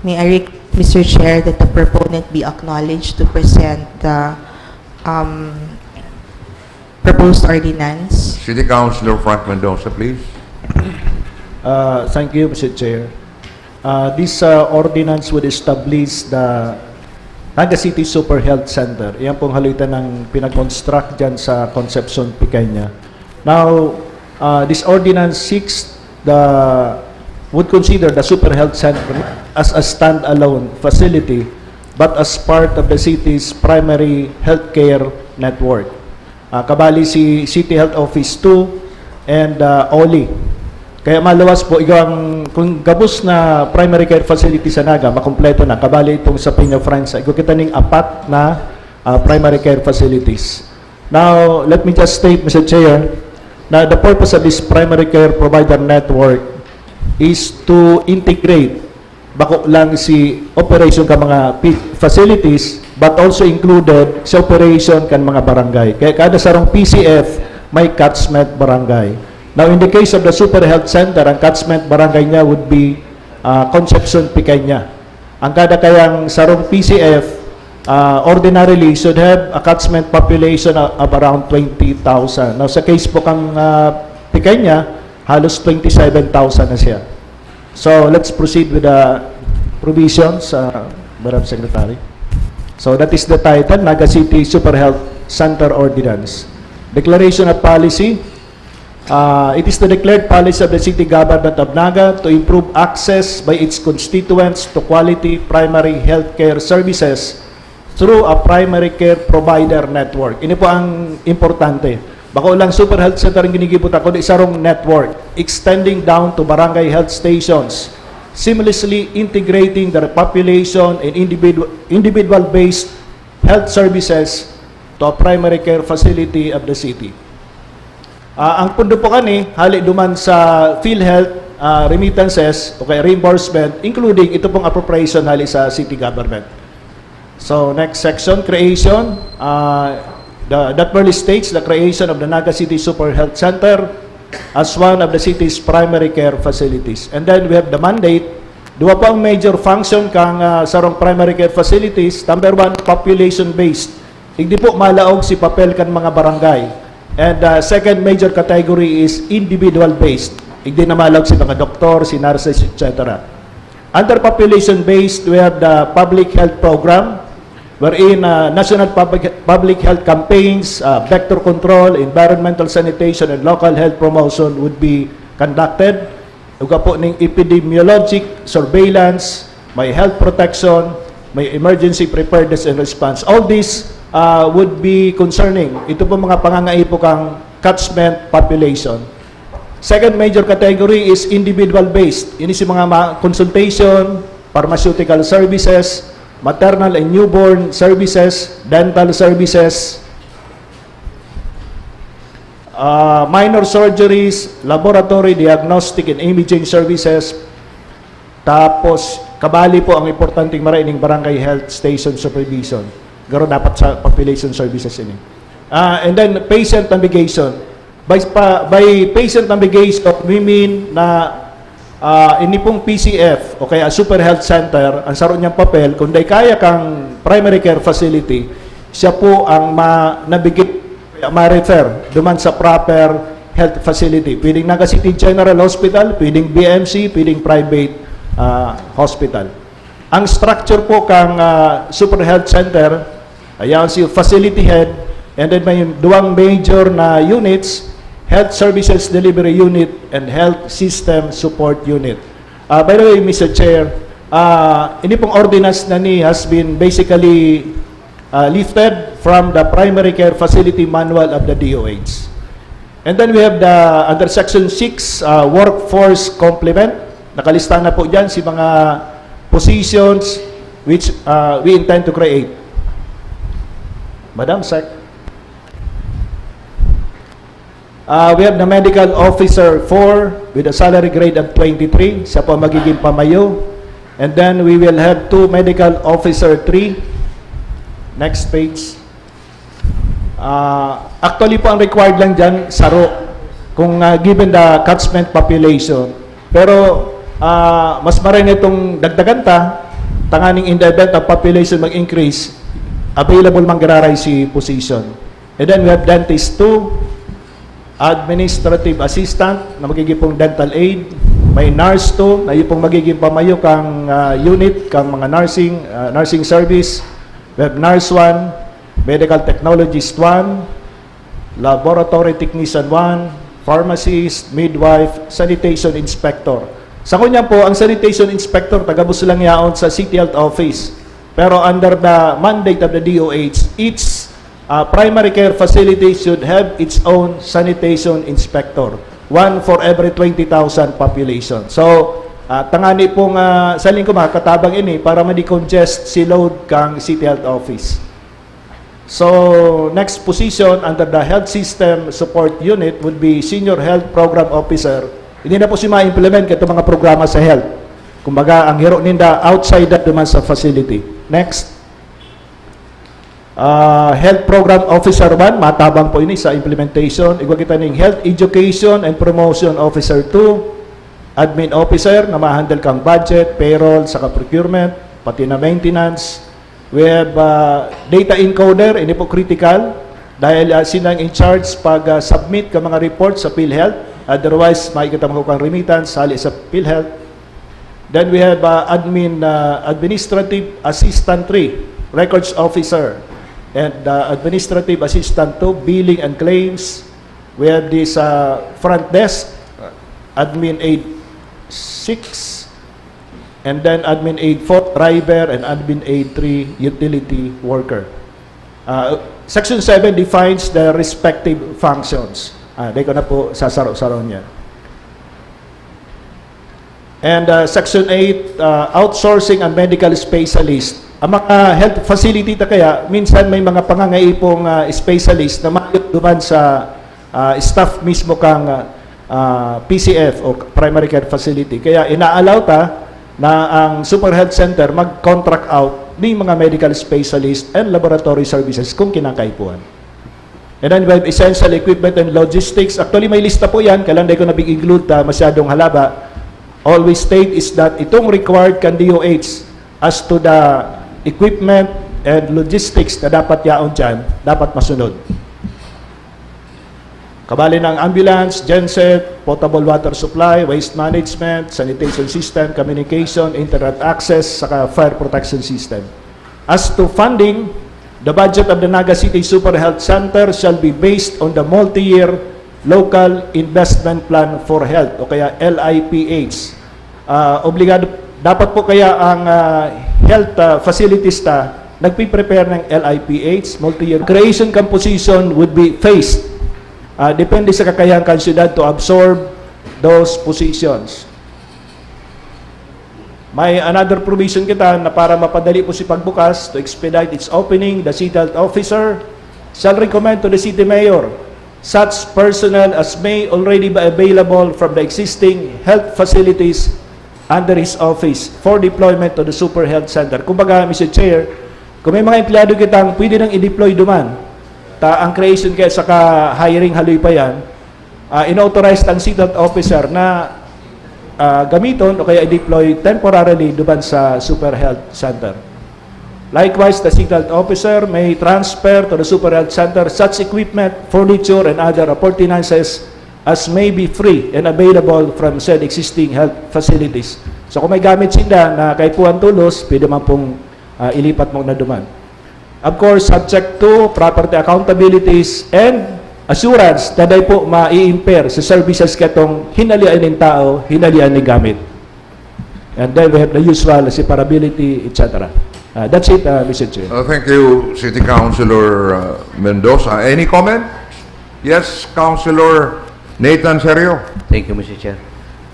May I request, Mr. Chair, that the proponent be acknowledged to present the proposed ordinance. City Councilor Frank Mendoza, please. Thank you, Mr. Chair. This ordinance would establish the Naga City Super Health Center. Yan pong halitan ng pinag-construct dyan sa Concepcion, Pequeña. Now, this ordinance seeks would consider the Super Health Center as a stand-alone facility but as part of the city's primary healthcare network. Kabali si City Health Office 2 and OLI. Kaya maluwas po, kung gabos na primary care facility sa Naga, makumpleto na. Kabali itong sa Peña Francia. Kita ning apat na primary care facilities. Now, let me just state, Mr. Chair, na the purpose of this primary care provider network is to integrate bako lang si operation ka mga facilities but also included sa operation kan mga barangay. Kaya kada sarong PCF may catchment barangay. Now in the case of the Super Health Center, ang catchment barangay niya would be Concepcion, Pequeña. Ang kada kayang sarong PCF ordinarily should have a catchment population of around 20,000. Now sa case po kang Pequeña, halos 27,000 na siya. So let's proceed with the provisions, Madam Secretary. So that is the title, Naga City Super Health Center Ordinance. Declaration of Policy. It is the declared policy of the City Government of Naga to improve access by its constituents to quality primary healthcare services through a primary care provider network. Ini po ang importante. Bako lang Super Health Center ang ginigibot ako, isarong network extending down to barangay health stations, seamlessly integrating the population and individual-based health services to a primary care facility of the city. Ang pundo po kani, hali duman sa PhilHealth remittances o kaya reimbursement, including ito pong appropriation hali sa city government. So next section, creation. That merely states the creation of the Naga City Super Health Center as one of the city's primary care facilities. And then we have the mandate. Dua po ang major function kang sarong primary care facilities. Number one, population-based. Hindi po malaog si papel kan mga barangay. And second major category is individual-based. Hindi na malaog si mga doktor, si nurses, etc. Under population-based, we have the public health program, wherein national public health campaigns, vector control, environmental sanitation, and local health promotion would be conducted. Uga po ng epidemiologic surveillance, may health protection, may emergency preparedness and response. All this would be concerning. Ito po mga pangangaipo kang catchment population. Second major category is individual-based. Ini si mga consultation, pharmaceutical services, maternal and newborn services, dental services, minor surgeries, laboratory, diagnostic and imaging services. Tapos, kabali po ang importanteng maraining barangay health station supervision. Garo dapat sa population services ini. And then, patient navigation. By patient navigation, we mean na ini pong PCF o kaya Super Health Center, ang saro niyang papel, kung di kaya kang primary care facility, siya po ang nabigit, ma-refer duman sa proper health facility. Pwedeng Naga City General Hospital, pwedeng BMC, pwedeng private hospital. Ang structure po kang Super Health Center, ayan si facility head, and then may duwang major na units, Health Services Delivery Unit and Health System Support Unit. By the way, Mr. Chair, ini pong ordinance na ni has been basically lifted from the Primary Care Facility Manual of the DOH. And then we have the, under Section 6, Workforce Complement. Nakalista na po dyan si mga positions which we intend to create. Madam Sec. We have the Medical Officer 4 with a salary grade of 23. Siya po magiging pamayo. And then we will have 2 Medical Officer 3. Next page. Actually po ang required lang dyan, saro. Kung given the catchment population. Pero mas marami itong dagdagan tanganing in the event of population mag-increase, available manggararay si position. And then we have Dentist 2, Administrative Assistant na magiging pong dental aid, may Nurse 2 na yung pong magiging pamayo kang unit, kang mga nursing service. We have Nurse 1, Medical Technologist 1, Laboratory Technician 1, Pharmacist, Midwife, Sanitation Inspector. Sa kunya po, ang Sanitation Inspector, taga-bus lang yaon sa City Health Office. Pero under the mandate of the DOH, each primary care facility should have its own Sanitation Inspector. One for every 20,000 population. So, tangani pong saling ko katabang ini para ma-decongest si load kang City Health Office. So, next position under the Health System Support Unit would be Senior Health Program Officer. Hindi na po si ma-implement ito mga programa sa health. Kumbaga, ang hero ninda outside that duman sa facility. Next. Health Program Officer 1, matabang po ini sa implementation. Igwa kita ning Health Education and Promotion Officer 2, Admin Officer na ma-handle kang budget, payroll, saka procurement, pati na maintenance. We have Data Encoder, ini po critical dahil sinang in charge pag submit ka mga reports sa PhilHealth. Otherwise, makikita mo kang remittance sali sa PhilHealth. Then we have Administrative Assistant 3, Records Officer, and Administrative Assistant 2, Billing and Claims. We have this Front Desk, Admin Aid 6, and then Admin Aid 4, Driver, and Admin Aid 3, Utility Worker. Section 7 defines the respective functions. Di ko na po sasaro-saro niya. And Section 8, Outsourcing and Medical Specialist. Ang mga health facility ta kaya, minsan may mga pangangaipong specialist na makikita duman sa staff mismo kang PCF o Primary Care Facility. Kaya inaalaw ta na ang Super Health Center mag-contract out ng mga medical specialist and laboratory services kung kinakaipuan. And then we have essential equipment and logistics. Actually, may lista po yan. Kailan di ko nabig-include masyadong halaba. Always state is that itong required kan DOH as to the equipment and logistics na dapat yaon dyan, dapat masunod. Kabali ng ambulance, genset, potable water supply, waste management, sanitation system, communication, internet access, saka fire protection system. As to funding, the budget of the Naga City Super Health Center shall be based on the multi-year Local Investment Plan for Health o kaya LIPH. Obligado, dapat po kaya ang health facilities nagpiprepare ng LIPH, multi-year. Creation composition would be phased. Depende sa kakayahan ng syudad to absorb those positions. May another provision kita na para mapadali po si pagbukas to expedite its opening, the City Health Officer shall recommend to the City Mayor such personnel as may already be available from the existing health facilities under his office for deployment to the Super Health Center. Kumbaga, Mr. Chair, kung may mga empleyado kitang pwede nang i-deploy duman, ang creation kaya saka hiring haloy pa yan, inauthorize ang City Health Officer na gamiton o kaya i-deploy temporarily duman sa Super Health Center. Likewise, the signal officer may transfer to the Super Health Center such equipment, furniture, and other appurtenances as may be free and available from said existing health facilities. So kung may gamit sila na kay puan tulos, pwede man pong ilipat mo na duman. Of course, subject to property accountabilities and assurance na dahil po ma-i-impair sa services katong hinalian ng tao, hinalian ni gamit. And then we have the usual separability, etc. That's it, Mr. Chair. Thank you, City Councilor Mendoza. Any comment? Yes, Councilor Nathan Serio. Thank you, Mr. Chair.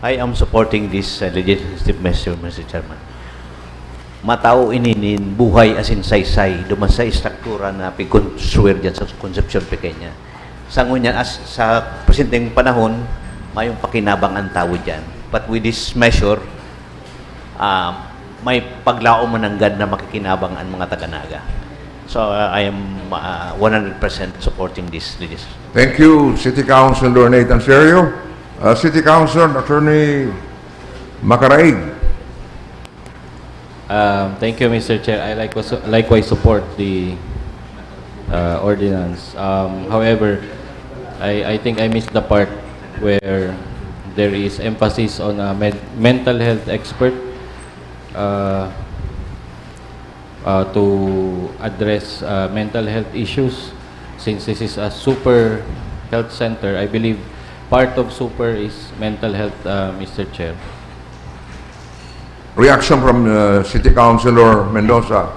I am supporting this legislative measure, Mr. Chairman. Matao ininin buhay asin saysay duman sa istruktura na pikonstruir dyan sa konsepsyon pequeña. Sangguniang sa presenteng panahon, mayong pakinabang ang tao dyan. But with this measure, may paglao mananggad na makikinabang ang mga taga-Naga. So I am 100% supporting this legislation. Thank you, City Councilor Nathan Serio. City Councilor Attorney Macaraig. Thank you, Mr. Chair. I likewise support the ordinance. However, I think I missed the part where there is emphasis on a mental health expert to address mental health issues. Since this is a super health center, I believe part of super is mental health, Mr. Chair. Reaction from City Councilor Mendoza.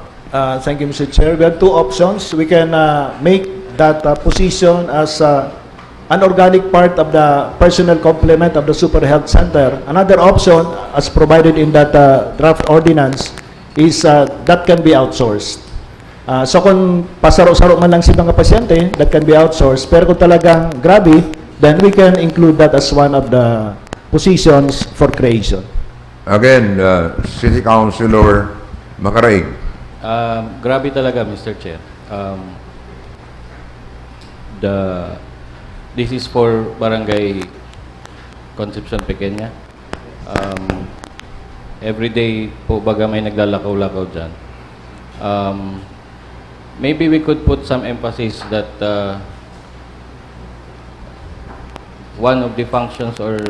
Thank you, Mr. Chair. We have two options. We can make that position as an organic part of the personnel complement of the Super Health Center. Another option, as provided in that draft ordinance, is that can be outsourced. So kung pasaro-saro man lang si mga pasyente, that can be outsourced. Pero kung talagang grabe, then we can include that as one of the positions for creation. Again, City Councilor Macaraig. Grabe talaga, Mr. Chair. This is for Barangay Concepcion Pequeña. Everyday po baga may naglalakaw-lakaw dyan. Maybe we could put some emphasis that one of the functions or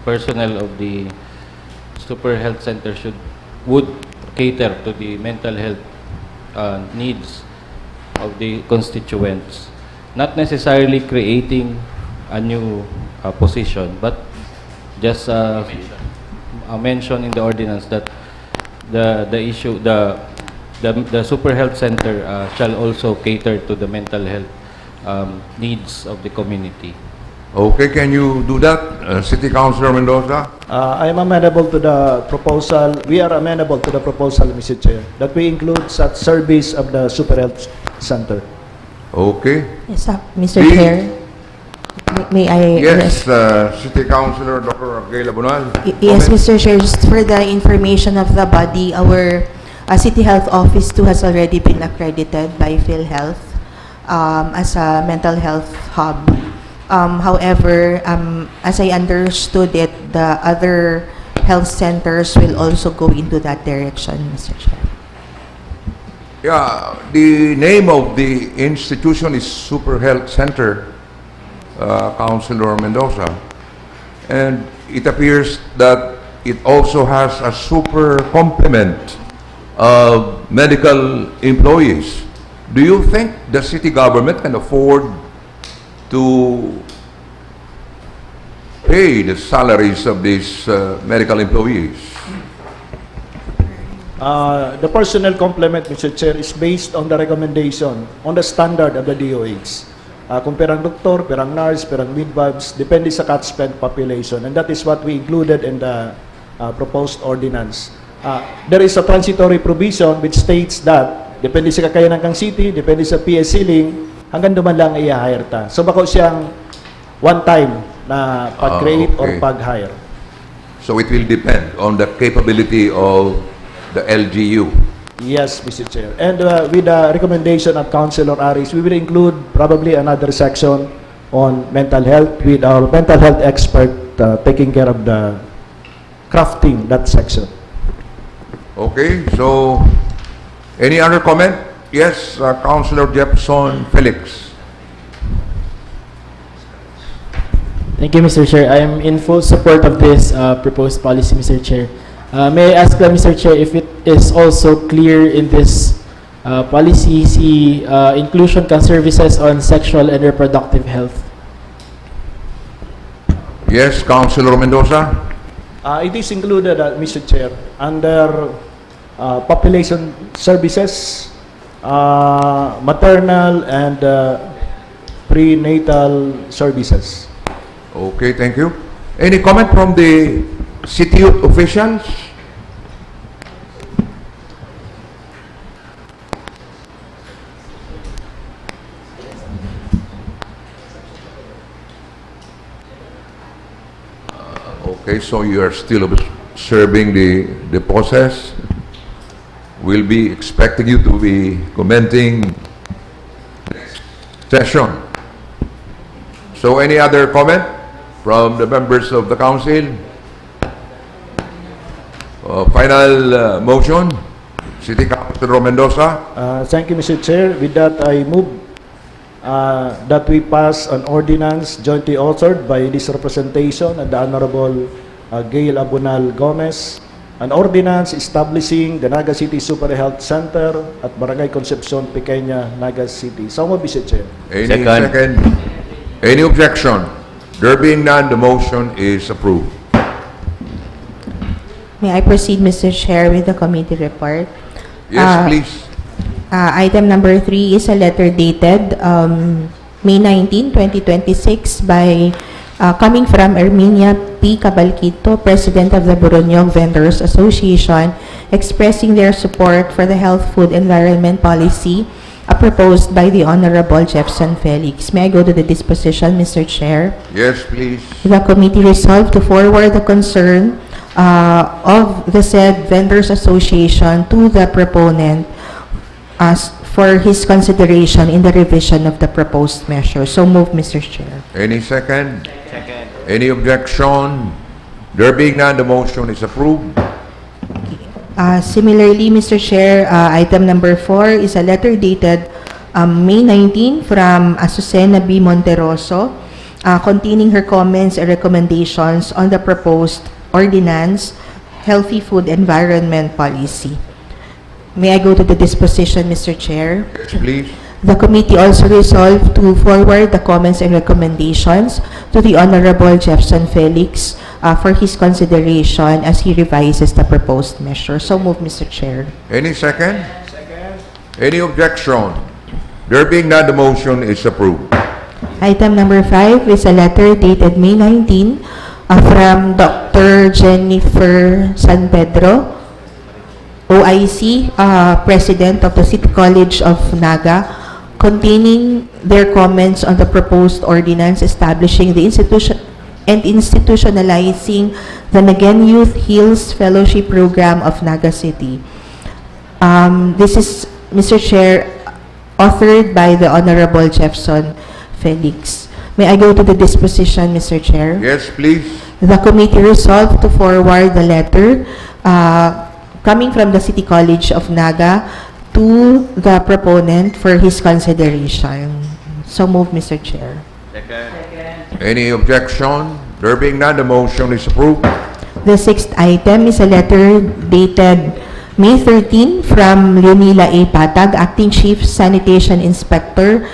personnel of the Super Health Center would cater to the mental health needs of the constituents. Not necessarily creating a new position, but just a mention in the ordinance that the Super Health Center shall also cater to the mental health needs of the community. Okay, can you do that, City Councilor Mendoza? I am amenable to the proposal. We are amenable to the proposal, Mr. Chair, that we include such service of the Super Health Center. Okay. Yes, Mr. Chair. May I? Yes, City Councilor Dr. Gayla Bunal. Yes, Mr. Chair. Just for the information of the body, our City Health Office too has already been accredited by PhilHealth as a mental health hub. However, as I understood it, the other health centers will also go into that direction, Mr. Chair. Yeah, the name of the institution is Super Health Center, Councilor Mendoza. And it appears that it also has a super complement of medical employees. Do you think the city government can afford to pay the salaries of these medical employees? The personnel complement, Mr. Chair, is based on the recommendation, on the standard of the DOH. Kung perang doktor, perang nurse, perang midwives, depende sa catchment population. And that is what we included in the proposed ordinance. There is a transitory provision which states that depende sa kakayanan ng city, depende sa PS ceiling, hanggang duman lang i-hire ta. So bako siyang one time na pag-create or pag-hire. So it will depend on the capability of the LGU. Yes, Mr. Chair. And with the recommendation of Councilor Aris, we will include probably another section on mental health with our mental health expert taking care of the crafting that section. Okay, so any other comment? Yes, Councilor Jefferson Felix. Thank you, Mr. Chair. I am in full support of this proposed policy, Mr. Chair. May I ask, Mr. Chair, if it is also clear in this policy, inclusion of services on sexual and reproductive health? Yes, Councilor Mendoza. It is included, Mr. Chair, under population services, maternal and prenatal services. Okay, thank you. Any comment from the city youth officials? Okay, so you are still observing the process. We'll be expecting you to be commenting next session. So any other comment from the members of the council? Final motion, City Councilor Mendoza. Thank you, Mr. Chair. With that, I move that we pass an ordinance jointly authored by this representation and the Honorable Gail Abunal Gomez, an ordinance establishing the Naga City Super Health Center at Barangay Concepcion, Pequeña, Naga City. So moved, Mr. Chair. Any second? Any objection? There being none, the motion is approved. May I proceed, Mr. Chair, with the committee report? Yes, please. Item number 3 is a letter dated May 19, 2026 by coming from Erminia P. Cabalquito, President of the Buronyog Vendors Association, expressing their support for the health, food, environment policy proposed by the Honorable Jefferson Felix. May I go to the disposition, Mr. Chair? Yes, please. The committee resolved to forward the concern of the said Vendors Association to the proponent for his consideration in the revision of the proposed measure. So move, Mr. Chair. Any second? Second. Any objection? There being none, the motion is approved. Similarly, Mr. Chair, item number 4 is a letter dated May 19 from Azucena B. Monteroso, containing her comments and recommendations on the proposed ordinance, Healthy Food Environment Policy. May I go to the disposition, Mr. Chair? Yes, please. The committee also resolved to forward the comments and recommendations to the Honorable Jefferson Felix for his consideration as he revises the proposed measure. So move, Mr. Chair. Any second? Second. Any objection? There being none, the motion is approved. Item number 5 is a letter dated May 19 from Dr. Jennifer San Pedro, OIC, President of the City College of Naga, containing their comments on the proposed ordinance establishing the institution and institutionalizing the Nagaen Youth Heals Fellowship Program of Naga City. This is, Mr. Chair, authored by the Honorable Jefferson Felix. May I go to the disposition, Mr. Chair? Yes, please. The committee resolved to forward the letter coming from the City College of Naga to the proponent for his consideration. So move, Mr. Chair. Second. Any objection? There being none, the motion is approved. The 6th item is a letter dated May 13 from Leonila A. Patag, Acting Chief Sanitation Inspector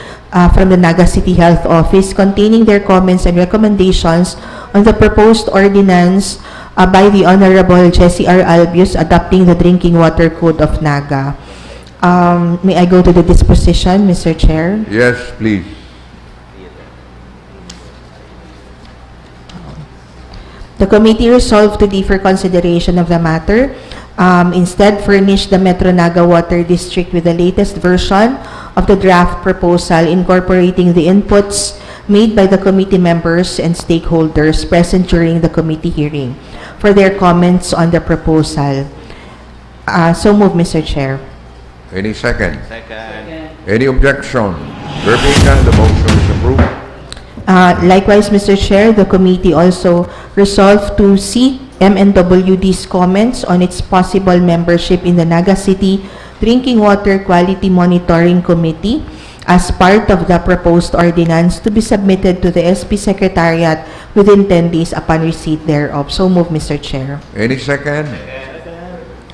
from the Naga City Health Office, containing their comments and recommendations on the proposed ordinance by the Honorable Jesse R. Albius adopting the Drinking Water Code of Naga. May I go to the disposition, Mr. Chair? Yes, please. The committee resolved to defer consideration of the matter. Instead, furnish the Metro Naga Water District with the latest version of the draft proposal incorporating the inputs made by the committee members and stakeholders present during the committee hearing for their comments on the proposal. So move, Mr. Chair. Any second? Second. Any objection? There being none, the motion is approved. Likewise, Mr. Chair, the committee also resolved to seek MNWD's comments on its possible membership in the Naga City Drinking Water Quality Monitoring Committee as part of the proposed ordinance to be submitted to the SP Secretariat within 10 days upon receipt thereof. So move, Mr. Chair. Any second?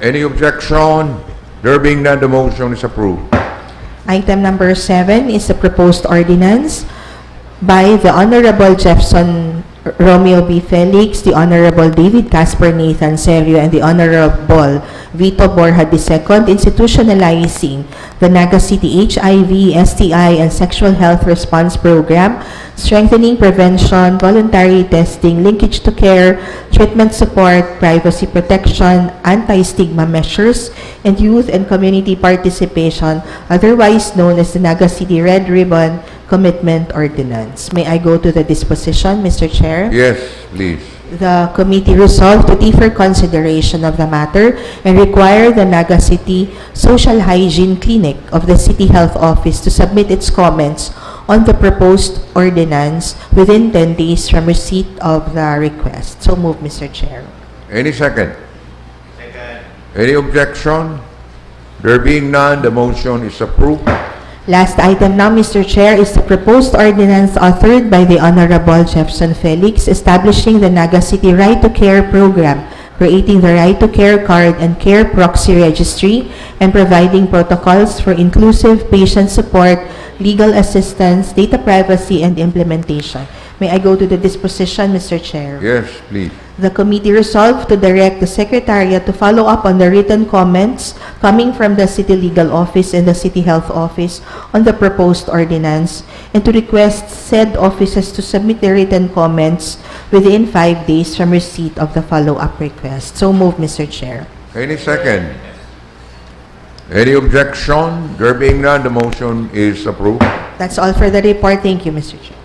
Any objection? There being none, the motion is approved. Item number 7 is the proposed ordinance by the Honorable Jefferson Romeo B. Felix, the Honorable David Casper Nathan Serio, and the Honorable Vito Borja II, institutionalizing the Naga City HIV, STI, and Sexual Health Response Program, strengthening prevention, voluntary testing, linkage to care, treatment support, privacy protection, anti-stigma measures, and youth and community participation, otherwise known as the Naga City Red Ribbon Commitment Ordinance. May I go to the disposition, Mr. Chair? Yes, please. The committee resolved to defer consideration of the matter and require the Naga City Social Hygiene Clinic of the City Health Office to submit its comments on the proposed ordinance within 10 days from receipt of the request. So move, Mr. Chair. Any second? Second. Any objection? There being none, the motion is approved. Last item now, Mr. Chair, is the proposed ordinance authored by the Honorable Jefferson Felix establishing the Naga City Right to Care program, creating the Right to Care card and Care Proxy Registry, and providing protocols for inclusive patient support, legal assistance, data privacy, and implementation. May I go to the disposition, Mr. Chair? Yes, please. The committee resolved to direct the Secretariat to follow up on the written comments coming from the City Legal Office and the City Health Office on the proposed ordinance, and to request said offices to submit their written comments within 5 days from receipt of the follow-up request. So move, Mr. Chair. Any second? Any objection? There being none, the motion is approved. That's all for the report. Thank you, Mr. Chair.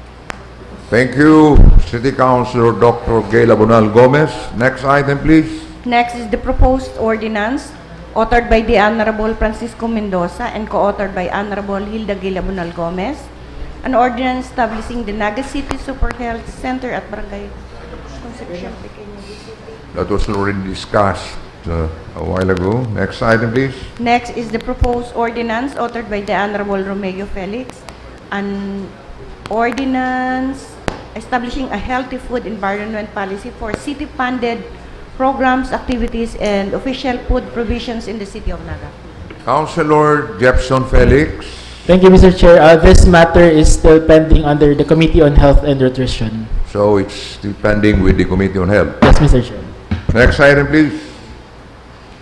Thank you, City Councilor Dr. Gayla Bonal Gomez. Next item, please. Next is the proposed ordinance authored by the Honorable Francisco Mendoza and co-authored by Honorable Hilda Gayla Bonal Gomez. An ordinance establishing the Naga City Super Health Center at Barangay Concepcion, Pequeño City. That was already discussed a while ago. Next item, please. Next is the proposed ordinance authored by the Honorable Romeo Felix. An ordinance establishing a healthy food environment policy for city-funded programs, activities, and official food provisions in the City of Naga. Councilor Jefferson Felix. Thank you, Mr. Chair. This matter is still pending under the Committee on Health and Nutrition. So it's still pending with the Committee on Health. Yes, Mr. Chair. Next item, please.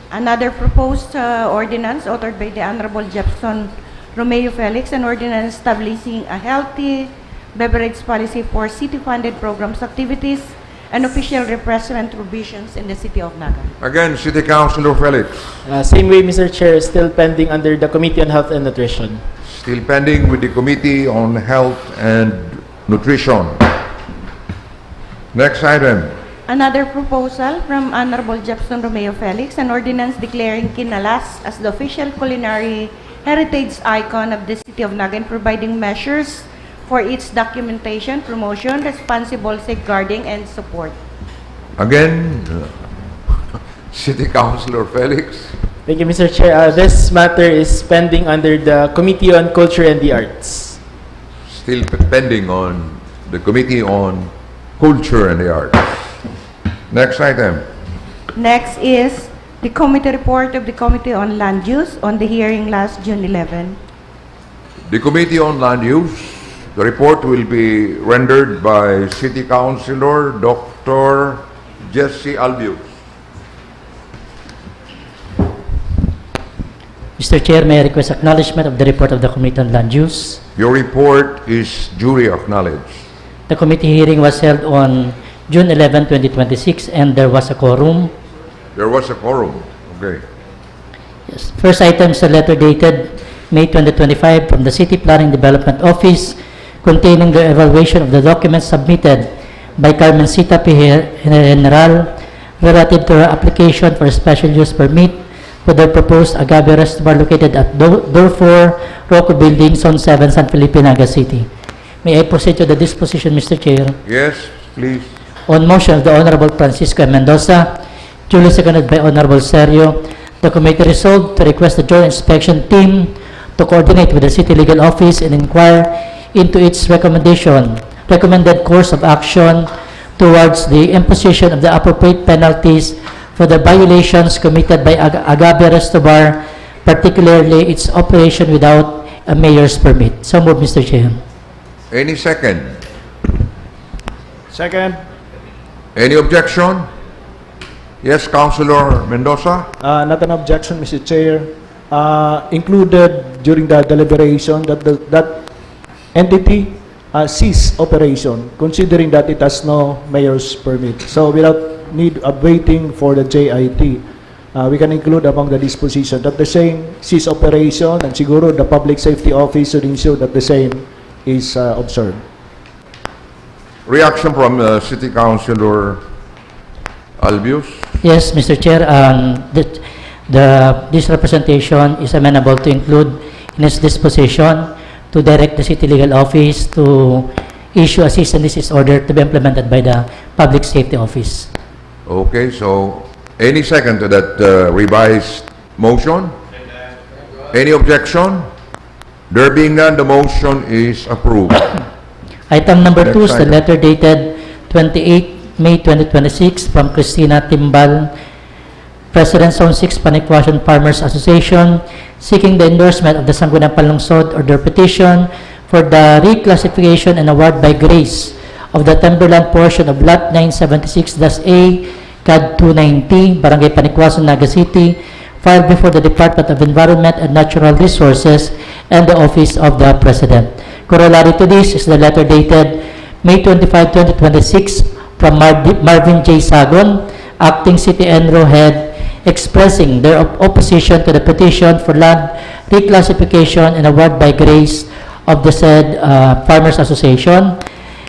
Another proposed ordinance authored by the Honorable Jefferson Romeo Felix, an ordinance establishing a healthy beverage policy for city-funded programs, activities, and official refreshment provisions in the City of Naga. Again, City Councilor Felix. Same way, Mr. Chair, still pending under the Committee on Health and Nutrition. Still pending with the Committee on Health and Nutrition. Next item. Another proposal from Honorable Jefferson Romeo Felix, an ordinance declaring Quinalas as the official culinary heritage icon of the City of Naga and providing measures for its documentation, promotion, responsible safeguarding, and support. Again, City Councilor Felix. Thank you, Mr. Chair. This matter is pending under the Committee on Culture and the Arts. Still pending on the Committee on Culture and the Arts. Next item. Next is the committee report of the Committee on Land Use on the hearing last June 11. The Committee on Land Use, the report will be rendered by City Councilor Dr. Jesse Albius. Mr. Chair, may I request acknowledgement of the report of the Committee on Land Use? Your report is duly acknowledged. The committee hearing was held on June 11, 2026, and there was a quorum. There was a quorum. Okay. Yes. First item is a letter dated May 2025 from the City Planning Development Office containing the evaluation of the documents submitted by Carmencita General relative to her application for a special use permit for the proposed agave restaurant located at Door 4, Rocco Building, Zone 7, San Felipe, Naga City. May I proceed to the disposition, Mr. Chair? Yes, please. On motion of the Honorable Francisco M. Mendoza, duly seconded by Honorable Sergio, the committee resolved to request the joint inspection team to coordinate with the City Legal Office and inquire into its recommended course of action towards the imposition of the appropriate penalties for the violations committed by Agave Resto Bar, particularly its operation without a mayor's permit. So moved, Mr. Chair. Any second? Second. Any objection? Yes, Councilor Mendoza? Not an objection, Mr. Chair. Included during the deliberation that that entity cease operation, considering that it has no mayor's permit. So without need of waiting for the JIT, we can include among the disposition that the same cease operation, and siguro the Public Safety Office should ensure that the same is observed. Reaction from City Councilor Albius? Yes, Mr. Chair, this representation is amenable to include in its disposition to direct the City Legal Office to issue a cease and desist order to be implemented by the Public Safety Office. Okay, so any second to that revised motion? Any objection? There being none, the motion is approved. Item number 2 is the item. letter dated 28 May 2026 from Christina Timbal, President Zone 6 Panikwasan Farmers Association, seeking the endorsement of the Sangguniang Panlungsod or their petition for the reclassification and award by grace of the timberland portion of Lot 976-A, CAD 290, Barangay Panikwasan, Naga City, filed before the Department of Environment and Natural Resources and the Office of the President. Corollary to this is the letter dated May 25, 2026 from Marvin J. Sagon, Acting City Enro Head, expressing their opposition to the petition for land reclassification and award by grace of the said Farmers Association.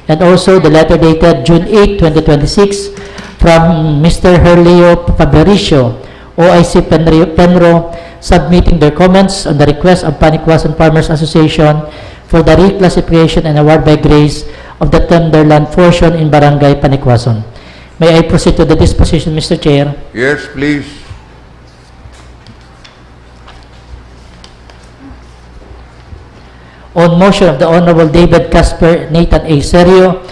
And also the letter dated June 8, 2026 from Mr. Herleo Fabericio, OIC Penro, submitting their comments on the request of Panikwasan Farmers Association for the reclassification and award by grace of the timberland portion in Barangay Panikwasan. May I proceed to the disposition, Mr. Chair? Yes, please. On motion of the Honorable David Casper Nathan A. Serio,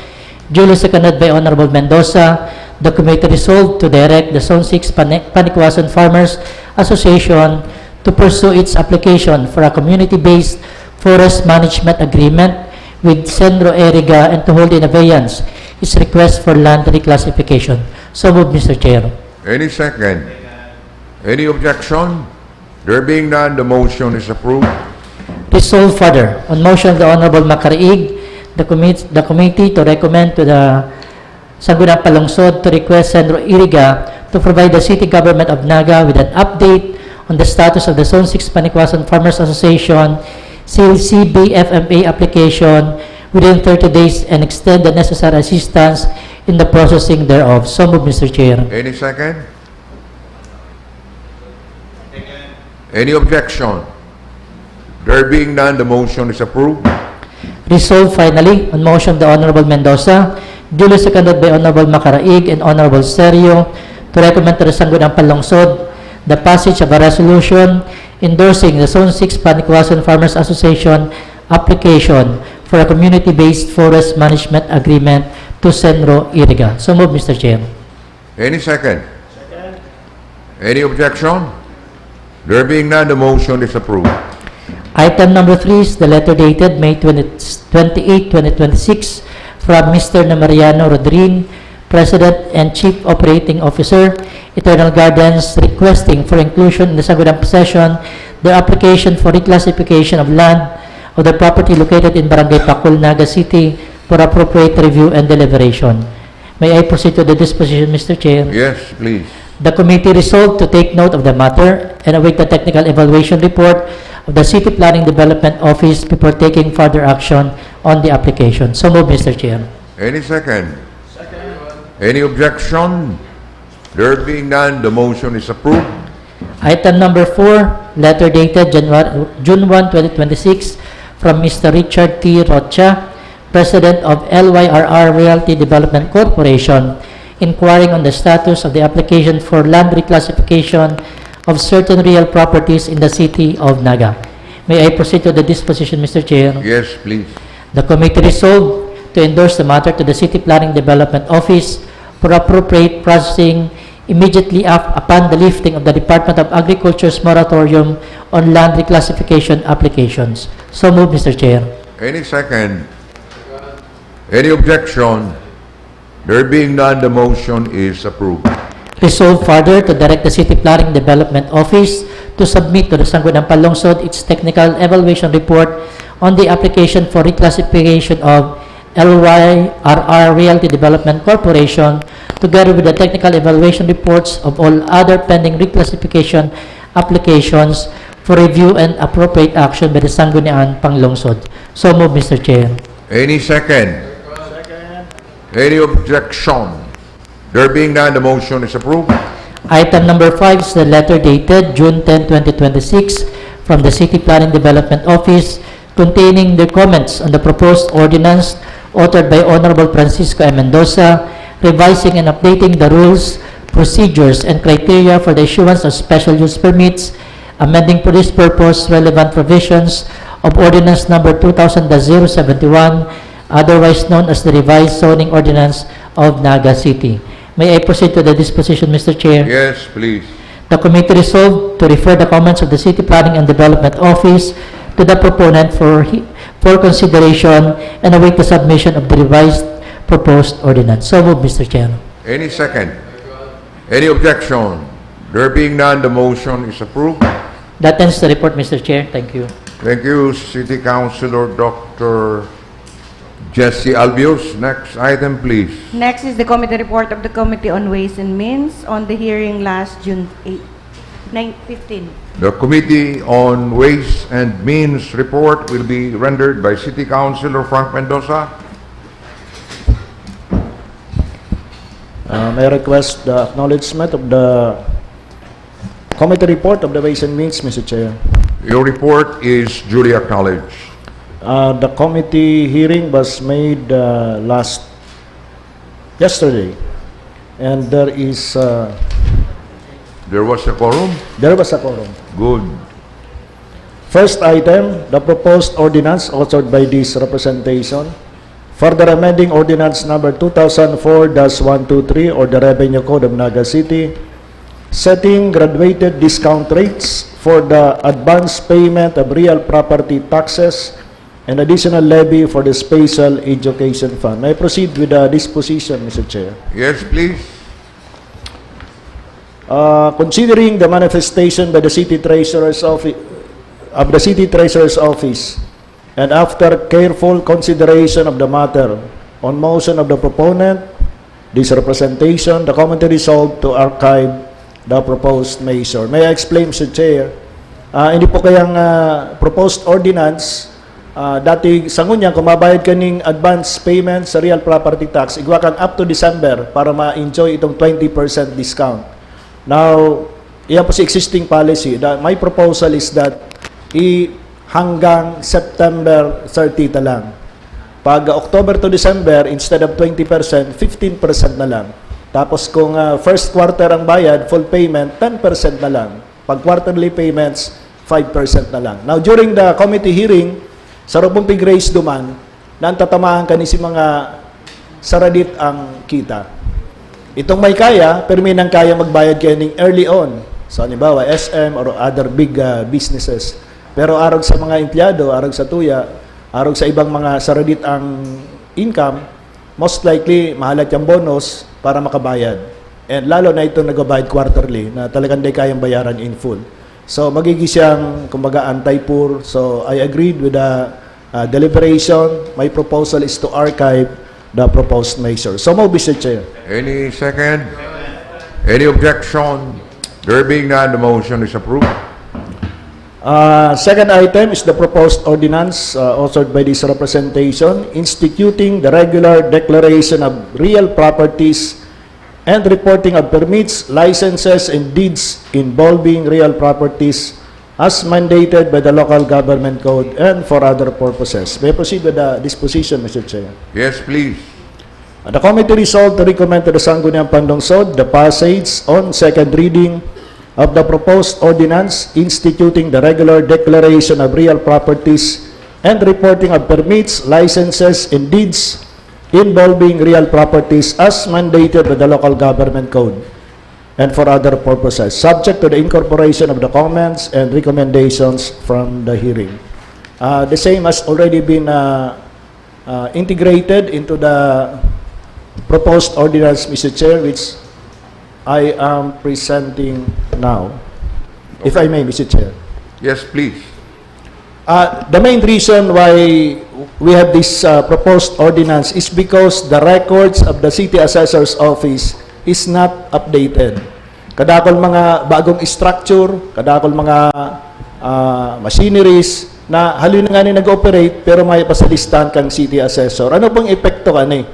duly seconded by Honorable Mendoza, the committee resolved to direct the Zone 6 Panikwasan Farmers Association to pursue its application for a community-based forest management agreement with Senro Eriga and to hold in abeyance its request for land reclassification. So moved, Mr. Chair. Any second? Any objection? There being none, the motion is approved. Resolved further, on motion of the Honorable Macaraig, the committee to recommend to the Sangguniang Panlungsod to request Senro Eriga to provide the City Government of Naga with an update on the status of the Zone 6 Panikwasan Farmers Association CBFMA application within 30 days and extend the necessary assistance in the processing thereof. So moved, Mr. Chair. Any second? Any objection? There being none, the motion is approved. Resolved finally, on motion of the Honorable Mendoza, duly seconded by Honorable Macaraig and Honorable Serio, to recommend to the Sangguniang Panlungsod the passage of a resolution endorsing the Zone 6 Panikwasan Farmers Association application for a community-based forest management agreement to Senro Eriga. So moved, Mr. Chair. Any second? Any objection? There being none, the motion is approved. Item number 3 is the letter dated May 28, 2026 from Mr. Mariano Rodrin, President and Chief Operating Officer, Eternal Gardens, requesting for inclusion in the Sangguniang possession the application for reclassification of land of the property located in Barangay Pakul, Naga City for appropriate review and deliberation. May I proceed to the disposition, Mr. Chair? Yes, please. The committee resolved to take note of the matter and await the technical evaluation report of the City Planning Development Office before taking further action on the application. So moved, Mr. Chair. Any second? Any objection? There being none, the motion is approved. Item number 4, letter dated June 1, 2026 from Mr. Richard T. Rocha, President of LYRR Realty Development Corporation, inquiring on the status of the application for land reclassification of certain real properties in the city of Naga. May I proceed to the disposition, Mr. Chair? Yes, please. The committee resolved to endorse the matter to the City Planning Development Office for appropriate processing immediately upon the lifting of the Department of Agriculture's moratorium on land reclassification applications. So moved, Mr. Chair. Any second? Any objection? There being none, the motion is approved. Resolved further to direct the City Planning Development Office to submit to the Sangguniang Panlungsod its technical evaluation report on the application for reclassification of LYRR Realty Development Corporation, together with the technical evaluation reports of all other pending reclassification applications for review and appropriate action by the Sangguniang Panlungsod. So move, Mr. Chair. Any second? Any objection? There being none, the motion is approved. Item number 5 is the letter dated June 10, 2026 from the City Planning Development Office containing their comments on the proposed ordinance authored by Honorable Francisco M. Mendoza, revising and updating the rules, procedures, and criteria for the issuance of special use permits, amending for this purpose relevant provisions of Ordinance Number 2000-071, otherwise known as the Revised Zoning Ordinance of Naga City. May I proceed to the disposition, Mr. Chair? Yes, please. The committee resolved to refer the comments of the City Planning and Development Office to the proponent for consideration and await the submission of the revised proposed ordinance. So moved, Mr. Chair. Any second? Any objection? There being none, the motion is approved. That ends the report, Mr. Chair. Thank you. Thank you, City Councilor Dr. Jesse Albios. Next item, please. Next is the committee report of the Committee on Ways and Means on the hearing last June 15. The Committee on Ways and Means report will be rendered by City Councilor Frank Mendoza. May I request the acknowledgement of the committee report of the Ways and Means, Mr. Chair. Your report is duly acknowledged. The committee hearing was made yesterday, and there was a quorum? There was a quorum. Good. First item, the proposed ordinance authored by this representation, further amending Ordinance Number 2004-123 or the Revenue Code of Naga City, setting graduated discount rates for the advance payment of real property taxes and additional levy for the Special Education Fund. May I proceed with the disposition, Mr. Chair? Yes, please. Considering the manifestation by the City Treasurer's Office, and after careful consideration of the matter, on motion of the proponent, this representation, the committee resolved to archive the proposed measure. May I explain, Mr. Chair? Hindi po kayang proposed ordinance. Dati Sangguniang, kumabayad ka ng advance payment sa real property tax, igwa kang up to December para ma-enjoy itong 20% discount. Now, iyan po si existing policy. My proposal is that hanggang September 30 na lang. Pag October to December, instead of 20%, 15% na lang. Tapos kung first quarter ang bayad, full payment, 10% na lang. Pag quarterly payments, 5% na lang. Now, during the committee hearing, sa Robong Grace Duman, nantatamaan ka ni si mga saradit ang kita. Itong may kaya, pero may nang kaya magbayad kayo ng early on. So, halimbawa, SM or other big businesses. Pero arog sa mga empleyado, arog sa tuya, arog sa ibang mga saradit ang income, most likely, mahalat yung bonus para makabayad. And lalo na ito nagbabayad quarterly, na talagang di kayang bayaran in full. So, magiging siyang, kumbaga, anti-poor. So, I agreed with the deliberation. My proposal is to archive the proposed measure. So, Mr. Chair. Any second? Any objection? There being none, the motion is approved. Second item is the proposed ordinance authored by this representation, instituting the regular declaration of real properties and reporting of permits, licenses, and deeds involving real properties as mandated by the local government code and for other purposes. May I proceed with the disposition, Mr. Chair? Yes, please. The committee resolved to recommend to the Sangguniang Panlungsod the passage on second reading of the proposed ordinance instituting the regular declaration of real properties and reporting of permits, licenses, and deeds involving real properties as mandated by the local government code and for other purposes, subject to the incorporation of the comments and recommendations from the hearing. The same has already been integrated into the proposed ordinance, Mr. Chair, which I am presenting now. If I may, Mr. Chair. Yes, please. The main reason why we have this proposed ordinance is because the records of the City Assessor's Office is not updated. Kadakol mga bagong structure, kadakol mga machineries na halina nga ni nag-operate pero may pasalistahan kang City Assessor. Ano pong epekto kani?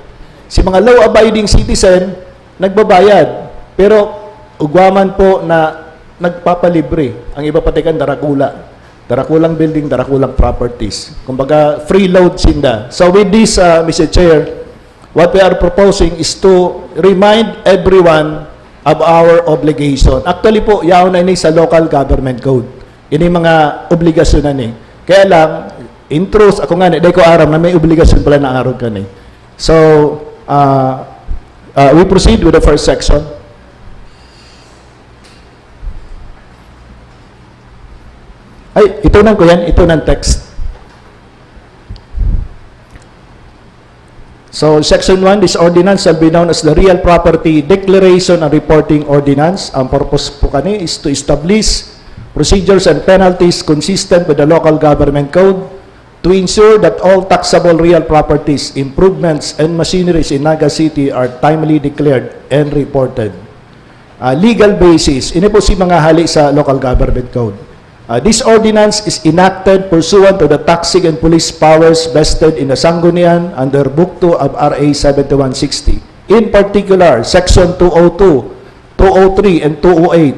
Si mga law-abiding citizen, nagbabayad. Pero ugwaman po na nagpapalibre. Ang iba patikan, darakula. Darakulang building, darakulang properties. Kumbaga, free load sinda. So with this, Mr. Chair, what we are proposing is to remind everyone of our obligation. Actually po, yaon na ini sa local government code. Ini mga obligasyon na ni. Kaya lang, in truth, ako nga, hindi ko aram na may obligasyon pala na araw ka ni. So, we proceed with the first section. Ay, ito nang ko yan, ito ng text. So, Section 1, this ordinance shall be known as the Real Property Declaration and Reporting Ordinance. Ang purpose po kani is to establish procedures and penalties consistent with the local government code to ensure that all taxable real properties, improvements, and machineries in Naga City are timely declared and reported. Legal basis, ini po si mga hali sa local government code. This ordinance is enacted pursuant to the taxing and police powers vested in the Sangguniang under Book 2 of RA 7160. In particular, Section 202, 203, and 208,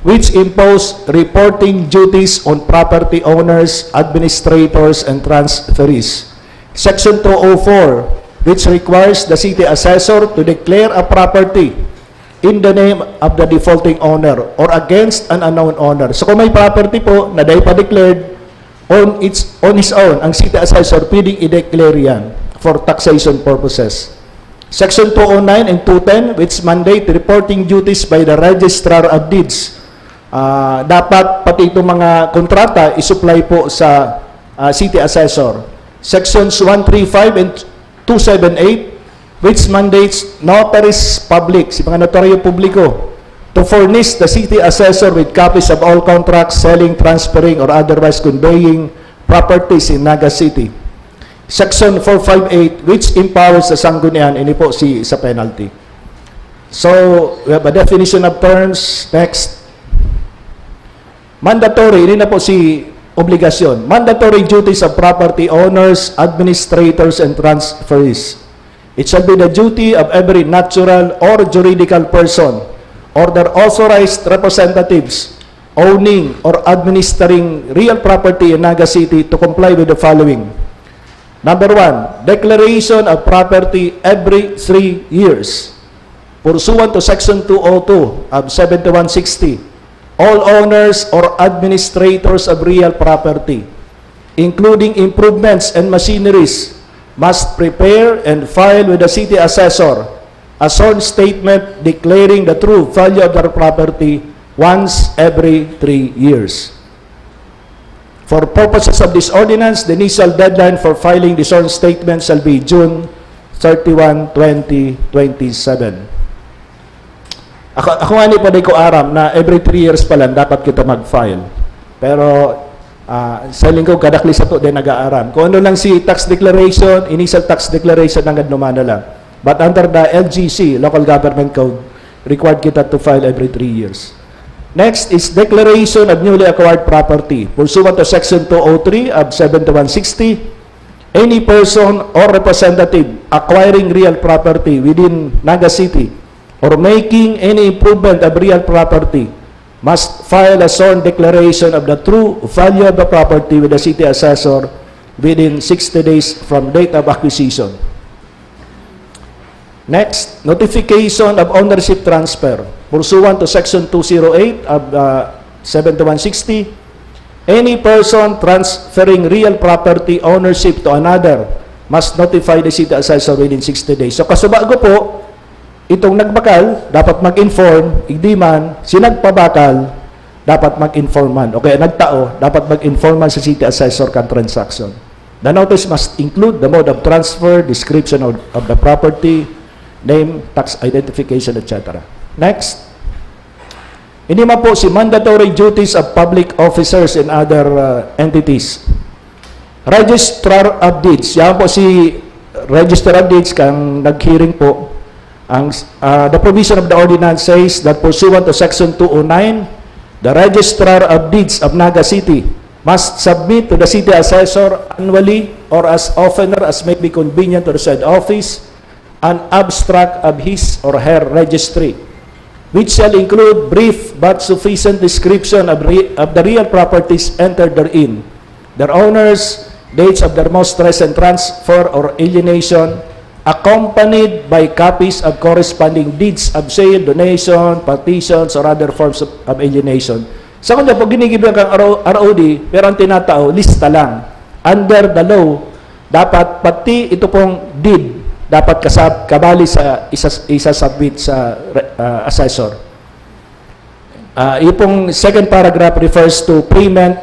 which impose reporting duties on property owners, administrators, and transferees. Section 204, which requires the city assessor to declare a property in the name of the defaulting owner or against an unknown owner. So kung may property po na dahil pa-declared on his own, ang city assessor pwedeng i-declare yan for taxation purposes. Section 209 and 210, which mandate reporting duties by the registrar of deeds. Dapat pati itong mga kontrata isupply po sa city assessor. Sections 135 and 278, which mandates notaries public, si mga notaryo publiko, to furnish the city assessor with copies of all contracts selling, transferring, or otherwise conveying properties in Naga City. Section 458, which empowers the Sangguniang, ini po sa penalty. So, we have a definition of terms. Next. Mandatory, ini na po obligasyon. Mandatory duties of property owners, administrators, and transferees. It shall be the duty of every natural or juridical person or their authorized representatives owning or administering real property in Naga City to comply with the following. Number 1, declaration of property every 3 years. Pursuant to Section 202 of 7160, all owners or administrators of real property, including improvements and machineries, must prepare and file with the city assessor a sworn statement declaring the true value of their property once every 3 years. For purposes of this ordinance, the initial deadline for filing the sworn statement shall be June 31, 2027. Ako nga ni pa ko aram na every 3 years pa lang dapat kita mag-file. Pero sa lingkod kadakli sa to din nag-aaram. Kung ano lang si tax declaration, initial tax declaration ang gadnumana lang. But under the LGC, Local Government Code, required kita to file every 3 years. Next is declaration of newly acquired property. Pursuant to Section 203 of 7160, any person or representative acquiring real property within Naga City or making any improvement of real property must file a sworn declaration of the true value of the property with the city assessor within 60 days from date of acquisition. Next, notification of ownership transfer. Pursuant to Section 208 of 7160, any person transferring real property ownership to another must notify the city assessor within 60 days. So kasubago po, itong nagbakal, dapat mag-inform, hindi man, si nagpabakal, dapat mag-inform man. O kaya nagtao, dapat mag-inform man sa city assessor kan transaction. The notice must include the mode of transfer, description of the property, name, tax identification, etc. Next. Hindi man po si mandatory duties of public officers and other entities. Registrar of Deeds. Yan po si Register of Deeds kang nag-hearing po. The provision of the ordinance says that pursuant to Section 209, the Registrar of Deeds of Naga City must submit to the city assessor annually or as oftener as may be convenient to the said office an abstract of his or her registry, which shall include brief but sufficient description of the real properties entered therein, their owners, dates of their most recent transfer or alienation, accompanied by copies of corresponding deeds of sale, donation, partitions, or other forms of alienation. Sa kanya, pag ginigiban kang ROD, pero ang tinatao, lista lang. Under the law, dapat pati ito pong deed, dapat kabali sa isa-submit sa assessor. Yung pong second paragraph refers to payment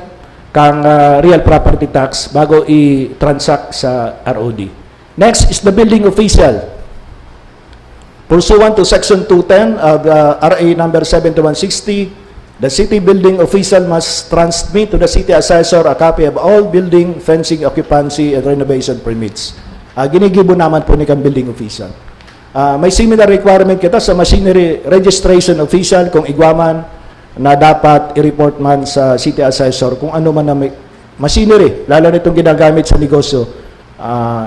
kang real property tax bago i-transact sa ROD. Next is the building official. Pursuant to Section 210 of RA number 7160, the city building official must transmit to the city assessor a copy of all building, fencing, occupancy, and renovation permits. Ginigibo naman po ni kang building official. May similar requirement kita sa machinery registration official kung igwaman na dapat i-report man sa city assessor kung ano man na may machinery, lalo nitong ginagamit sa negosyo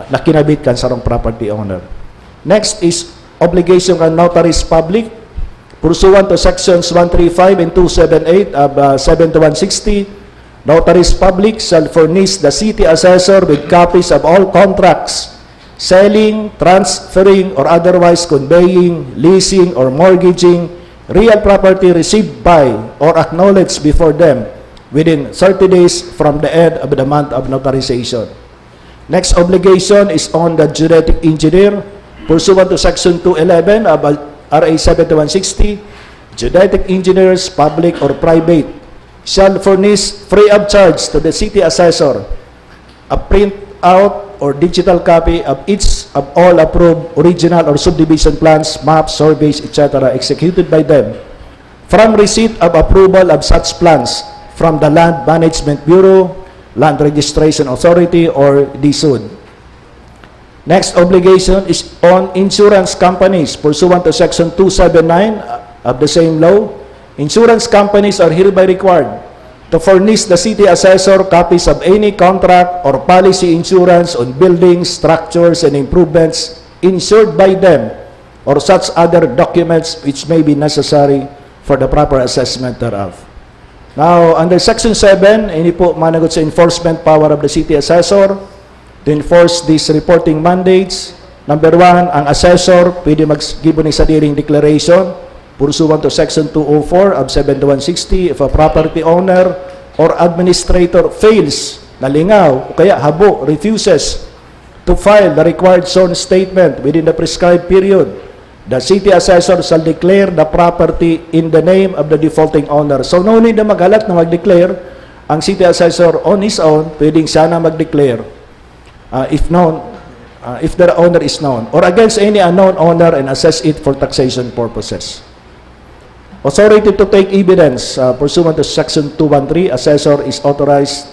na kinabit kan sa wrong property owner. Next is obligation on notaries public. Pursuant to Sections 135 and 278 of 7160, notaries public shall furnish the city assessor with copies of all contracts, selling, transferring, or otherwise conveying, leasing, or mortgaging real property received by or acknowledged before them within 30 days from the end of the month of notarization. Next obligation is on the genetic engineer. Pursuant to Section 211 of RA 7160, genetic engineers, public or private, shall furnish free of charge to the city assessor a print out or digital copy of each of all approved original or subdivision plans, maps, surveys, etc. executed by them from receipt of approval of such plans from the Land Management Bureau, Land Registration Authority, or DSUD. Next obligation is on insurance companies. Pursuant to Section 279 of the same law, insurance companies are hereby required to furnish the city assessor copies of any contract or policy insurance on buildings, structures, and improvements insured by them, or such other documents which may be necessary for the proper assessment thereof. Now, under Section 7, ini po managot sa enforcement power of the city assessor to enforce these reporting mandates. Number 1, ang assessor pwede mag-give ni sadiring declaration pursuant to Section 204 of 7160 if a property owner or administrator fails, nalingaw, o kaya habo, refuses to file the required sworn statement within the prescribed period. The city assessor shall declare the property in the name of the defaulting owner. So no need na maghalat na mag-declare. Ang city assessor on his own, pwedeng siya na mag-declare if the owner is known, or against any unknown owner and assess it for taxation purposes. Authority to take evidence. Pursuant to Section 213, assessor is authorized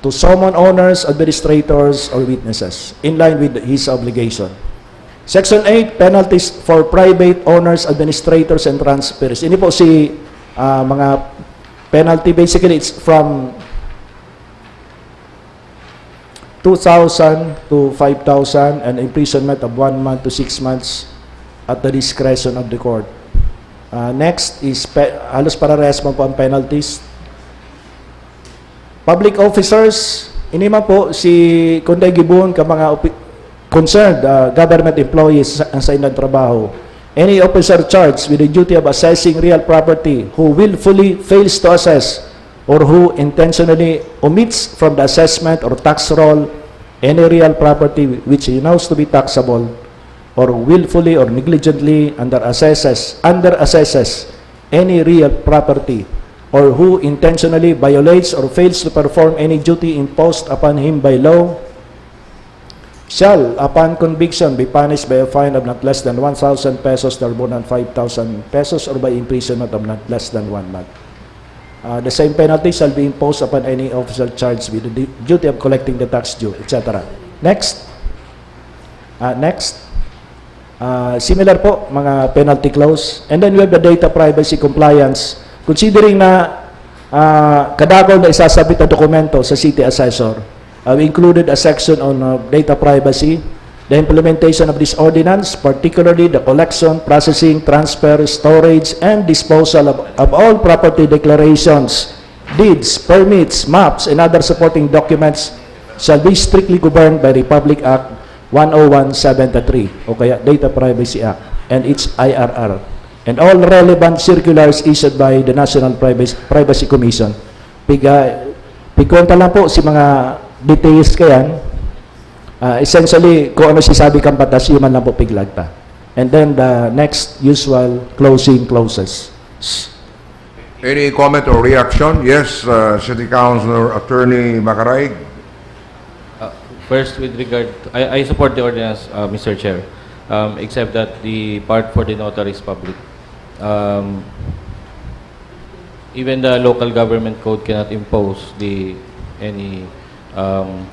to summon owners, administrators, or witnesses in line with his obligation. Section 8, penalties for private owners, administrators, and transfers. Ini po si mga penalty. Basically, it's from 2,000 to 5,000 and imprisonment of 1 month to 6 months at the discretion of the court. Next is halos parehas man po ang penalties. Public officers, ini man po si kunday gibon ka mga concerned government employees ang sa ilang trabaho. Any officer charged with the duty of assessing real property who willfully fails to assess or who intentionally omits from the assessment or tax roll any real property which he knows to be taxable or willfully or negligently underassesses any real property or who intentionally violates or fails to perform any duty imposed upon him by law shall, upon conviction, be punished by a fine of not less than 1,000 pesos or more than 5,000 pesos or by imprisonment of not less than 1 month. The same penalty shall be imposed upon any officer charged with the duty of collecting the tax due, etc. Next. Similar po, mga penalty clause. And then we have the data privacy compliance. Considering na kadagol na isasabit na dokumento sa city assessor, we included a section on data privacy, the implementation of this ordinance, particularly the collection, processing, transfer, storage, and disposal of all property declarations, deeds, permits, maps, and other supporting documents shall be strictly governed by Republic Act 10173, o kaya Data Privacy Act, and its IRR, and all relevant circulars issued by the National Privacy Commission. Pigkwenta lang po si mga details kayan. Essentially, kung ano sisabi kang batas, yun man lang po piglagta. And then the next usual closing clauses. Any comment or reaction? Yes, City Councilor Attorney Macaraig. First, with regard, I support the ordinance, Mr. Chair, except that the part for the notaries public, even the local government code cannot impose any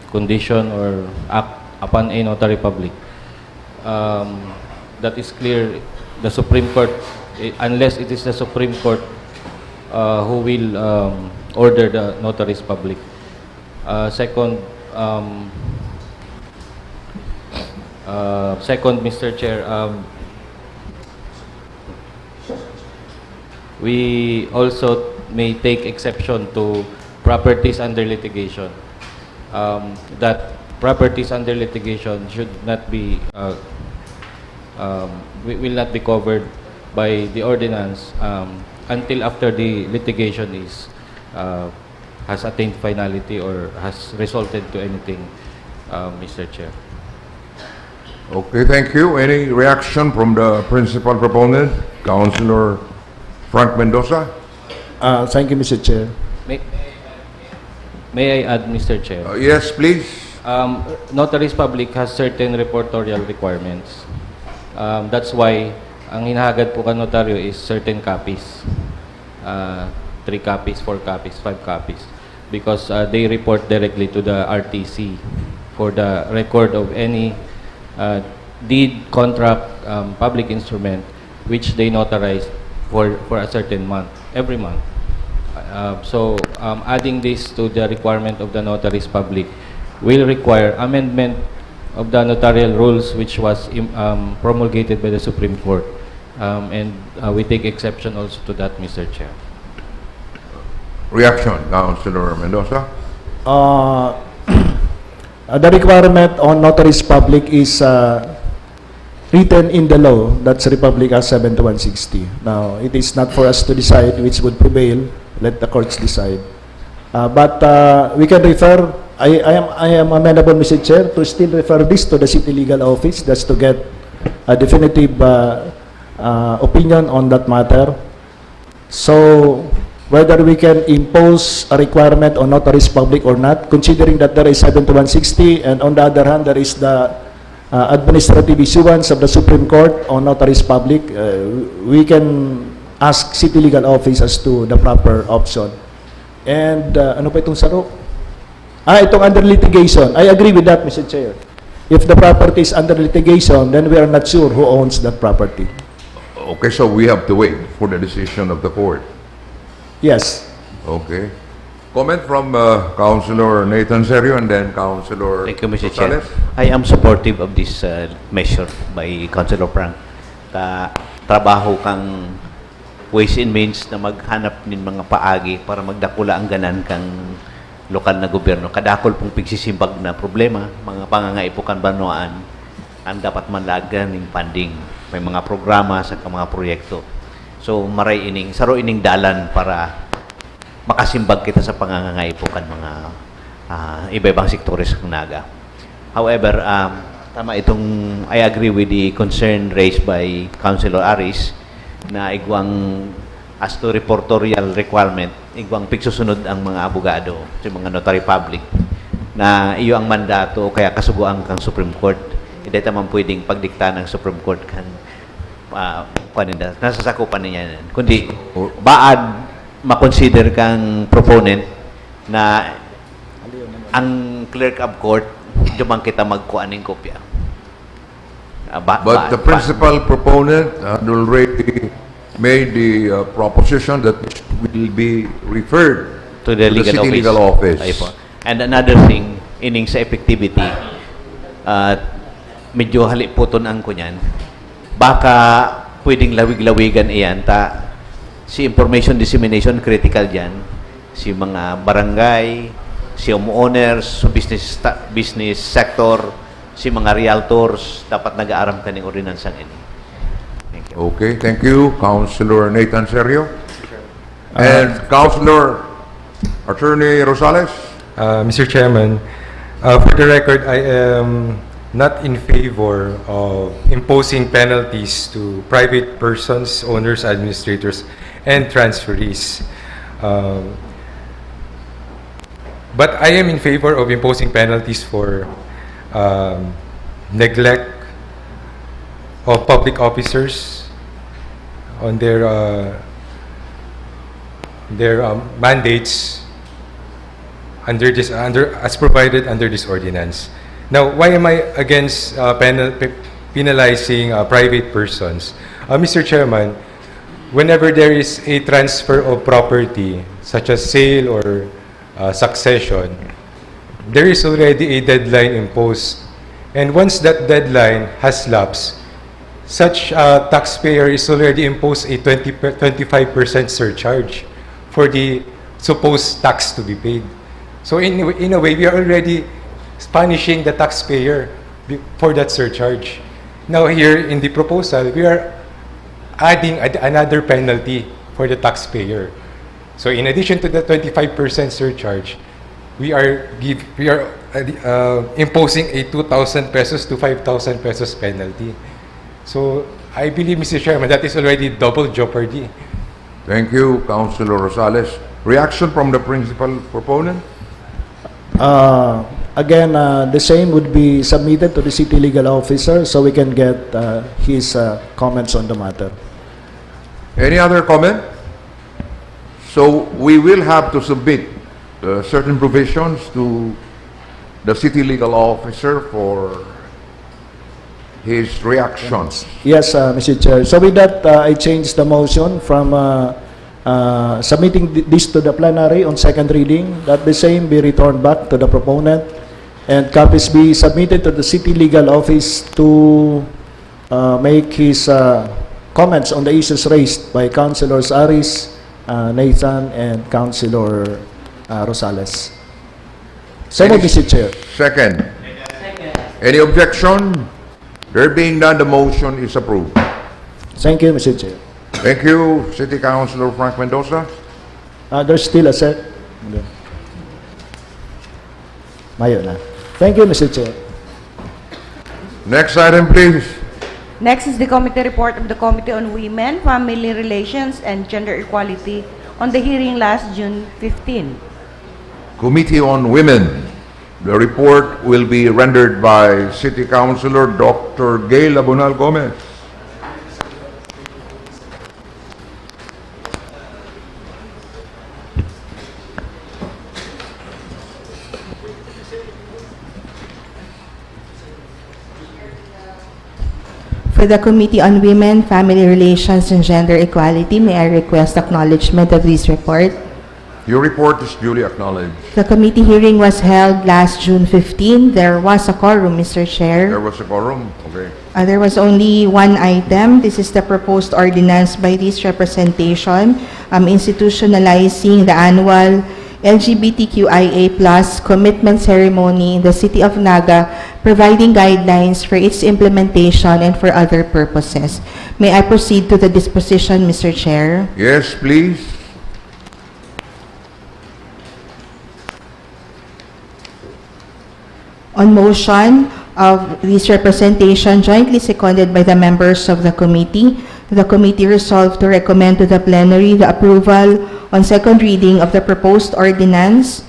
condition or act upon a notary public. That is clear. The Supreme Court, unless it is the Supreme Court who will order the notaries public. Second, Mr. Chair, we also may take exception to properties under litigation. That properties under litigation should not be will not be covered by the ordinance until after the litigation is has attained finality or has resulted to anything, Mr. Chair. Okay, thank you. Any reaction from the principal proponent, Councilor Frank Mendoza? Thank you, Mr. Chair. May I add, Mr. Chair? Yes, please. Notaries public has certain reportorial requirements. That's why ang hinahagad po ka notaryo is certain copies. 3 copies, 4 copies, 5 copies. Because they report directly to the RTC for the record of any deed, contract, public instrument which they notarize for a certain month, every month. So adding this to the requirement of the notaries public will require amendment of the notarial rules which was promulgated by the Supreme Court. And we take exception also to that, Mr. Chair. Reaction, Councilor Mendoza? The requirement on notaries public is written in the law. That's Republic Act 7160. Now, it is not for us to decide which would prevail. Let the courts decide. But we can refer. I am amenable, Mr. Chair, to still refer this to the City Legal Office, just to get a definitive opinion on that matter. So, whether we can impose a requirement on notaries public or not, considering that there is 7160, and on the other hand, there is the administrative issuance of the Supreme Court on notaries public, we can ask City Legal Office as to the proper option. And ano pa itong saro? Itong under litigation. I agree with that, Mr. Chair. If the property is under litigation, then we are not sure who owns that property. Okay, so we have to wait for the decision of the court. Yes. Okay. Comment from Councilor Nathan Serio and then Councilor Thank you, Mr. Rosales. Chair. I am supportive of this measure by Councilor Frank. Trabaho kang ways and means na maghanap nin mga paagi para magdakula ang ganan kang lokal na gobyerno. Kadakol pong pigsisimbag na problema, mga pangangaipukan banwaan, ang dapat manlagan ng funding. May mga programa sa mga proyekto. So, saro ining dalan para makasimbag kita sa pangangaipukan mga iba-ibang sektores ng Naga. However, tama I agree with the concern raised by Councilor Aris na igwang as to reportorial requirement, igwang pigsusunod ang mga abogado, sa mga notary public, na iyo ang mandato kaya kasuguan kang Supreme Court. Hindi naman pwedeng pagdikta ng Supreme Court kan nasasakupan niya. Kundi, baad makonsider kang proponent na ang clerk of court, dumang kita magkuan ng kopya. But the principal proponent had already made the proposition that it will be referred to the city legal office. And another thing, ining sa effectivity, medyo haliputon ang kunyan. Baka pwedeng lawig-lawigan iyan, si information dissemination critical dyan, si mga barangay, si homeowners, business sector, si mga realtors, dapat nag-aaram ka ng ordinansang ini. Thank you. Okay, thank you, Councilor Nathan Serio. And Councilor Attorney Rosales. Mr. Chairman, for the record, I am not in favor of imposing penalties to private persons, owners, administrators, and transferees. But I am in favor of imposing penalties for neglect of public officers on their mandates as provided under this ordinance. Now, why am I against penalizing private persons? Mr. Chairman, whenever there is a transfer of property, such as sale or succession, there is already a deadline imposed. And once that deadline has lapsed, such taxpayer is already imposed a 25% surcharge for the supposed tax to be paid. So in a way, we are already punishing the taxpayer for that surcharge. Now here in the proposal, we are adding another penalty for the taxpayer. So in addition to the 25% surcharge, we are imposing a 2,000 pesos to 5,000 pesos penalty. So I believe, Mr. Chairman, that is already double jeopardy. Thank you, Councilor Rosales. Reaction from the principal proponent? Again, the same would be submitted to the city legal officer so we can get his comments on the matter. Any other comment? So we will have to submit certain provisions to the city legal officer for his reactions. Yes, Mr. Chair. So with that, I changed the motion from submitting this to the plenary on second reading, that the same be returned back to the proponent and copies be submitted to the city legal office to make his comments on the issues raised by Councilors Aris, Nathan, and Councilor Rosales. Second, Mr. Chair. Second. Any objection? There being none, the motion is approved. Thank you, Mr. Chair. Thank you, City Councilor Frank Mendoza. There's still a set. Mayo na. Thank you, Mr. Chair. Next item, please. Next is the committee report of the Committee on Women, Family Relations, and Gender Equality on the hearing last June 15. Committee on Women. The report will be rendered by City Councilor Dr. Gail Abonal Gomez. For the Committee on Women, Family Relations, and Gender Equality, may I request acknowledgement of this report? Your report is duly acknowledged. The committee hearing was held last June 15. There was a quorum, Mr. Chair. There was a quorum. Okay. There was only one item. This is the proposed ordinance by this representation institutionalizing the annual LGBTQIA+ commitment ceremony in the city of Naga, providing guidelines for its implementation and for other purposes. May I proceed to the disposition, Mr. Chair? Yes, please. On motion of this representation jointly seconded by the members of the committee resolved to recommend to the plenary the approval on second reading of the proposed ordinance,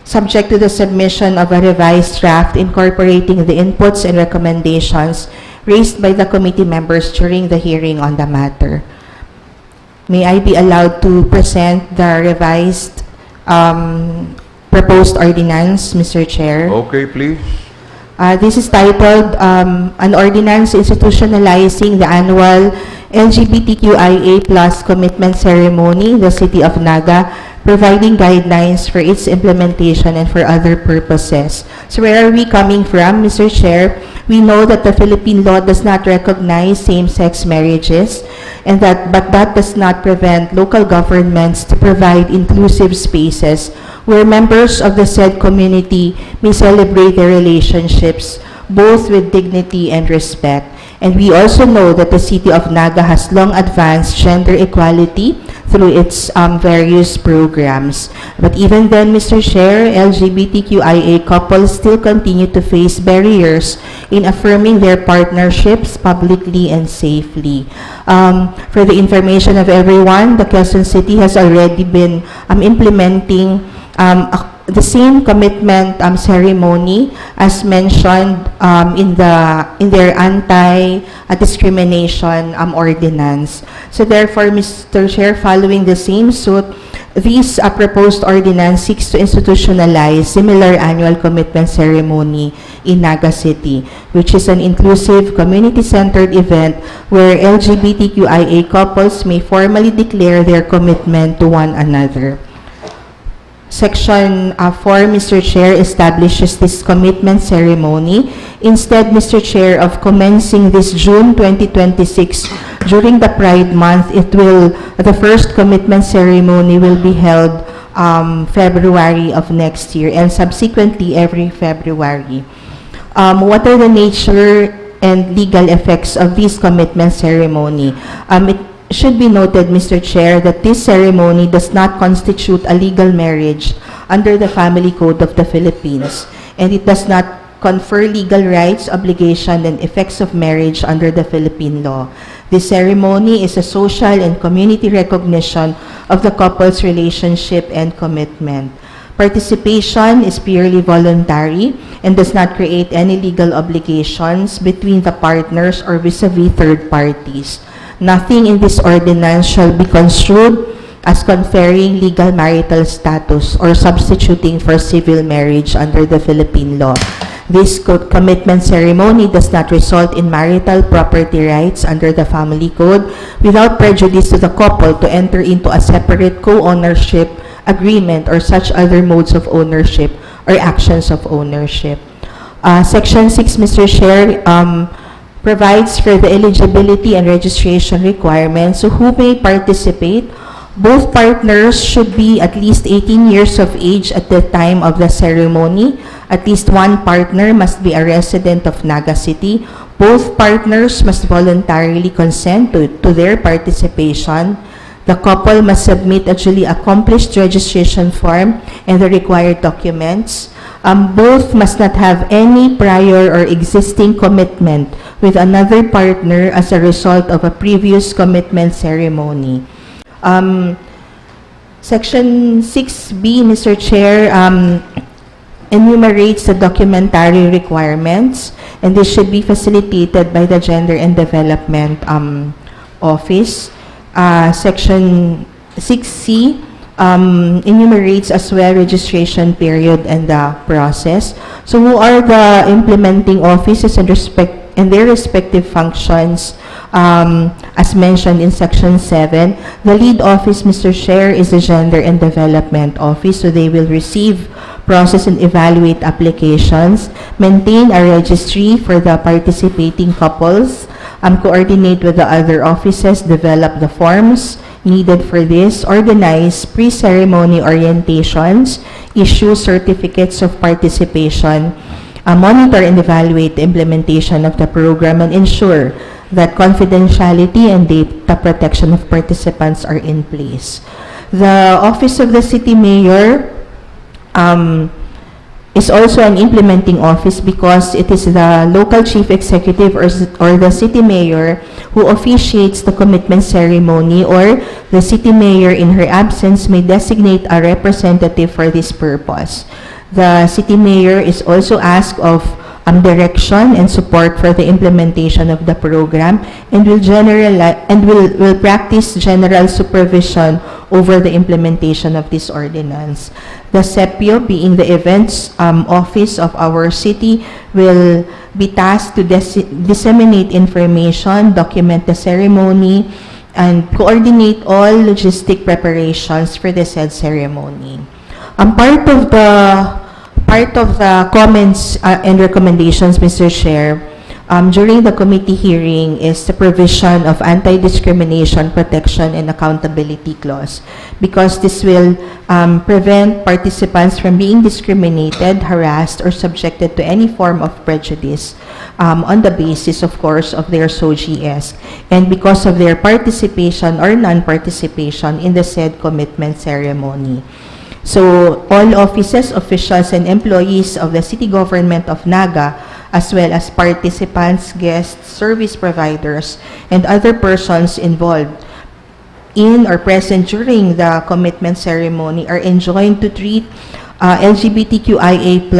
subject to the submission of a revised draft incorporating the inputs and recommendations raised by the committee members during the hearing on the matter. May I be allowed to present the revised proposed ordinance, Mr. Chair? Okay, please. This is titled An Ordinance Institutionalizing the Annual LGBTQIA+ Commitment Ceremony in the City of Naga, providing guidelines for its implementation and for other purposes. So where are we coming from, Mr. Chair? We know that the Philippine law does not recognize same-sex marriages, but that does not prevent local governments to provide inclusive spaces where members of the said community may celebrate their relationships both with dignity and respect. And we also know that the City of Naga has long advanced gender equality through its various programs. But even then, Mr. Chair, LGBTQIA couples still continue to face barriers in affirming their partnerships publicly and safely. For the information of everyone, the Quezon City has already been implementing the same commitment ceremony as mentioned in their anti-discrimination ordinance. So therefore, Mr. Chair, following the same suit, this proposed ordinance seeks to institutionalize similar annual commitment ceremony in Naga City, which is an inclusive, community-centered event where LGBTQIA couples may formally declare their commitment to one another. Section 4, Mr. Chair, establishes this commitment ceremony. Instead, Mr. Chair, of commencing this June 2026 during the Pride Month, the first commitment ceremony will be held February of next year and subsequently every February. What are the nature and legal effects of this commitment ceremony? It should be noted, Mr. Chair, that this ceremony does not constitute a legal marriage under the Family Code of the Philippines, and it does not confer legal rights, obligation, and effects of marriage under the Philippine law. This ceremony is a social and community recognition of the couple's relationship and commitment. Participation is purely voluntary and does not create any legal obligations between the partners or vis-a-vis third parties. Nothing in this ordinance shall be construed as conferring legal marital status or substituting for civil marriage under the Philippine law. This commitment ceremony does not result in marital property rights under the Family Code without prejudice to the couple to enter into a separate co-ownership agreement or such other modes of ownership or actions of ownership. Section 6, Mr. Chair, provides for the eligibility and registration requirements. So who may participate? Both partners should be at least 18 years of age at the time of the ceremony. At least one partner must be a resident of Naga City. Both partners must voluntarily consent to their participation. The couple must submit a duly accomplished registration form and the required documents. Both must not have any prior or existing commitment with another partner as a result of a previous commitment ceremony. Section 6B, Mr. Chair, enumerates the documentary requirements, and this should be facilitated by the Gender and Development Office. Section 6C enumerates as well registration period and the process. So who are the implementing offices and their respective functions As mentioned in Section 7, the lead office, Mr. Chair, is the Gender and Development Office, so they will receive, process, and evaluate applications, maintain a registry for the participating couples, coordinate with the other offices, develop the forms needed for this, organize pre-ceremony orientations, issue certificates of participation, monitor and evaluate the implementation of the program, and ensure that confidentiality and data protection of participants are in place. The Office of the City Mayor is also an implementing office because it is the local chief executive or the city mayor who officiates the commitment ceremony, or the city mayor in her absence may designate a representative for this purpose. The city mayor is also asked of direction and support for the implementation of the program, and will practice general supervision over the implementation of this ordinance. The CEPIO, being the events office of our city, will be tasked to disseminate information, document the ceremony, and coordinate all logistic preparations for the said ceremony. Part of the comments and recommendations, Mr. Chair, during the committee hearing is the provision of anti-discrimination protection and accountability clause, because this will prevent participants from being discriminated, harassed, or subjected to any form of prejudice on the basis, of course, of their SOGS, and because of their participation or non-participation in the said commitment ceremony. So, all offices, officials, and employees of the city government of Naga, as well as participants, guests, service providers, and other persons involved in or present during the commitment ceremony, are enjoined to treat LGBTQIA+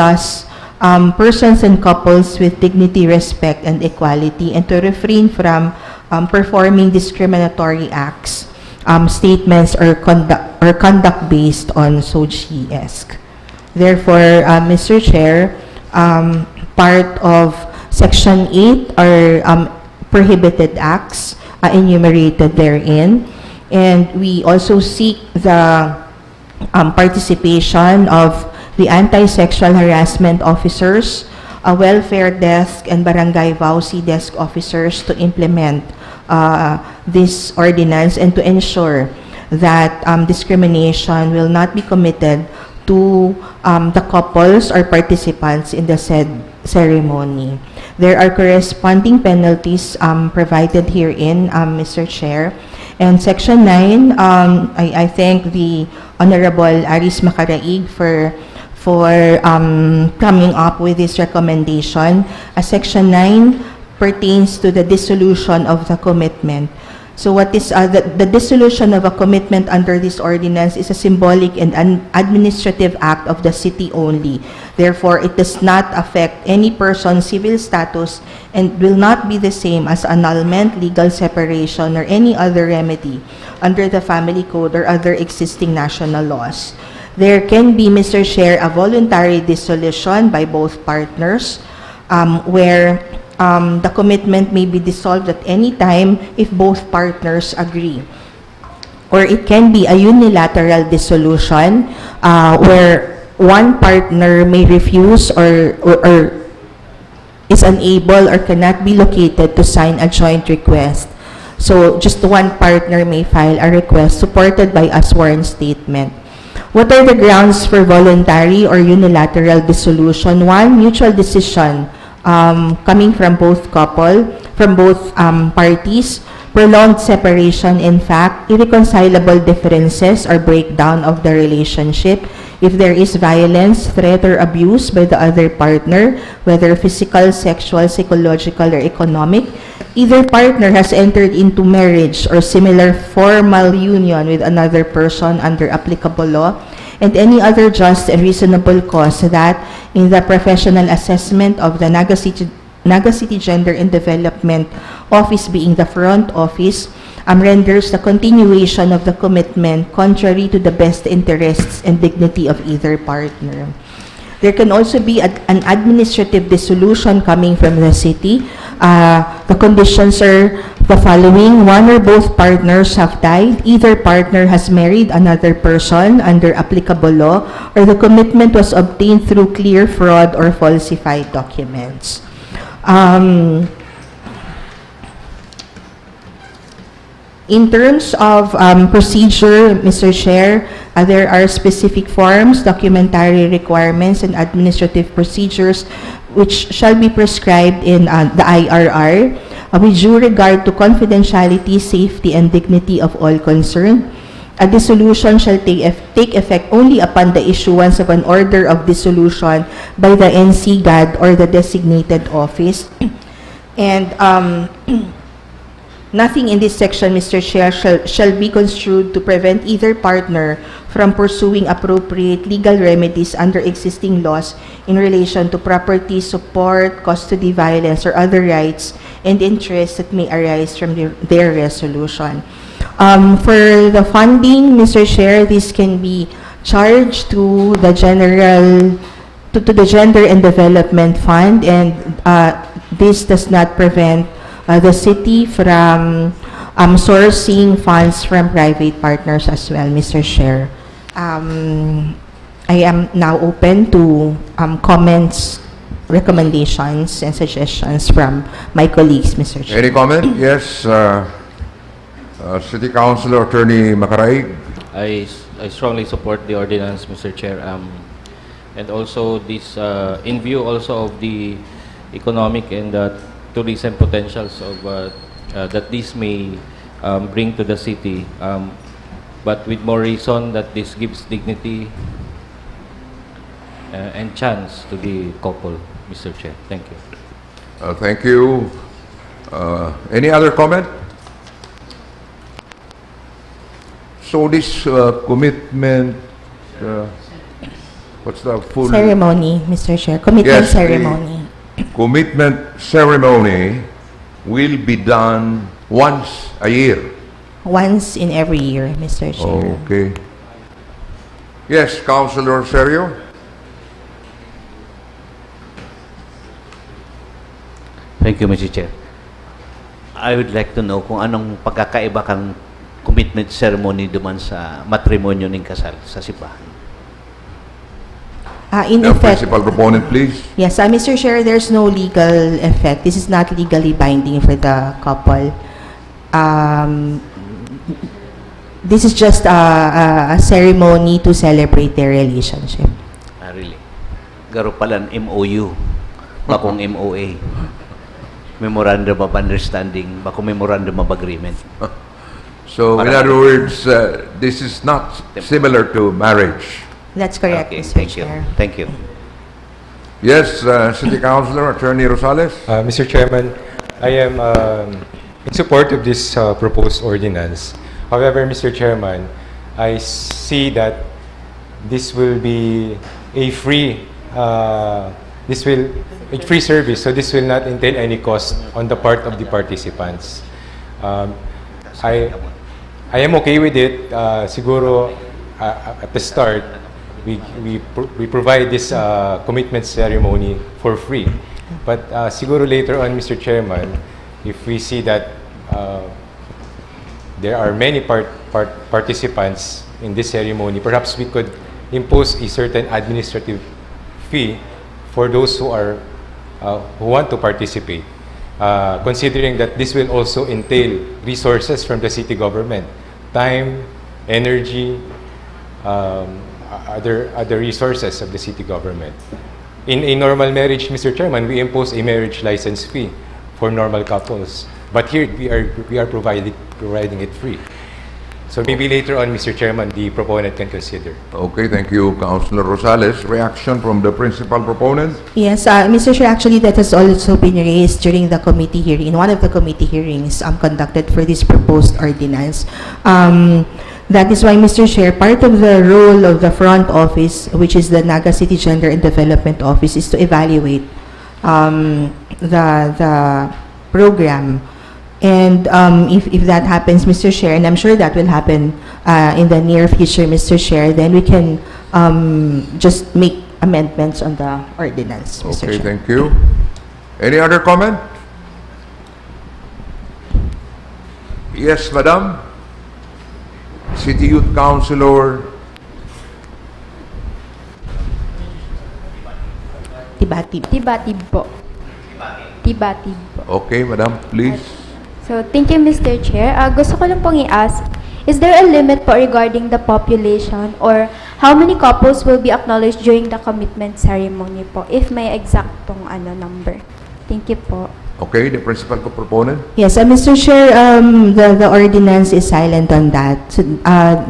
persons and couples with dignity, respect, and equality, and to refrain from performing discriminatory acts, statements, or conduct based on SOGS. Therefore, Mr. Chair, part of Section 8 are prohibited acts enumerated therein, and we also seek the participation of the anti-sexual harassment officers, welfare desk, and barangay VAUSI desk officers to implement this ordinance and to ensure that discrimination will not be committed to the couples or participants in the said ceremony. There are corresponding penalties provided herein, Mr. Chair. And Section 9, I thank the Honorable Aris Macaraig for coming up with this recommendation. Section 9 pertains to the dissolution of the commitment. So what is the dissolution of a commitment under this ordinance is a symbolic and an administrative act of the city only. Therefore, it does not affect any person's civil status and will not be the same as annulment, legal separation, or any other remedy under the Family Code or other existing national laws. There can be, Mr. Chair, a voluntary dissolution by both partners where the commitment may be dissolved at any time if both partners agree. Or it can be a unilateral dissolution where one partner may refuse or is unable or cannot be located to sign a joint request. So just one partner may file a request supported by a sworn statement. What are the grounds for voluntary or unilateral dissolution? One, mutual decision coming from both parties, prolonged separation, in fact, irreconcilable differences or breakdown of the relationship, if there is violence, threat, or abuse by the other partner, whether physical, sexual, psychological, or economic, either partner has entered into marriage or similar formal union with another person under applicable law, and any other just and reasonable cause that, in the professional assessment of the Naga City Gender and Development Office, being the front office, renders the continuation of the commitment contrary to the best interests and dignity of either partner. There can also be an administrative dissolution coming from the city. The conditions are the following. One or both partners have died. Either partner has married another person under applicable law, or the commitment was obtained through clear fraud or falsified documents. In terms of procedure, Mr. Chair, there are specific forms, documentary requirements, and administrative procedures which shall be prescribed in the IRR with due regard to confidentiality, safety, and dignity of all concerned. A dissolution shall take effect only upon the issuance of an order of dissolution by the NCGAD or the designated office. And nothing in this section, Mr. Chair, shall be construed to prevent either partner from pursuing appropriate legal remedies under existing laws in relation to property, support, custody, violence, or other rights and interests that may arise from their resolution. For the funding, Mr. Chair, this can be charged to the the Gender and Development Fund, and this does not prevent the city from sourcing funds from private partners as well, Mr. Chair. I am now open to comments, recommendations, and suggestions from my colleagues, Mr. Chair. Any comment? Yes, City Councilor Attorney Macaraig. I strongly support the ordinance, Mr. Chair. And also this, in view also of the economic and tourism potentials of that this may bring to the city, but with more reason that this gives dignity and chance to the couple, Mr. Chair. Thank you. Thank you. Any other comment? So this commitment, what's the full... Ceremony, Mr. Chair. Commitment ceremony. Commitment ceremony will be done once a year. Once in every year, Mr. Chair. Okay. Yes, Councilor Serio. Thank you, Mr. Chair. I would like to know kung anong pagkakaiba kang commitment ceremony duman sa matrimonyo ng kasal sa simbahan. In The effect, principal proponent, please. yes, Mr. Chair, there's no legal effect. This is not legally binding for the couple. This is just a ceremony to celebrate their relationship. Really? Garo pala MOU, bakong MOA. Memorandum of Understanding, bakong Memorandum of Agreement. So, in other words, this is not similar to marriage. That's correct, Okay, Mr. thank Chair. you. Thank you. Yes, City Councilor Attorney Rosales. Mr. Chairman, I am in support of this proposed ordinance. However, Mr. Chairman, I see that this will be a free service, so this will not entail any cost on the part of the participants. I am okay with it. Siguro at the start, we provide this commitment ceremony for free. But siguro later on, Mr. Chairman, if we see that there are many participants in this ceremony, perhaps we could impose a certain administrative fee for those who want to participate, considering that this will also entail resources from the city government, time, energy, other resources of the city government. In a normal marriage, Mr. Chairman, we impose a marriage license fee for normal couples, but here we are providing it free. So maybe later on, Mr. Chairman, the proponent can consider. Okay, thank you, Councilor Rosales. Reaction from the principal proponent? Yes, Mr. Chair, actually that has also been raised during the committee hearing, in one of the committee hearings conducted for this proposed ordinance. That is why, Mr. Chair, part of the role of the front office, which is the Naga City Gender and Development Office, is to evaluate the program. And if that happens, Mr. Chair, and I'm sure that will happen in the near future, Mr. Chair, then we can just make amendments on the ordinance, Mr. Okay, Chair. thank you. Any other comment? Yes, Madam. City Youth Councilor. Tibatib. Tibatib po. Tibatib po. Okay, Madam, please. So, thank you, Mr. Chair. Gusto ko lang pong i-ask, is there a limit po regarding the population or how many couples will be acknowledged during the commitment ceremony po, if may exactong number? Thank you po. Okay, the principal proponent. Yes, Mr. Chair, the ordinance is silent on that. So,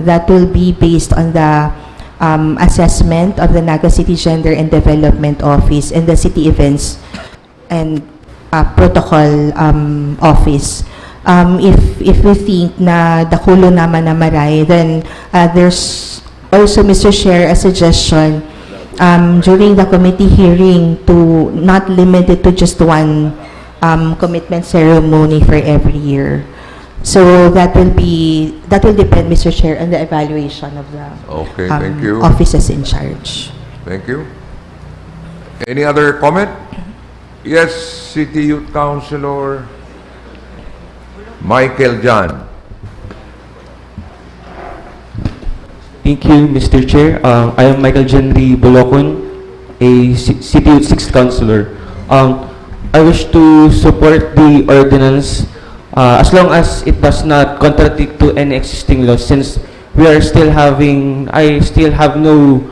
that will be based on the assessment of the Naga City Gender and Development Office and the City Events and Protocol Office. If we think na dakulo naman na maray, then there's also, Mr. Chair, a suggestion during the committee hearing to not limit it to just one commitment ceremony for every year. So that will depend, Mr. Chair, on the evaluation of the Okay, thank you. offices in charge. Thank you. Any other comment? Yes, City Youth Councilor Michael John. Thank you, Mr. Chair. I am Michael Jenry Bolocon, a City Youth 6th Councilor. I wish to support the ordinance as long as it does not contradict to any existing law, since I still have no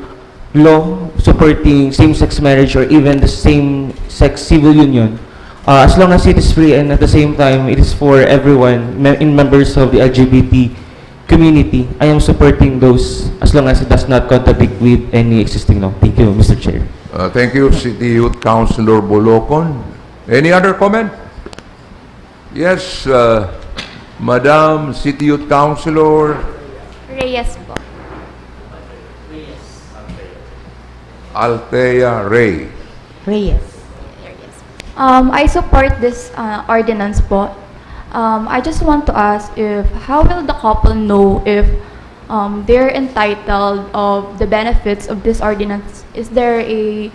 law supporting same-sex marriage or even the same-sex civil union. As long as it is free and at the same time it is for everyone, members of the LGBT community, I am supporting those as long as it does not contradict with any existing law. Thank you, Mr. Chair. Thank you, City Youth Councilor Bolocon. Any other comment? Yes, Madam City Youth Councilor Reyes po. Althea Ray. Reyes. I support this ordinance po. I just want to ask if how will the couple know if they're entitled of the benefits of this ordinance? Is there a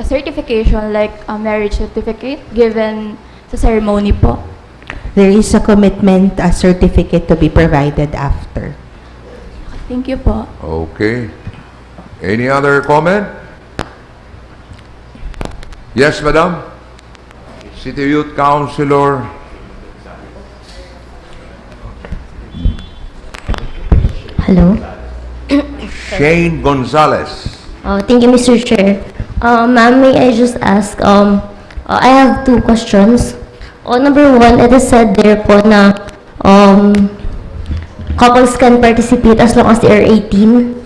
certification, like a marriage certificate given sa ceremony po? There is a commitment certificate to be provided after. Thank you po. Okay. Any other comment? Yes, Madam. City Youth Councilor Hello. Shane Gonzalez. Thank you, Mr. Chair. Ma'am, may I just ask, I have two questions. Number one, it is said there po na couples can participate as long as they are 18.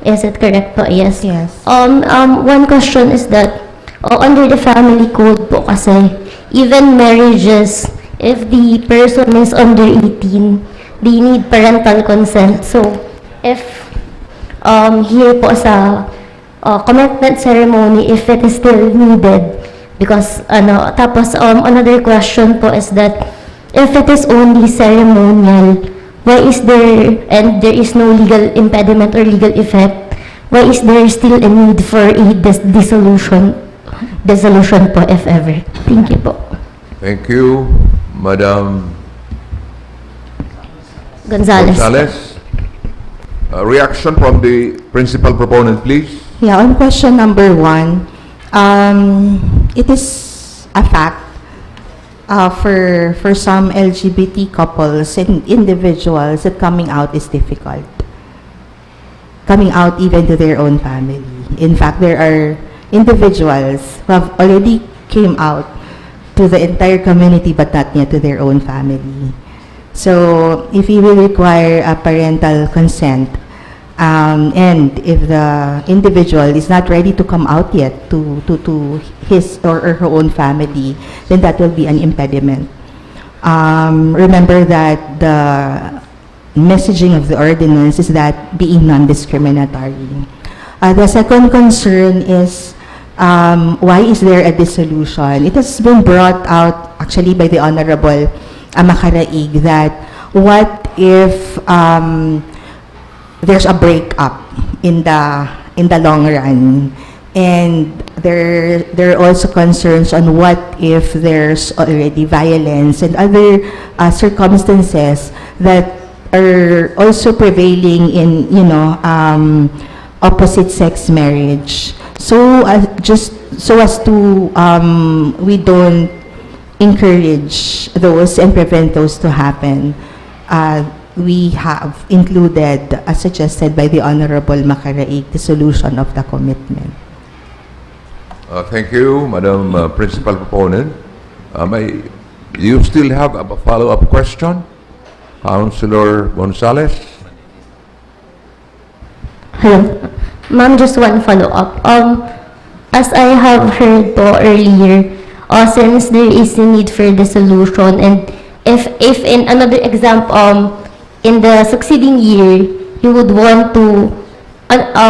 Is it correct po? Yes. Yes. One question is that under the family code po kasi, even marriages, if the person is under 18, they need parental consent. So, if here po sa commitment ceremony, if it is still needed, because tapos another question po is that if it is only ceremonial, why is there, and there is no legal impediment or legal effect, why is there still a need for a dissolution po, if ever? Thank you po. Thank you, Madam Gonzalez. Reaction from the principal proponent, please. Yeah, on question number one, it is a fact for some LGBT couples and individuals that coming out is difficult. Coming out even to their own family. In fact, there are individuals who have already came out to the entire community but not yet to their own family. So, if you will require a parental consent, and if the individual is not ready to come out yet to his or her own family, then that will be an impediment. Remember that the messaging of the ordinance is that being non-discriminatory. The second concern is why is there a dissolution? It has been brought out actually by the Honorable Makaraig that what if there's a breakup in the long run, And there are also concerns on what if there's already violence and other circumstances that are also prevailing in, opposite sex marriage. So just so as to we don't encourage those and prevent those to happen, we have included, as suggested by the Honorable Macaraig, the solution of the commitment. Thank you, Madam Principal Proponent. Do you still have a follow-up question? Councilor Gonzalez? Hello. Ma'am, just one follow-up. As I have heard po earlier, since there is a need for the solution, and if in another example, in the succeeding year, you would want to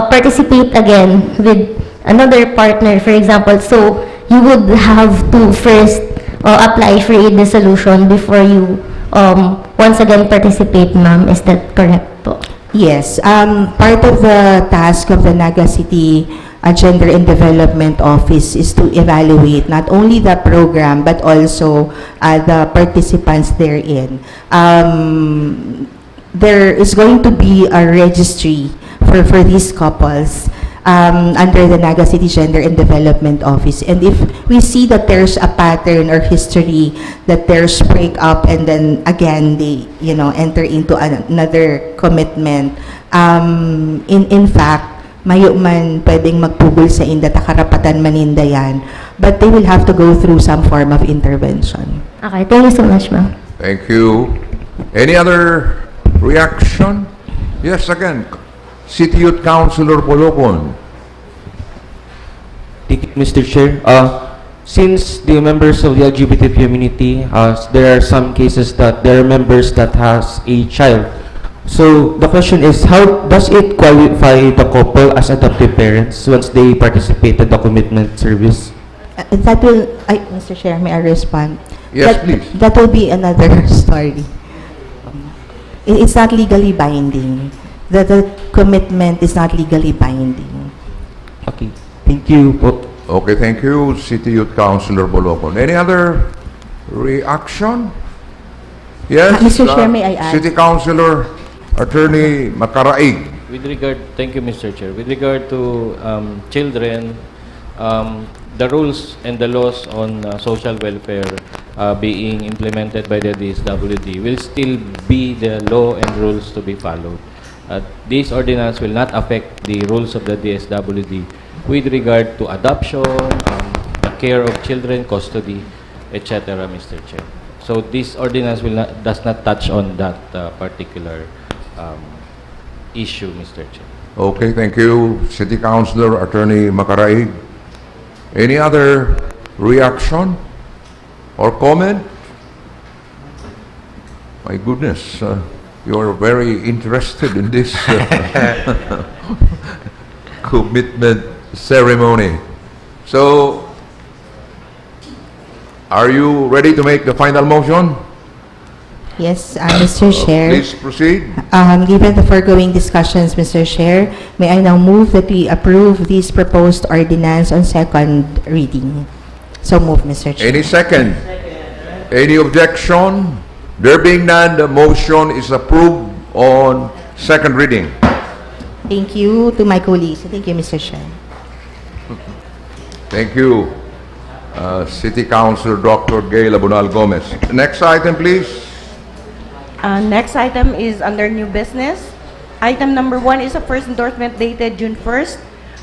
participate again with another partner, for example, so you would have to first apply for a dissolution before you once again participate, ma'am. Is that correct po? Yes. Part of the task of the Naga City Gender and Development Office is to evaluate not only the program but also the participants therein. There is going to be a registry for these couples under the Naga City Gender and Development Office. And if we see that there's a pattern or history that there's breakup and then again they enter into another commitment, in fact, mayo man pwedeng magpugol sa inda ta karapatan maninda yan, but they will have to go through some form of intervention. Okay, thank you so much, ma'am. Thank you. Any other reaction? Yes, again. City Youth Councilor Bolocon. Thank you, Mr. Chair. Since the members of the LGBT community, there are some cases that there are members that has a child. So the question is, how does it qualify the couple as adoptive parents once they participate in the commitment service? That will, Mr. Chair, may I respond? Yes, please. That will be another story. It's not legally binding. The commitment is not legally binding. Okay, thank you. Okay, thank you, City Youth Councilor Bolocon. Any other reaction? Yes, Mr. Chair, may I add? City Councilor Attorney Macaraig. Thank you, Mr. Chair. With regard to children, the rules and the laws on social welfare being implemented by the DSWD will still be the law and rules to be followed. This ordinance will not affect the rules of the DSWD with regard to adoption, the care of children, custody, etc., Mr. Chair. So this ordinance does not touch on that particular issue, Mr. Chair. Okay, thank you, City Councilor Attorney Macaraig. Any other reaction or comment? My goodness, you are very interested in this commitment ceremony. So, are you ready to make the final motion? Yes, Mr. Chair. Please proceed. Given the foregoing discussions, Mr. Chair, may I now move that we approve this proposed ordinance on second reading. So move, Mr. Chair. Any second? Any objection? There being none, the motion is approved on second reading. Thank you to my colleagues. Thank you, Mr. Chair. Thank you, City Councilor Dr. Gay Labonal Gomez. Next item, please. Next item is under new business. Item number 1 is a first endorsement dated June 1st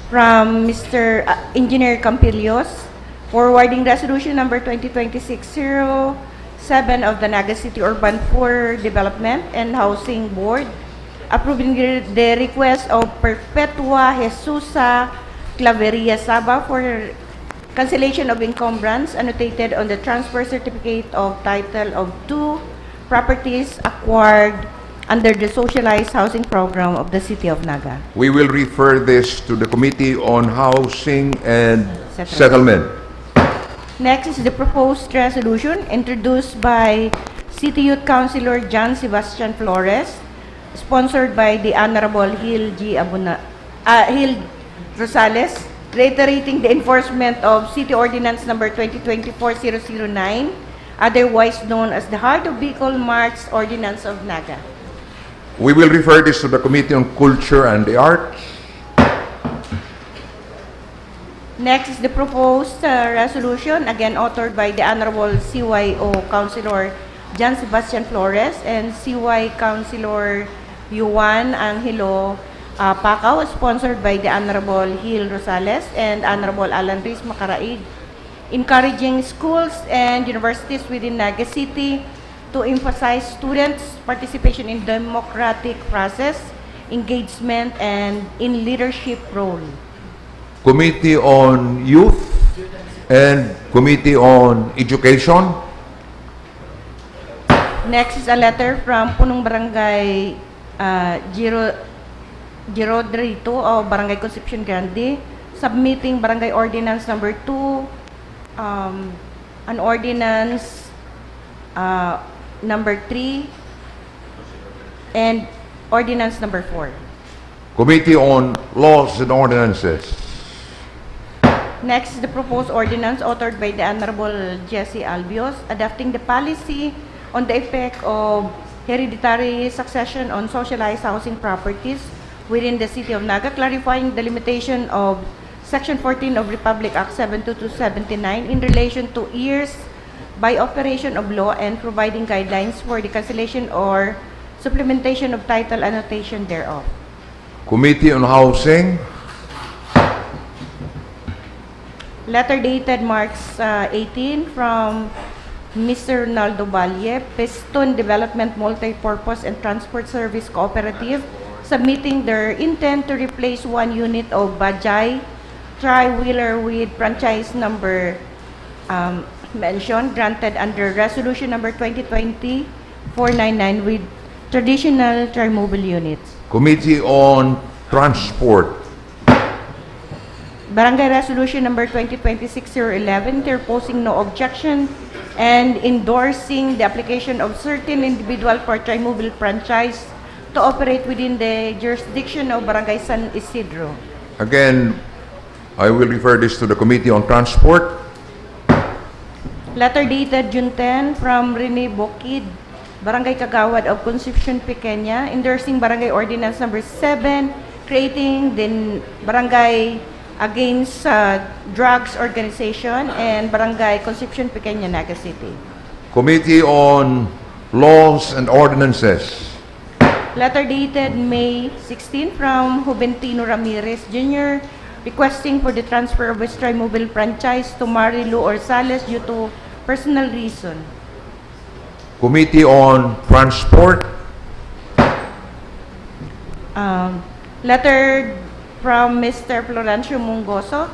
from Mr. Engineer Campillos, forwarding resolution number 2026-07 of the Naga City Urban Poor Development and Housing Board, approving the request of Perpetua Jesusa Claveria Saba for cancellation of encumbrance annotated on the transfer certificate of title of 2 properties acquired under the socialized housing program of the City of Naga. We will refer this to the Committee on Housing and Settlement. Next is the proposed resolution introduced by City Youth Councilor John Sebastian Flores, sponsored by the Honorable Hil Rosales, reiterating the enforcement of City Ordinance Number 2024-009, otherwise known as the Heart of Bicol Marks Ordinance of Naga. We will refer this to the Committee on Culture and the Arts. Next is the proposed resolution, again authored by the Honorable CYO Councilor John Sebastian Flores and CY Councilor Yuan Angelo Pacao, sponsored by the Honorable Gil Rosales and Honorable Alan Riz Macaraig, encouraging schools and universities within Naga City to emphasize students' participation in democratic process, engagement, and in leadership role. Committee on Youth and Committee on Education. Next is a letter from Punong Barangay Girodrito o Barangay Concepcion Grande, submitting Barangay Ordinance Number 2, an Ordinance Number 3, and Ordinance Number 4. Committee on Laws and Ordinances. Next is the proposed ordinance authored by the Honorable Jesse Albios, adopting the policy on the effect of hereditary succession on socialized housing properties within the City of Naga, clarifying the limitation of Section 14 of Republic Act 72279 in relation to heirs by operation of law and providing guidelines for the cancellation or supplementation of title annotation thereof. Committee on Housing. Letter dated March 18 from Mr. Ronaldo Valle, Piston Development Multipurpose and Transport Service Cooperative, submitting their intent to replace one unit of Bajaj tri-wheeler with franchise number mentioned, granted under Resolution Number 2020-499 with traditional tri-mobile units. Committee on Transport. Barangay Resolution Number 2026-011, interposing no objection and endorsing the application of certain individual for tri-mobile franchise to operate within the jurisdiction of Barangay San Isidro. Again, I will refer this to the Committee on Transport. Letter dated June 10 from Rene Bokid, Barangay Kagawad of Concepcion Pequeña, endorsing Barangay Ordinance Number 7, creating the Barangay Against Drugs Organization and Barangay Concepcion Pequeña, Naga City. Committee on Laws and Ordinances. Letter dated May 16 from Juventino Ramirez Jr., requesting for the transfer of his tri-mobile franchise to Marilu Orsales due to personal reason. Committee on Transport. Letter from Mr. Florencio Mungoso,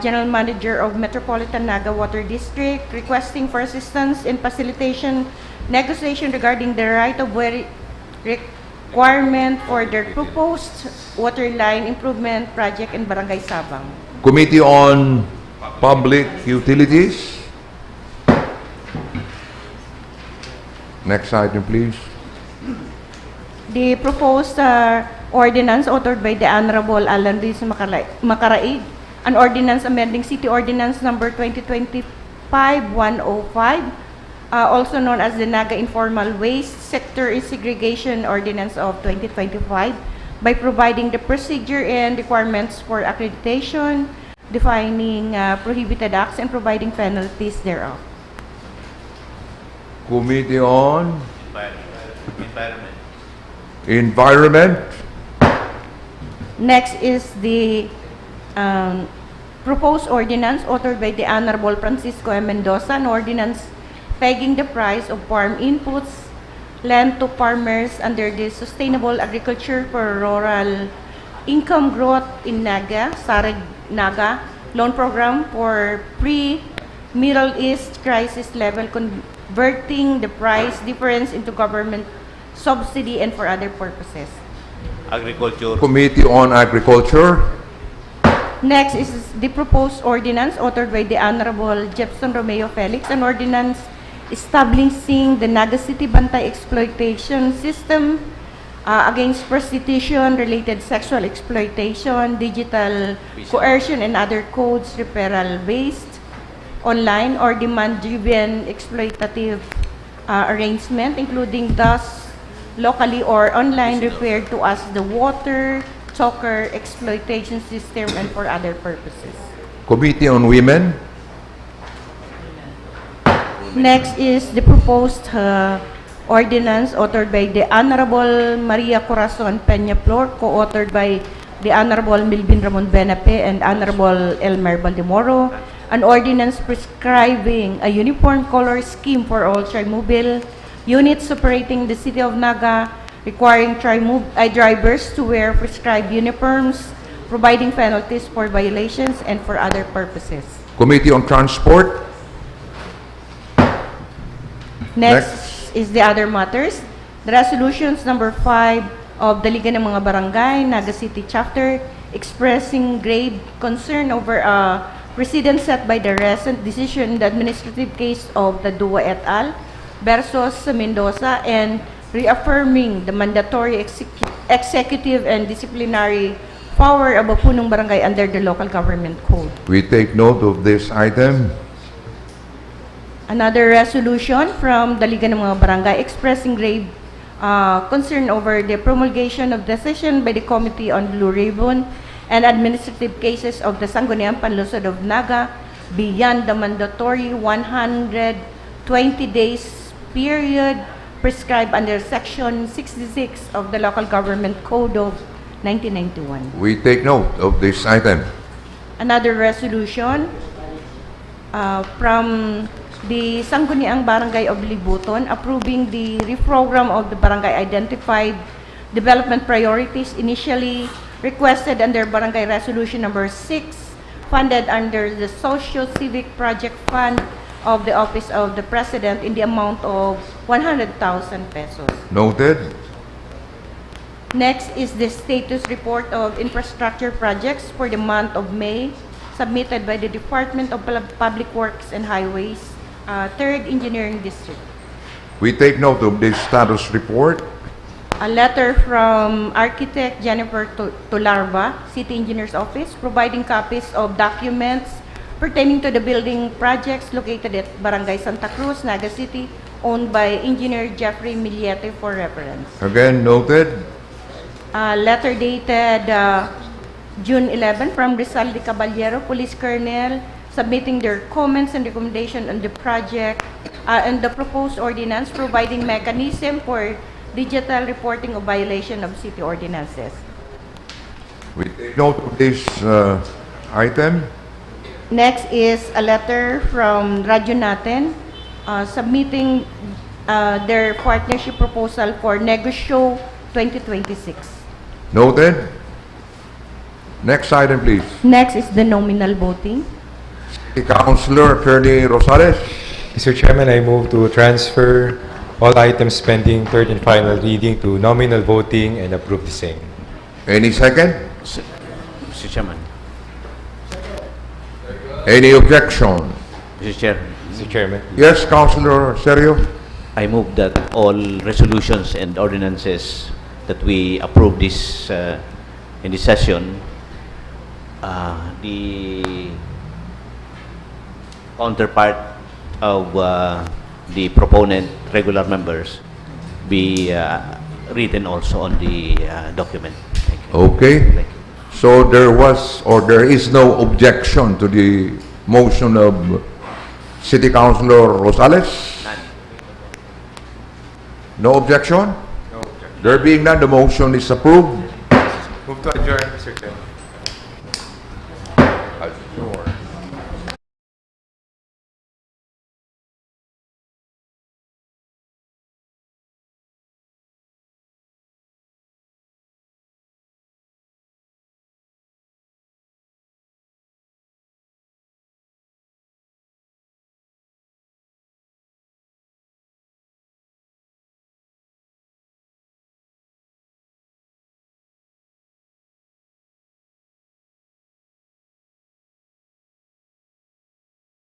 General Manager of Metropolitan Naga Water District, requesting for assistance in facilitation negotiation regarding the right-of-way requirement for their proposed water line improvement project in Barangay Sabang. Committee on Public Utilities. Next item, please. The proposed ordinance authored by the Honorable Alan Riz Macaraig, an ordinance amending City Ordinance Number 2025-105, also known as the Naga Informal Waste Sector Segregation Ordinance of 2025, by providing the procedure and requirements for accreditation, defining prohibited acts, and providing penalties thereof. Committee on Environment. Next is the proposed ordinance authored by the Honorable Francisco M. Mendoza, an ordinance pegging the price of farm inputs lent to farmers under the Sustainable Agriculture for Rural Income Growth in Naga, SAREG Naga, loan program for pre-Middle East crisis level, converting the price difference into government subsidy and for other purposes. Agriculture. Committee on Agriculture. Next is the proposed ordinance authored by the Honorable Jefferson Romeo Felix, an ordinance establishing the Naga City Bantay Exploitation System against prostitution, related sexual exploitation, digital coercion, and other codes referral-based, online or demand-driven exploitative arrangement, including thus locally or online referred to as the water choker exploitation system and for other purposes. Committee on Women. Next is the proposed ordinance authored by the Honorable Maria Corazon Peña Flor, co-authored by the Honorable Milvin Ramon Benape and Honorable Elmer Baldemoro, an ordinance prescribing a uniform color scheme for all tri-mobile units operating the City of Naga, requiring drivers to wear prescribed uniforms, providing penalties for violations, and for other purposes. Committee on Transport. Next is the other matters. The resolutions number 5 of the Liga ng mga Barangay, Naga City Chapter, expressing grave concern over a precedent set by the recent decision in the administrative case of the Dua et al. Versus Mendoza, and reaffirming the mandatory executive and disciplinary power of a punong barangay under the local government code. We take note of this item. Another resolution from the Liga ng mga Barangay expressing grave concern over the promulgation of decision by the Committee on Blue Ribbon and administrative cases of the Sangguniang Panlungsod of Naga beyond the mandatory 120 days period prescribed under Section 66 of the Local Government Code of 1991. We take note of this item. Another resolution from the Sangguniang Barangay of Libuton approving the reprogram of the barangay identified development priorities initially requested under Barangay Resolution number 6, funded under the Socio-Civic Project Fund of the Office of the President in the amount of 100,000 pesos. Noted. Next is the status report of infrastructure projects for the month of May, submitted by the Department of Public Works and Highways, 3rd Engineering District. We take note of this status report. A letter from Architect Jennifer Tularva, City Engineer's Office, providing copies of documents pertaining to the building projects located at Barangay Santa Cruz, Naga City, owned by Engineer Jeffrey Miliete for reference. Again, noted. A letter dated June 11 from Rizal de Caballero, Police Colonel, submitting their comments and recommendation on the project and the proposed ordinance providing mechanism for digital reporting of violation of city ordinances. We take note of this item. Next is a letter from Radyo Natin submitting their partnership proposal for Negosyo 2026. Noted. Next item, please. Next is the nominal voting. Councilor Attorney Rosales. Mr. Chairman, I move to transfer all items pending third and final reading to nominal voting and approve the same. Any second? Mr. Chairman. Any objection? Mr. Chair. Mr. Chairman. Yes, Councilor Serio. I move that all resolutions and ordinances that we approve this in this session, the counterpart of the proponent regular members be written also on the document. Thank you. Okay. Thank you. So there was or there is no objection to the motion of City Councilor Rosales? None. No objection? No objection. There being none, the motion is approved. Move to adjourn, Mr. Chairman.